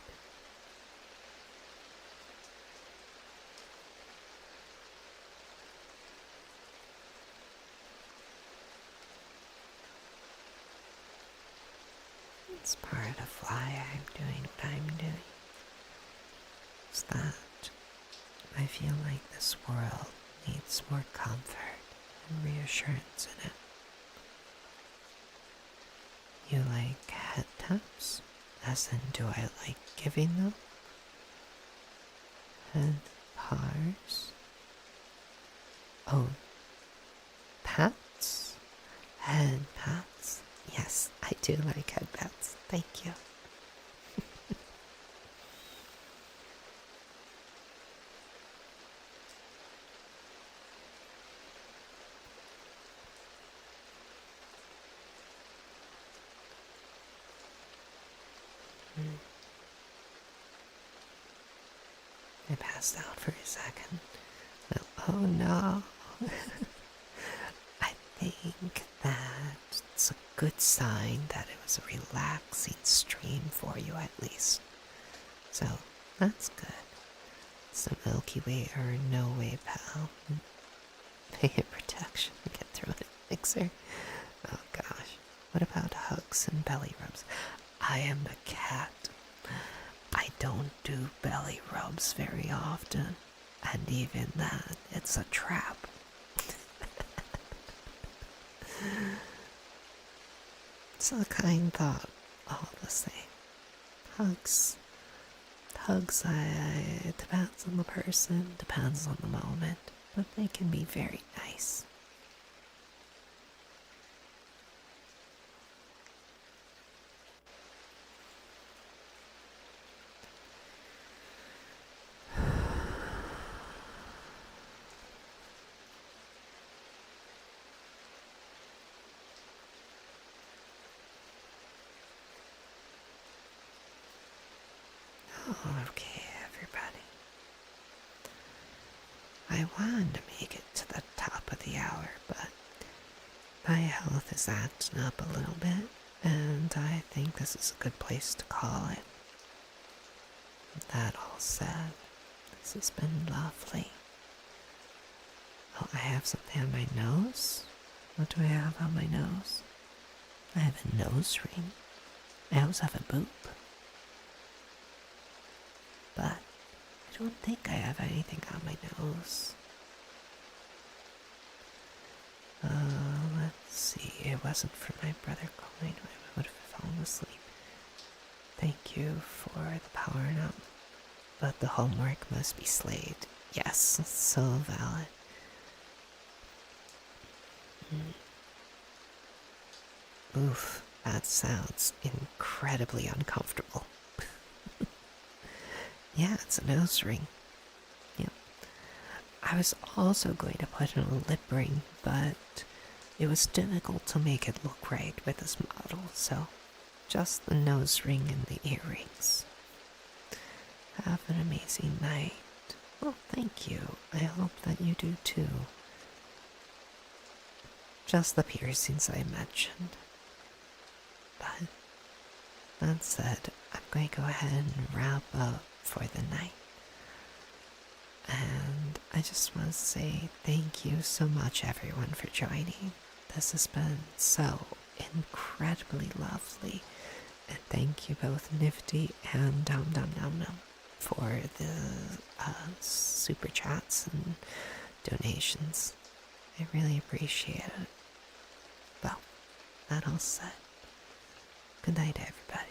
S1: It's part of why I'm doing what I'm doing. It's that I feel like this world needs more comfort and reassurance in it. You like head taps? As in, do I like giving them? Head pars? Oh, pats? Head pats? Yes, I do like head pats. Thank you. I passed out for a second. Oh no. I think that it's a good sign that it was a relaxing stream for you at least. So, that's good. It's a Milky Way or no way, pal. Pay it protection to get through an mixer. Oh gosh. What about hugs and belly rubs? I am a cat. I don't do belly rubs very often. And even that, it's a trap. It's a kind thought, all the same. Hugs, it depends on the person, depends on the moment, but they can be very nice. Okay, everybody. I wanted to make it to the top of the hour, but my health is acting up a little bit, and I think this is a good place to call it. That all said, this has been lovely. Oh, I have something on my nose. What do I have on my nose? I have a nose ring. I also have a boop. But I don't think I have anything on my nose. Let's see. It wasn't for my brother calling. I would have fallen asleep. Thank you for the power up. But the homework must be slayed. Yes, so valid. Oof, that sounds incredibly uncomfortable. Yeah, it's a nose ring. Yep. I was also going to put in a lip ring, but it was difficult to make it look right with this model, so just the nose ring and the earrings. Have an amazing night. Well, thank you. I hope that you do too. Just the piercings I mentioned. But that said, I'm going to go ahead and wrap up for the night. And I just want to say thank you so much, everyone, for joining. This has been so incredibly lovely. And thank you both Nifty and Dum for the super chats and donations. I really appreciate it. Well, that all said, good night, everybody.